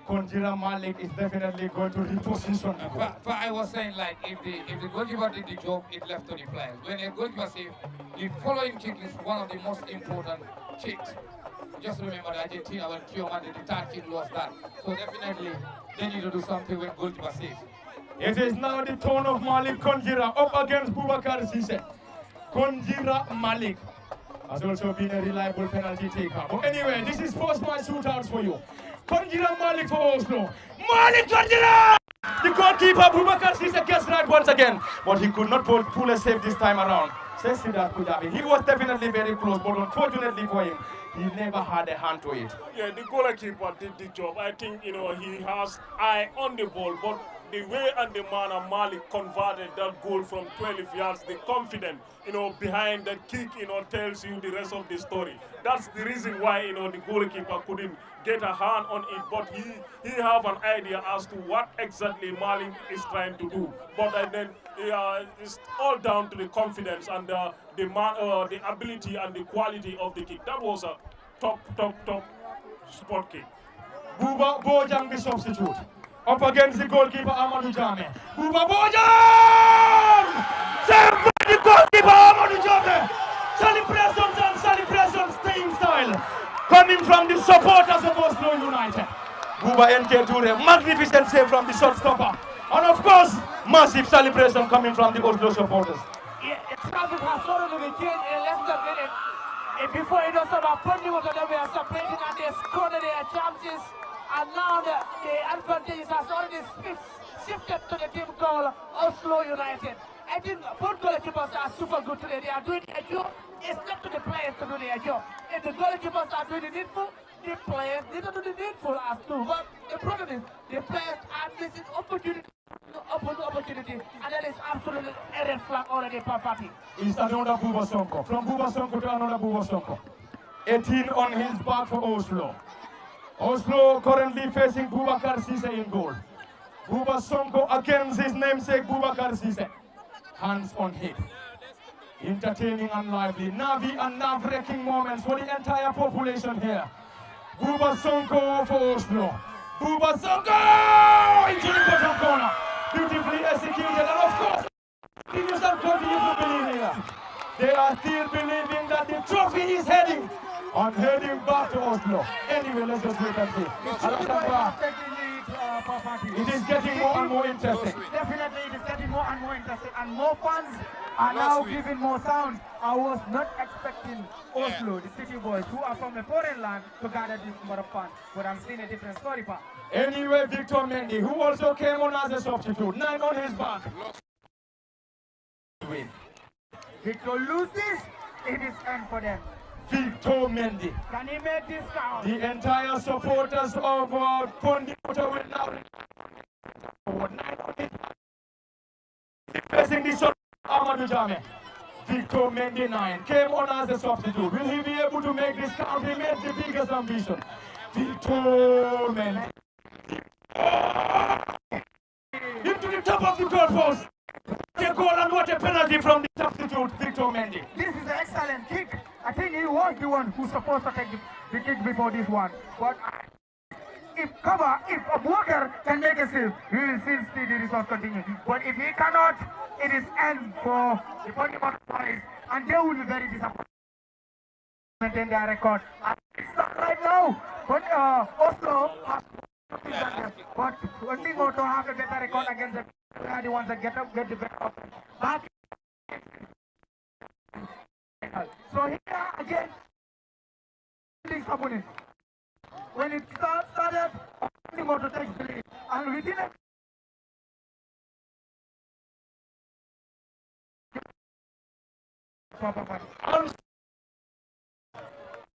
Speaker 3: Konjira Malik is definitely going to reposition.
Speaker 4: But I was saying, like, if the goalkeeper did the job, it left to the players. When a goalkeeper saves, the following kick is one of the most important kicks. Just remember that Argentina, when Kiyoma did the 3rd kick, lost that. So definitely, they need to do something when goalkeeper saves.
Speaker 3: It is now the turn of Malik Konjira up against Boubacar Cisse. Konjira Malik has also been a reliable penalty taker. But anyway, this is post-match shootouts for you. Konjira Malik for Oslo. Malik Konjira! The goalkeeper Boubacar Cisse gets right once again, but he could not pull a save this time around. Says Sidat Kujabi. He was definitely very close, but unfortunately for him, he never had a hand to it.
Speaker 2: Yeah, the goalkeeper did the job. I think, he has eye on the ball, but the way and the manner Malik converted that goal from 12 yards, the confidence, behind that kick, tells you the rest of the story. That's the reason why, the goalkeeper couldn't get a hand on it, but he have an idea as to what exactly Malik is trying to do. But then it's all down to the confidence and the ability and the quality of the kick. That was a top spot kick.
Speaker 3: Buba Bojang, the substitute. Up against the goalkeeper Amadou Jame. Buba Bojang! Save the goalkeeper Amadou Jame! Celebrations staying style. Coming from the supporters of Oslo United. Buba NK Toure, magnificent save from the shot stopper. And of course, massive celebration coming from the Oslo supporters.
Speaker 6: Yeah, traffic has already been changed in less than a minute. Before it was about Pondinghoto that we are separating and they scored their chances. And now the advantage has already shifted to the team called Oslo United. I think both goalkeepers are super good today. They are doing their job. It's not to the players to do their job. If the goalkeepers are doing the needful, the players need to do the needful as too. But the problem is, the players are missing opportunity, and that is absolutely a red flag already per party.
Speaker 3: It's another Buba Sonko. From Buba Sonko to another Buba Sonko. 18 on his back for Oslo. Oslo currently facing Boubacar Cisse in goal. Buba Sonko against his namesake Boubacar Cisse. Hands on hip. Entertaining and lively. Navi and nerve-wracking moments for the entire population here. Buba Sonko for Oslo. Buba Sonko into the bottom corner. Beautifully executed, and of course, continues and continue to believe here. They are still believing that the trophy is heading back to Oslo. Anyway, let's just wait and see. It is getting more and more interesting.
Speaker 5: Definitely, it is getting more and more interesting, and more fans are now giving more sound. I was not expecting Oslo, the city boys, who are from a foreign land, to gather this number of fans, but I'm seeing a different story, pa.
Speaker 3: Anyway, Victor Mendy, who also came on as a substitute, 9 on his back.
Speaker 5: Victor loses, it is end for them.
Speaker 3: Victor Mendy.
Speaker 5: Can he make this count?
Speaker 3: The entire supporters of Pondinghoto will now facing the shot Amadou Jame. Victor Mendy 9 came on as a substitute. Will he be able to make this count? He made the biggest ambition. Victor Mendy. Into the top of the goal post. A goal and what a penalty from the substitute, Victor Mendy.
Speaker 5: This is an excellent kick. I think he was the one who's supposed to take the kick before this one. But if Walker can make a save, we will still see the result continue. But if he cannot, it is end for the Pondinghoto boys, and they will be very disappointed to maintain their record. And it's not right now. But Oslo has but Pondinghoto have a better record against the ones that get the better back. So here again, this opponent. When it started, Pondinghoto takes the lead, and within a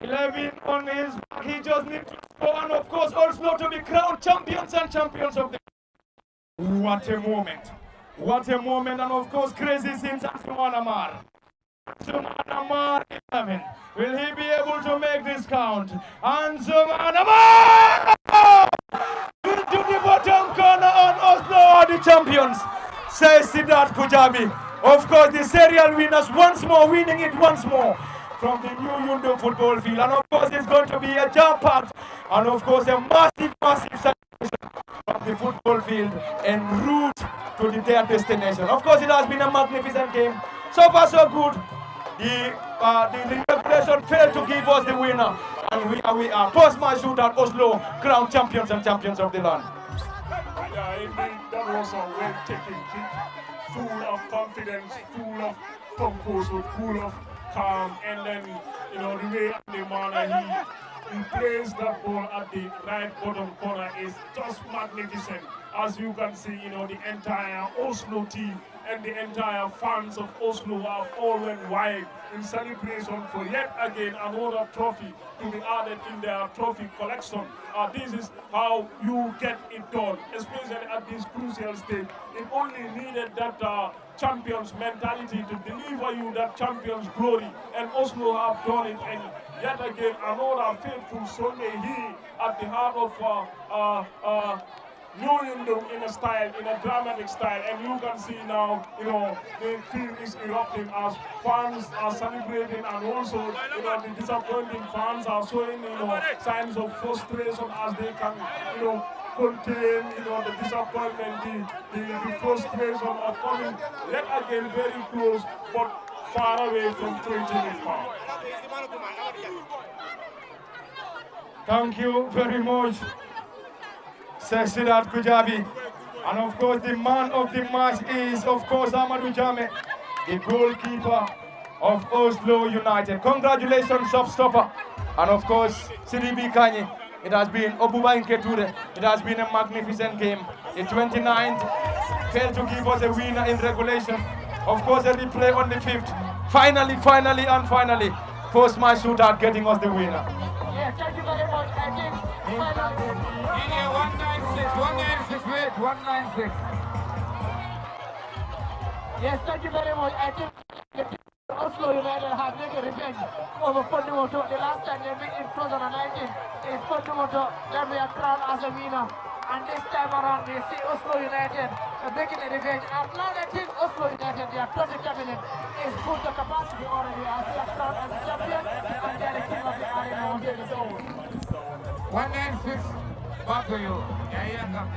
Speaker 3: 11 on his back, he just needs to score, and of course Oslo to be crowned champions and champions of the... What a moment, and of course crazy scenes at Sumanamar. Sumanamar 11, will he be able to make this count? And Sumanamar into the bottom corner, on Oslo are the champions, says Siddharth Kujabi. Of course the serial winners once more, winning it once more from the new Yundum football field, and of course it's going to be a jam-packed and of course a massive celebration from the football field en route to their destination. Of course it has been a magnificent game, so far so good. The regulation failed to give us the winner, and we are post-match shootout Oslo crowned champions and champions of the land.
Speaker 2: Yeah, indeed, that was a well-taken kick, full of confidence, full of composure, full of calm, and then, the way and the manner he plays that ball at the right bottom corner is just magnificent. As you can see, the entire Oslo team and the entire fans of Oslo have all went wild in celebration for yet again another trophy to be added in their trophy collection. This is how you get it done, especially at this crucial stage. It only needed that champions mentality to deliver you that champions glory, and Oslo have done it. And yet again another faithful Sunday here at the heart of New Yundum in a dramatic style, and you can see now, the field is erupting as fans are celebrating, and also, the disappointing fans are showing, signs of frustration as they can, contain, the disappointment, the frustration of coming yet again very close, but far away from 20 pounds.
Speaker 3: Thank you very much, Sidat Kujabi. And of course, the man of the match is, of course, Amadou Jame, the goalkeeper of Oslo United. Congratulations, shopstopper. And of course, CDB Kanye. It has been Obuba Nketure. It has been a magnificent game. The 29th failed to give us a winner in regulation. Of course, a replay on the 5th. Finally, post-match shootout getting us the winner.
Speaker 6: Yeah, thank you very much. I think finally,
Speaker 4: 196, wait, 196.
Speaker 6: yes, thank you very much. I think Oslo United have taken revenge over Pondinghoto. The last time they beat in 2019 is Pondinghoto that we are crowned as a winner. And this time around we see Oslo United making a revenge. And now I think Oslo United, their trophy cabinet is full to capacity already as they are crowned as a champion and they are the king of the arena on the zone.
Speaker 4: 196, back to you. Yeah, come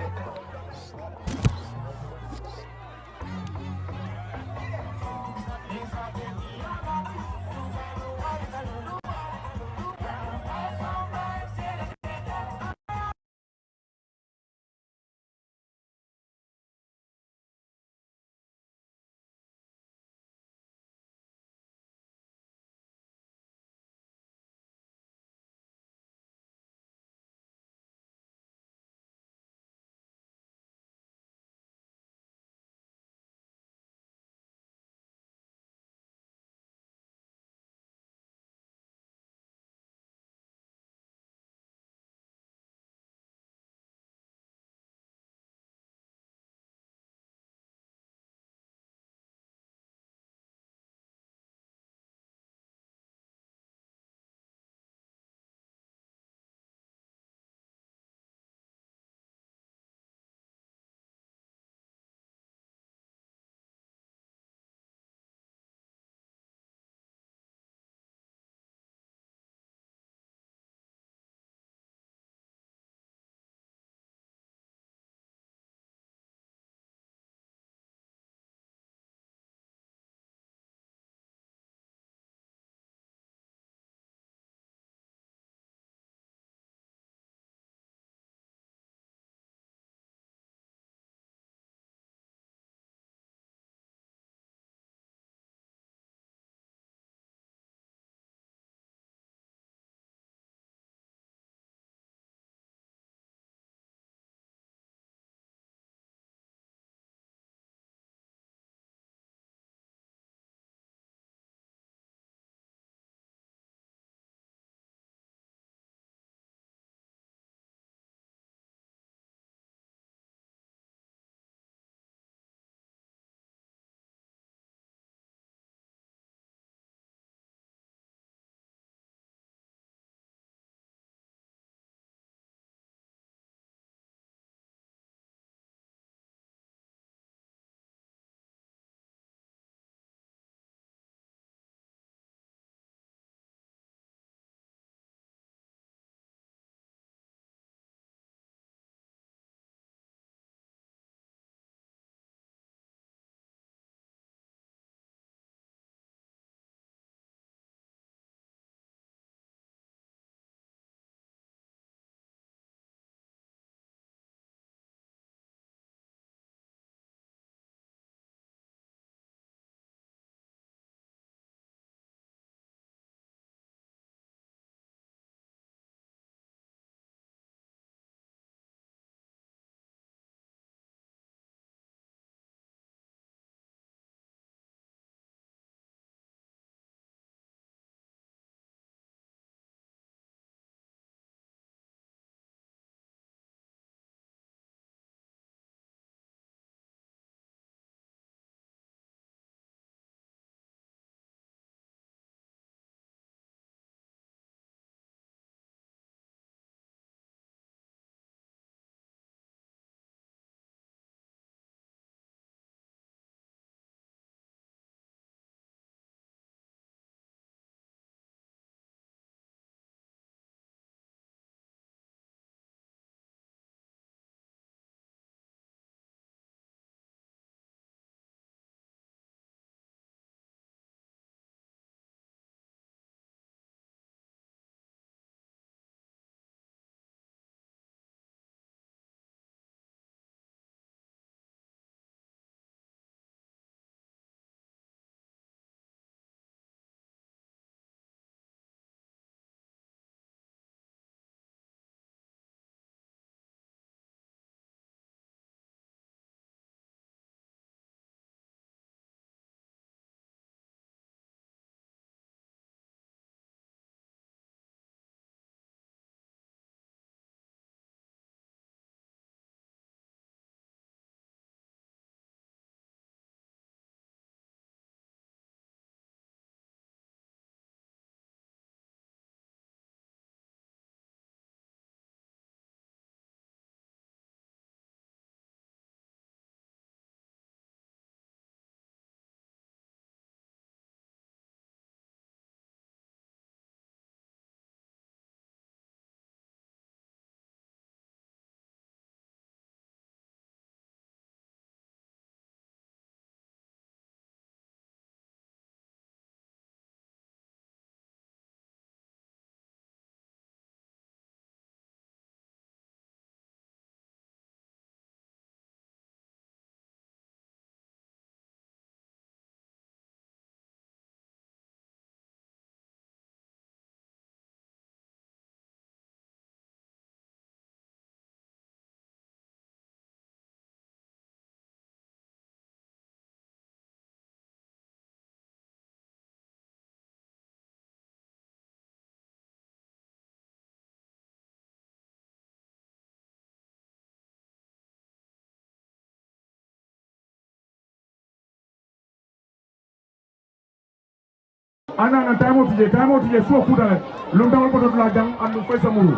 Speaker 9: Ana time out je so kudale. Lundang ko la jang andu koy samuru.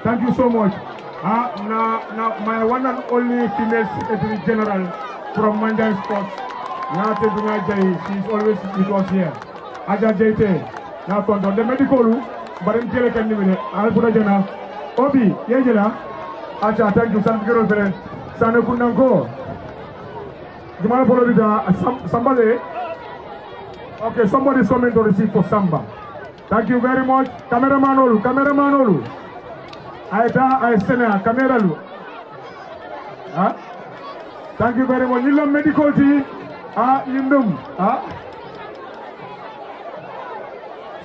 Speaker 9: Thank you so much. Now my one and only female secretary general from Mandai Sports. Now Tedunga Jai, she's always with us here. Aja Jete. Now Kondo the medical but in Jele can live in it. Alpura Jana. Obi, Yajela. Aja, thank you, San Giro Fere. Sana Kunango. Jumala Florida, somebody. Okay, somebody is coming to receive for Samba. Thank you very much. Cameraman Olu. I send camera lu. Thank you very much. Yundum medical team. Yundum.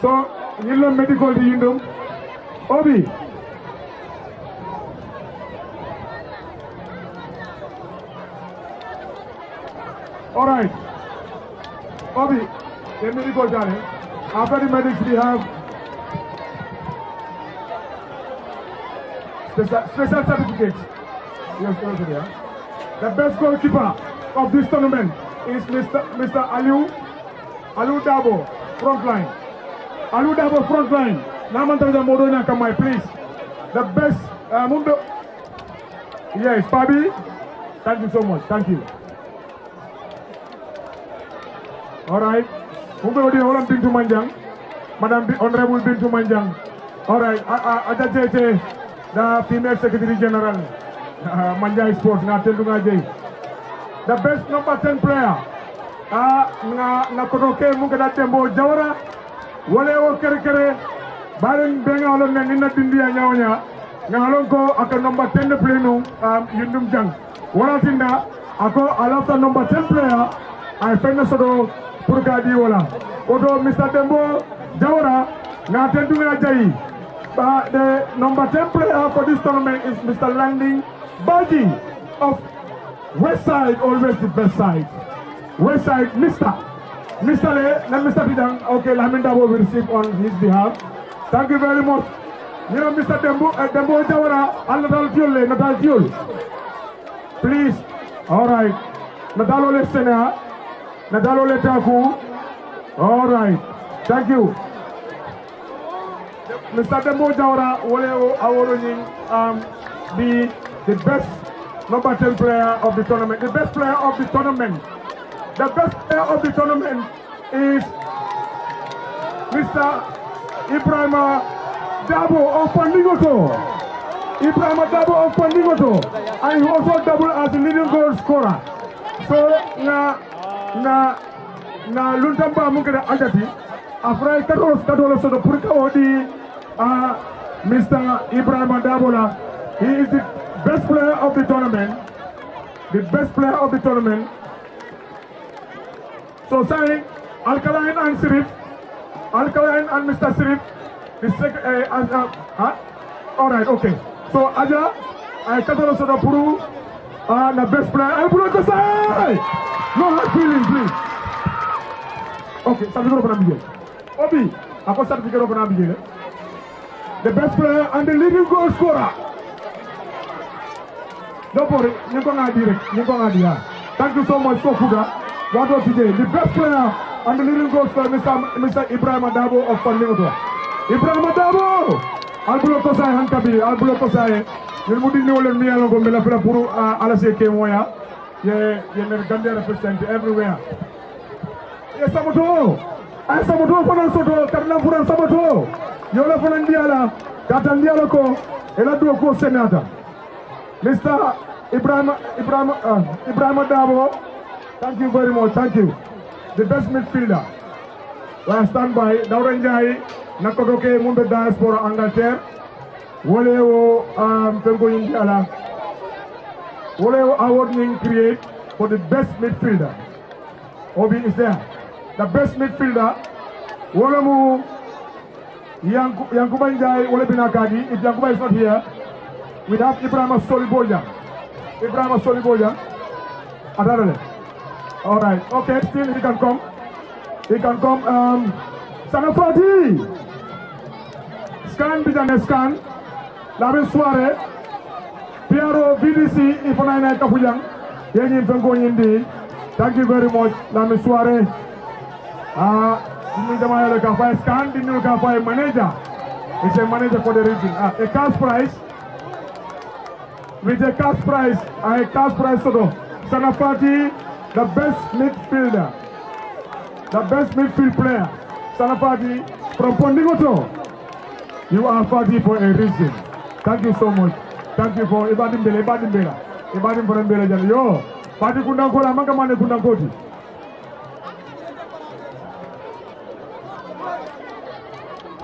Speaker 9: So, Yundum medical team Yundum. Obi. All right. Obi, the medical team. After the medics, we have special certificates. Yes, yeah. The best goalkeeper of this tournament is Mr. Alu Dabo, frontline. Alu Dabo, frontline. Namantaja Modona Kamai, please. The best Mundo. Yes, Fabi. Thank you so much. Thank you. All right. Madam Bintu Manjang. Madam Honorable Bintu Manjang. All right. Aja Jete, the female secretary general. Manjai Sports. The best number 10 player. Na kotoke mungkada tembo Jawara. Wale o kere. Baren benga olon na nina dindia nyawanya. Ngalon ko aka number 10 player no Yundum Jang. Wala tinda ako alafta number 10 player. I find sodo Purgadi wala. Odo Mr. Dembo Jawara na tendunga jai. The number 10 player for this tournament is Mr. Landing Baji of West Side, always the best side. West Side, Mr. Pidang. Okay, Laminda will receive on his behalf. Thank you very much. You know, Mr. Dembo Jawara, Natal Fuel. Please. All right. Natalo Lesena. Nadalo Letaku. All right. Thank you. Mr. Dembo Jawara will be the best number 10 player of the tournament. The best player of the tournament. The best player of the tournament is Mr. Ibrahim Dabo of Pondinghoto. And he also double as the leading goal scorer. So na luntamba mungkada ajati afrai kadolos so the purka odi Mr. Ibrahim Dabola. He is the best player of the tournament. The best player of the tournament. So saying Alkaline and Mr. Sirif. The second alright, okay. So Aja I kadolos so the puru the best player. I put on side. No hard feelings, please. Okay, certificate of Namibia. Obi, I got certificate of Namibia. The best player and the leading goal scorer. Don't worry, you're going to direct. Thank you so much, Sofuga. What was today? The best player and the leading goal scorer, Mr. Ibrahim Dabo of Pondinghoto. Ibrahim Dabo! Albulo Tosai Hankabi, Albulo Tosai. You're moving all in Mialo Gomela Puru Alase Kemoya. Yeah, Gambia represent everywhere. Yes, Samoto. I Samoto for Soto, Karna Furan Samoto. Yola Fandiala, Katandiala ko, Eladu ko Senata. Mr. Ibrahim Dabo, thank you very much, thank you. The best midfielder. I stand by Dauranjai, Nakotoke, Mumbai Diaspora, Angleterre. Woleo Pengo Indiala. Woleo award being create for the best midfielder. Obi is there. The best midfielder. Wolemu Yankuba Njai Olebinakadi. If Yankuba is not here, we have Ibrahim Soliboja. Adarale. Alright, okay, still he can come. Sanafati. Scan Bijan scan. Labe Soare, Piero VDC, Ifonai Kafuyang, Yenin Pengo Yindi. Thank you very much, Lame Soare. Scan, manager. It's a manager for the region. A cash prize. With a cash prize, Sanafati, the best midfielder, the best midfield player. Sanafati from Pondinghoto. You are Fati for a reason. Thank you so much. Thank you for Ibadim for Mbele. Yo, Fati Kundankola, Makamane Kundankoti.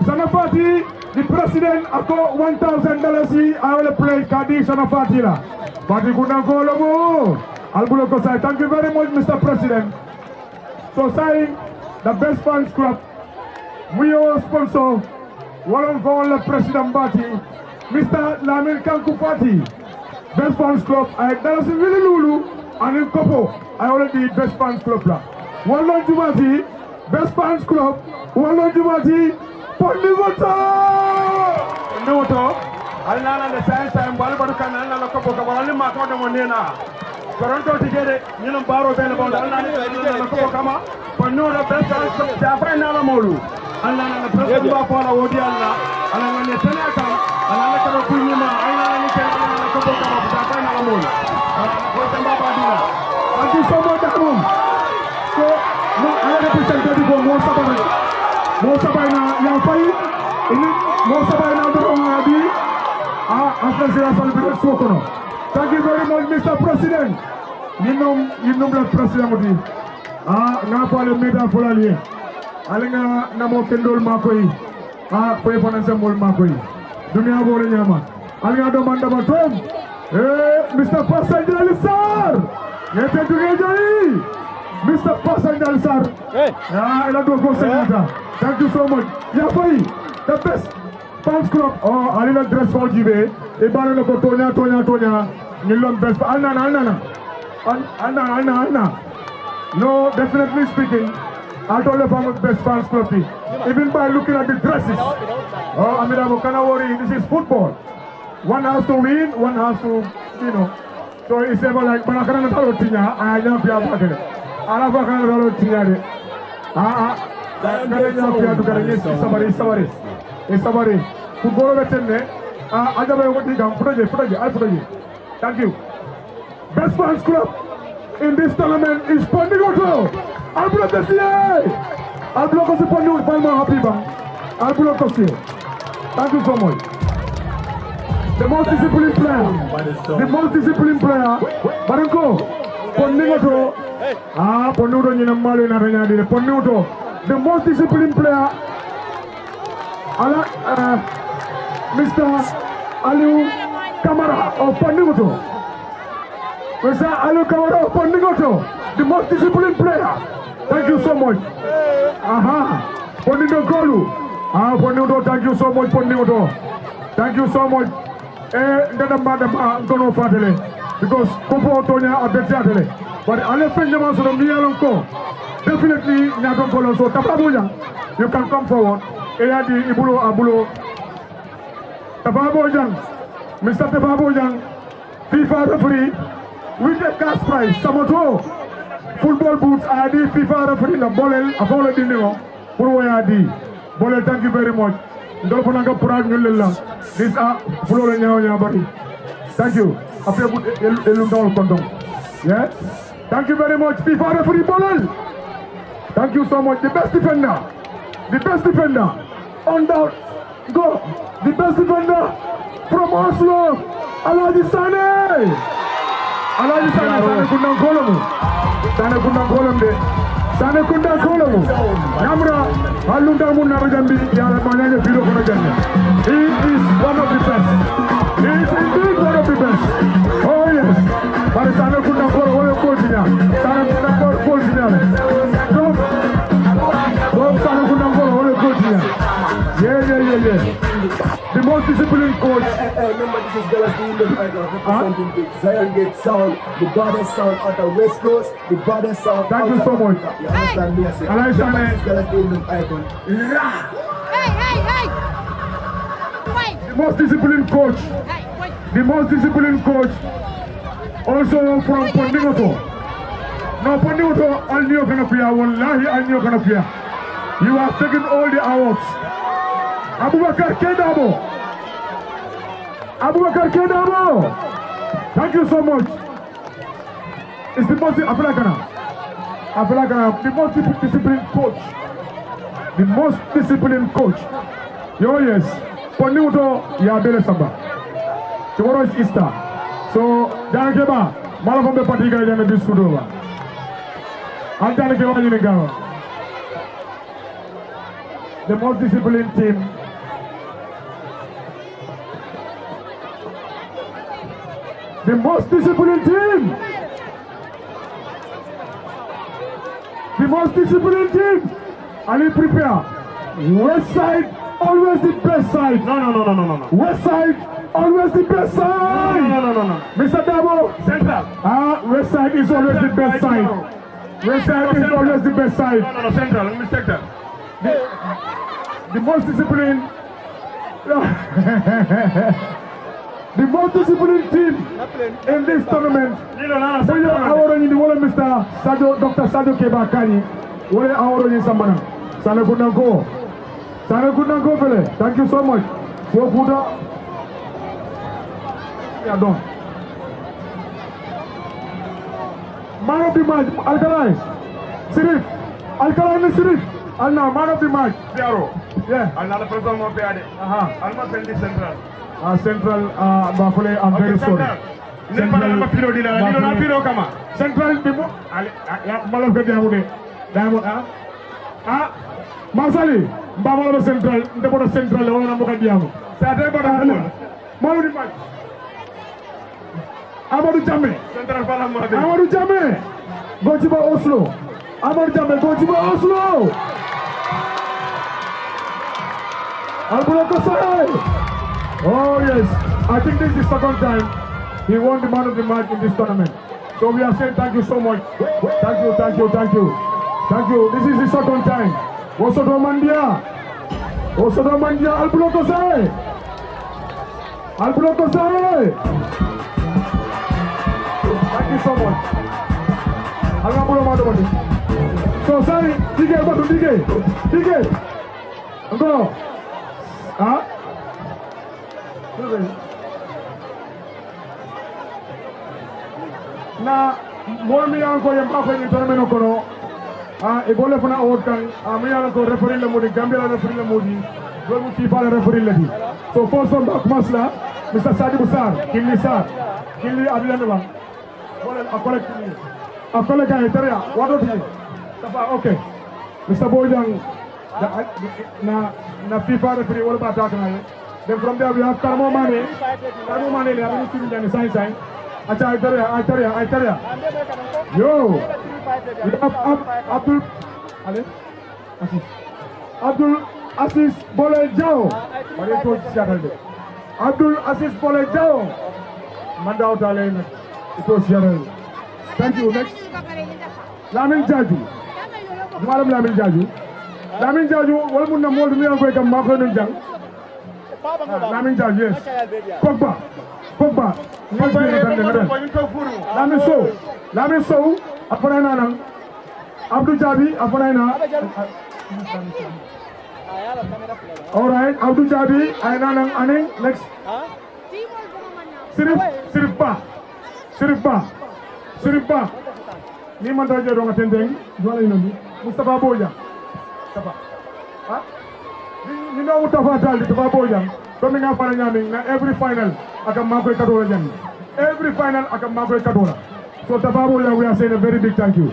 Speaker 9: Sanafati, the president, I got $1,000. I will play Kadi Sanafati. Fati Kundankola, Albuloko Sai. Thank you very much, Mr. President. So, signing the best fans club, we all sponsor one of all President Bati, Mr. Lamin Kankufati, best fans club. I Dallas in Lulu and in Kopo. I already best fans club. One Lord Jumati, best fans club. One Lord Jumati, Pondinghoto. Pondinghoto. Alana the same time, Balbarukan and the Kopo, Kamalima Monena. Toronto together, you know, Baro Benabon, Alana, Kama, Pondinghoto, best fans club, Jafana Molu. Alana, the president of Odiana, Alana, the Senator, Alana Kapunima, Alana, the Kopo, Jafana Molu. Thank you so much, Darum. So, I represent for most of my Yafai, most of my Nadi, after Sokono. Thank you very much, Mr. President. You know the President. Napoli Meda Fulani. Alinga Namo Kendol Makoi. Pay for Nasamol Makoi. Dunia Boriyama. Alinga Domanda Batom. Mr. Passenger Sir. Get it together. Mr. Passenger Sir. Thank you so much. Yafai, the best fans club. Oh, Alina dress for Jibe. Ibarano Tonya. Nilon best. Anna. No, definitely speaking, I told you about the best fans club. Even by looking at the dresses. Oh, Amira Kana worry. This is football. One has to win, one has to, So it's ever like Manakana Talotina. I don't feel about it. I don't feel about it. Somebody. Football attendant. I don't know what you can put. Thank you. Best fans club in this tournament is Pondinghoto. I'll block the CA. I'll block us upon you. I'll block us here. Thank you so much. The most disciplined player. Baranko. Pondinghoto. Pondinghoto ni namalo na ranyadi. Pondinghoto. The most disciplined player. Mr. Aliu Kamara of Pondinghoto. Mr. Aliu Kamara of Pondinghoto, the most disciplined player. Thank you so much. Pondinghoto. Pondinghoto, thank you so much, Pondinghoto. Thank you so much. Because Kopo Tonya are better. But I'll friend them also definitely Nyadon Kolo. So Tapabuja, you can come forward. Eyadi Ibulo Abulo. Tapabujan, Mr. Tapabujan, FIFA referee with a cash prize. Samoto, football boots, ID, FIFA referee, the Bolel, Apollo Dino, Puro ID. Bolel, thank you very much. Ndoloponanga Purag Nulilla. These are Puro Nyabari. Thank you. After good Elundol Kondom. Yeah? Thank you very much, FIFA referee Bolel. Thank you so much. The best defender. On doubt. Go. The best defender from Oslo. Alaji Sane. Sane Kundang Kolomu. Yamra Alunda Munarajambi Yala Manaya Filo Konajanya. He is one of the best. He is indeed one of the best. Oh yes. But Sane Kundang Kolo Kosia. Sane Kundang Kosia. Sane Kundang Kolo Kosia. Yeah. The most disciplined coach.
Speaker 10: Remember, this is Dallas representing the Zion Gate sound, the baddest sound at the West Coast, the baddest sound.
Speaker 9: Thank you so much.
Speaker 10: You understand me? I say, this is Dallas icon.
Speaker 11: Hey! Wait!
Speaker 9: The most disciplined coach. The most disciplined coach. Also from Pondinghoto. No, Pondinghoto, I'll new Kanapia. Wallahi, I'll new Kanapia. You have taken all the awards. Abubakar Kedabo. Abubakar Kedabo. Thank you so much. It's the most Africana, the most disciplined coach. The most disciplined coach. Yo, yes. Pondinghoto Utd Samba. Tomorrow is Easter. So, Janakeba, Malafambe Patiga Jana Bisudova. And Janakeba Yunigawa. The most disciplined team. The most disciplined team. The most disciplined team. Ali prepare. West side, always the best side. No. West side, always the best side. No. Mr. Dabo, central. West side is always the best side. West side is always the best side.
Speaker 1: No, central. Let me check that.
Speaker 9: The most disciplined. The most disciplined team in this tournament. Mr. Dr. Sadio Kebakani. What are our Sambana? Sanakunanko. Sanakunanko, thank you so much. So good. Yeah, done. Man of the match, Alkalai. Sirif. Alkalai and Sirif. Alna, man of the match.
Speaker 1: Piaro.
Speaker 9: Yeah.
Speaker 1: Another person more Piade. Alma Pendi Central.
Speaker 9: Central, Buffalo, I'm very sorry. Central, Diamond, Masali, Bamala Central, the Board Central, the one of Mokadiamo. Saturday, Malu match. Amadou Jame, Central Palamade. Amadou Jame, Gojiba Oslo. Amadou Jame, Gojiba Oslo. Albulakosai. Oh yes, I think this is the second time he won the man of the match in this tournament. So we are saying thank you so much. Thank you. This is the second time. Osodo Mandia, Albulakosai. Thank you so much. So sorry, DK. Go. Na molmi anko yamba ko ni tournament kono e bolle fana award kan mi yalla ko referee le modi Gambia la referee le modi do mu FIFA la referee le di so first one back masla Mr. Sadibou Sarr Killi Abdullah Ba bolle akole kan teria wado ti tafa okay Mr. Bojang na FIFA referee wala ba tak na. Then from there we have Karmo Mane le abinu tin jani sign acha aitaria yo we have Abdul Aziz Bole Jao bari to siatal de Abdul Aziz Bole Jao mandao talen to siatal. Thank you. Next Lamin Jaju Madam Lamin Jaju wala mun na moldu mi ko kam mako no jang Lamin Jaju yes Pogba Lamin Sow apana nang Abdou Jabi apana na. All right, Abdou Jabi ayana nang ane next Sirpa ni man taje do ngatendeng wala inondi Mustafa Boja Mustafa ni no Mustafa dal Mustafa Boja comme nga fara ñami na every final akam makoy kadola jang every final akam makoy kadola. So Tafa Boja, we are saying a very big thank you.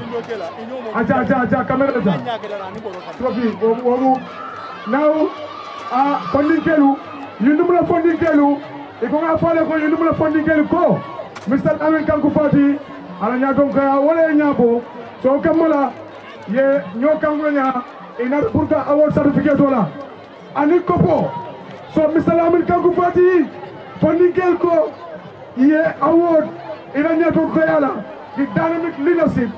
Speaker 9: Acha camera ja trophy now Pondinghoto Yundum la Pondinghoto iko nga fale ko Yundum la Pondinghoto ko Mr. Amen Kanku Fati ala nyagon ka wala nyabo so kamala ye nyokango nya ina burka award certificate wala ani kopo so Mr. Amen Kanku Fati Pondinghoto ye award ina nyagon ka yala the dynamic leadership.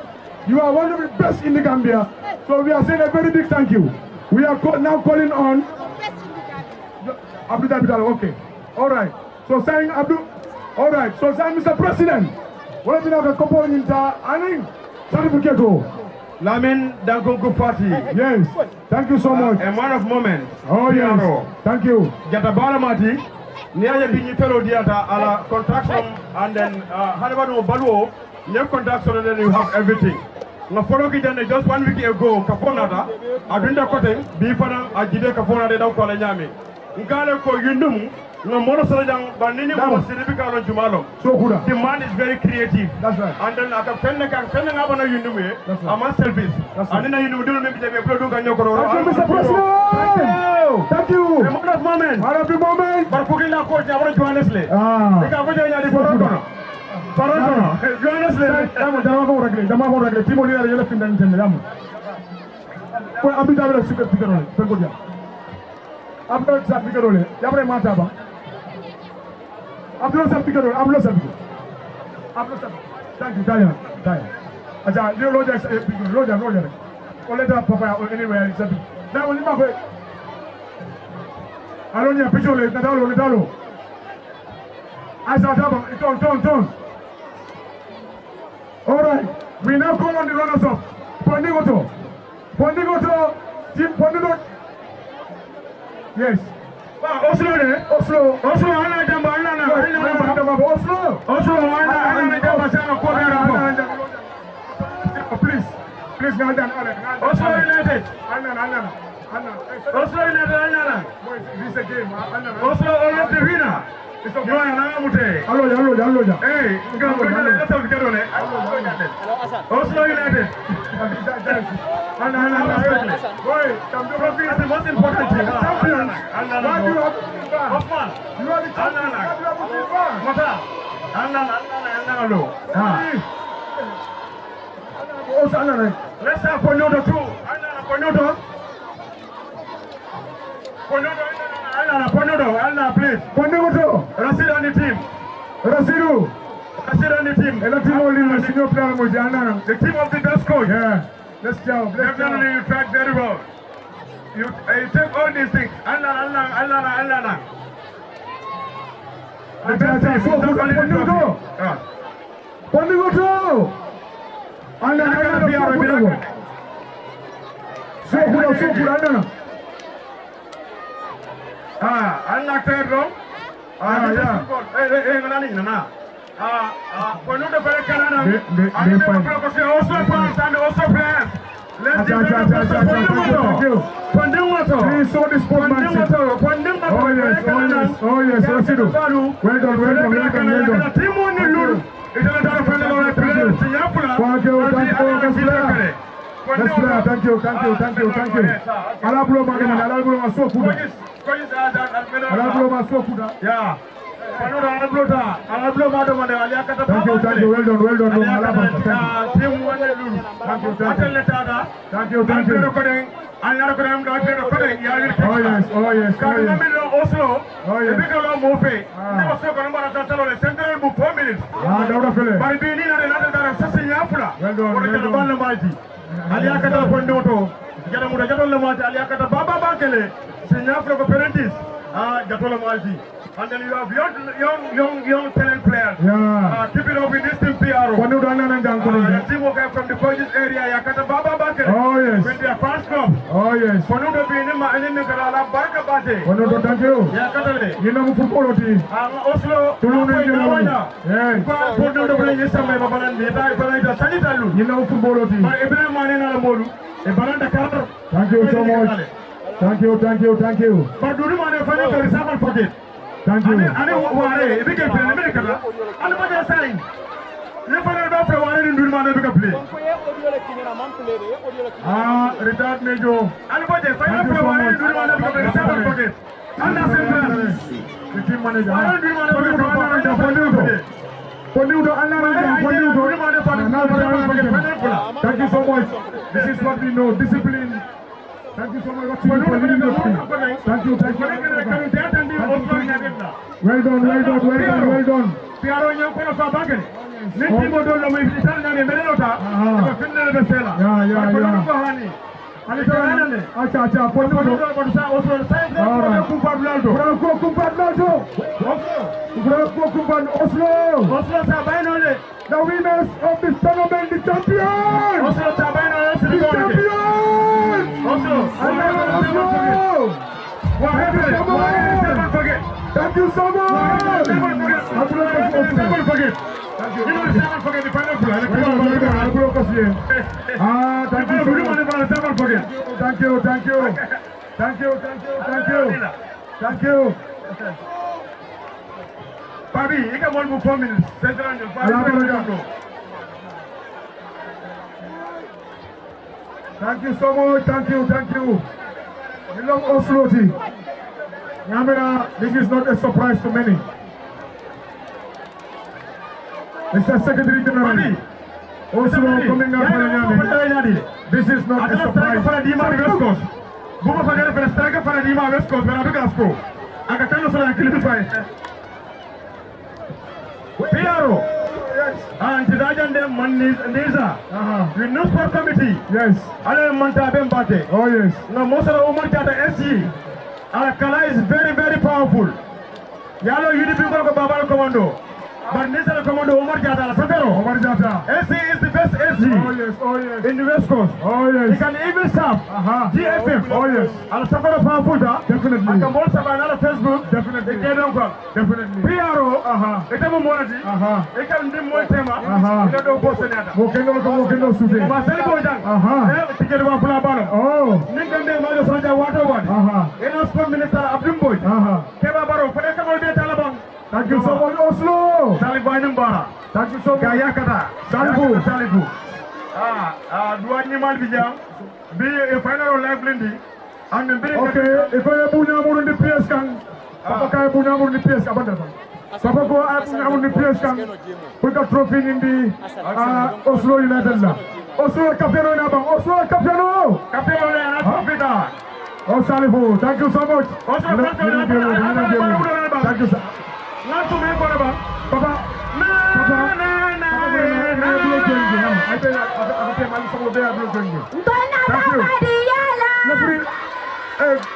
Speaker 9: You are one of the best in the Gambia. So we are saying a very big thank you. We are now calling on Abdul Davidal. Okay. All right. So saying Abdul. All right. So saying Mr. President. What have you now got couple in the certificate? Lamin Dankunku Fati.
Speaker 12: Yes. Thank you so much.
Speaker 9: A man of moment.
Speaker 12: Oh yes. Thank you.
Speaker 9: Jata Balamati. Niaja Bini Fellow Diata ala contraction and then Hanabano Baluo. New contraction and then you have everything. Na follow kijana just 1 week ago Kaponata. Adinda Kote. Bifana Ajide Kapona de Daukala Nyami. Ngale ko Yundum. No mono sarajang banini mo siribika ron jumalo.
Speaker 12: So good.
Speaker 9: The man is very creative.
Speaker 12: That's right.
Speaker 9: And then aka fenne ngabana Yundum. Ama selfish. And then Yundum do me be blodu kanyo koro.
Speaker 12: Thank you, Mr. President. Thank you.
Speaker 9: A man of moment.
Speaker 12: Man of the moment.
Speaker 9: But kukila coach abro Johannesle. Ika ko janya di foro. Foro. Johannesle.
Speaker 12: Dama ko regle. Timo ni yele finda ntende dam. Ko abi dabere super picarole. Pengo dia. Abdul sa picarole. Yabre mata ba. Abdul sa picarole. Abdul sa picarole. Abdul sa. Thank you, Daya. Aja, you Roger. Or let that papa or anywhere it's a bit. Now only my way. I don't need a picture of Nadalo. As I turn. Alright, we now call on the runners up. Pondinghoto, Team Pondinghoto. Yes. Oslo, Oslo, please, go down. Oslo United. Oslo United. This is a game. Oslo almost the winner. You are an amute. Hello. Hey, Oslo United. The most important thing. Champions. Why do you have to be back? Osman. You are the champion. Let's have Pondinghoto too. Pondinghoto, please. Pondinghoto. Rashid on the team. Rashid on the team. The team of the best coach. Yeah. Let's go.
Speaker 9: Definitely you track very well. You take all these things. Allah. The best team.
Speaker 12: Pondinghoto. So good.
Speaker 9: Allah Pedro. Yeah. Pondinghoto for Canada. Also fans and also players. Let's do Pondinghoto.
Speaker 12: Please show this sportsmanship. Oh yes, Rasidu. Well done.
Speaker 9: Team on the loop. It's a lot of players.
Speaker 12: Thank you. Alablo so good.
Speaker 9: Yeah. Thank you. Well done. Thank you. Oh yes. Oslo. And then you have young talent players.
Speaker 12: Yeah.
Speaker 9: Keep it up in this team PRO. Team worker from the colleges area. Yakata Baba Bakele.
Speaker 12: Oh yes.
Speaker 9: With their fans club.
Speaker 12: Oh yes.
Speaker 9: Ponudo be in my enemy Karala Barka Bate.
Speaker 12: Ponudo, thank you.
Speaker 9: Yakatale.
Speaker 12: You know football team.
Speaker 9: Oslo.
Speaker 12: Yes.
Speaker 9: Ponudo play yesterday Babalan Neta Ibalita Sanitalu.
Speaker 12: You know football team.
Speaker 9: Ibrahim Manena Molu. Ibalanda Carter.
Speaker 12: Thank you so much. Thank you.
Speaker 9: But do you want to find out the reserve forget?
Speaker 12: Thank you.
Speaker 9: I know if you can play in America. I'm not just saying. You find out for one in Durman to play.
Speaker 12: Retired Major.
Speaker 9: I'm not just find out for one in Durman to play. Reserve forget. And that's
Speaker 12: the team manager. Thank you so much. This is what we know. Discipline. Thank you so much. Thank you. Well done. The winners of this tournament, the champions! Never forget. Thank you so much. Never forget. Thank you. Never forget the final flag. Thank you. Papi, you got 1 more 4 minutes. Thank you so much. Thank you. We love Oslo. This is not a surprise to many. Mr. Secretary General, Oslo coming up for this is not a surprise. And Tidajan Manis and Nisa, the News for Committee. Yes. Alan Montabem Bate. Oh, yes. No, most of the women at the SG. Our color is very, very powerful. Yellow, you the people of Babal Commando. But Nisa Commando Omar Jata, Safero. Omar Jata. SG is the best SG. Oh, yes. In the West Coast. Oh, yes. He can even serve. GFF. Oh, yes. And Safero powerful. Definitely. And can also have another Facebook. Definitely. Definitely. PRO. They come on Monadi. They can do more tema. They don't post any other. Mokendo Sude. Masali Bojan. Ticket one for Labano. Oh. Ninkan de Majo Sanja Water One. In Sport Minister Abdul Boy. Keba Baro. For the Kamode Taliban. Thank you so much, Oslo. Taliban Bara. Thank you so much. Gayakata. Salifu. Duani Malbija. Be a final life Lindy. Okay, if I put them on the place, Papa put them on the place. Papa go up on the place. Put a trophy in the Oslo United. Oslo Capello, Oslo Capello. Capello, Oh, Salifu, thank you so much. Thank you, sir. Not to me, Papa.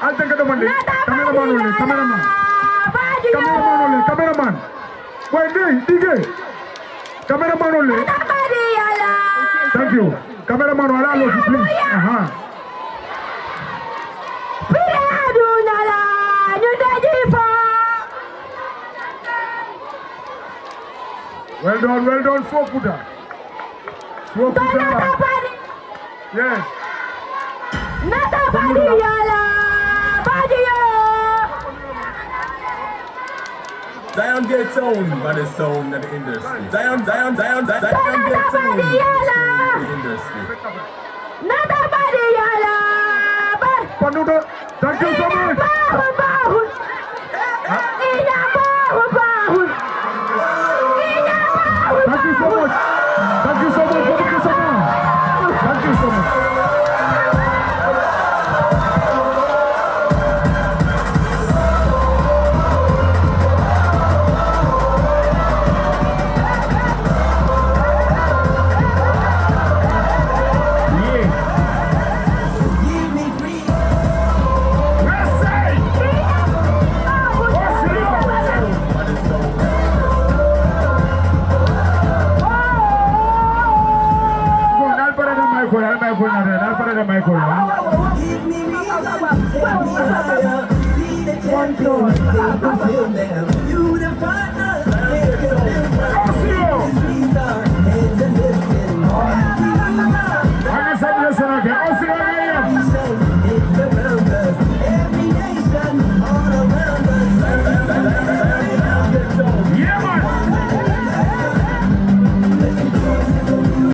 Speaker 12: I'll take the money. Cameraman. Wait, DJ. Cameraman only. Thank you. Cameraman, allow us, please. Well done, Swokuda. Yes.
Speaker 10: Zion gets owned by the sound of the industry. Zion gets owned by the industry.
Speaker 12: Panuda, thank you so much. Thank you so much. Thank you so much. Thank you so much. One, two.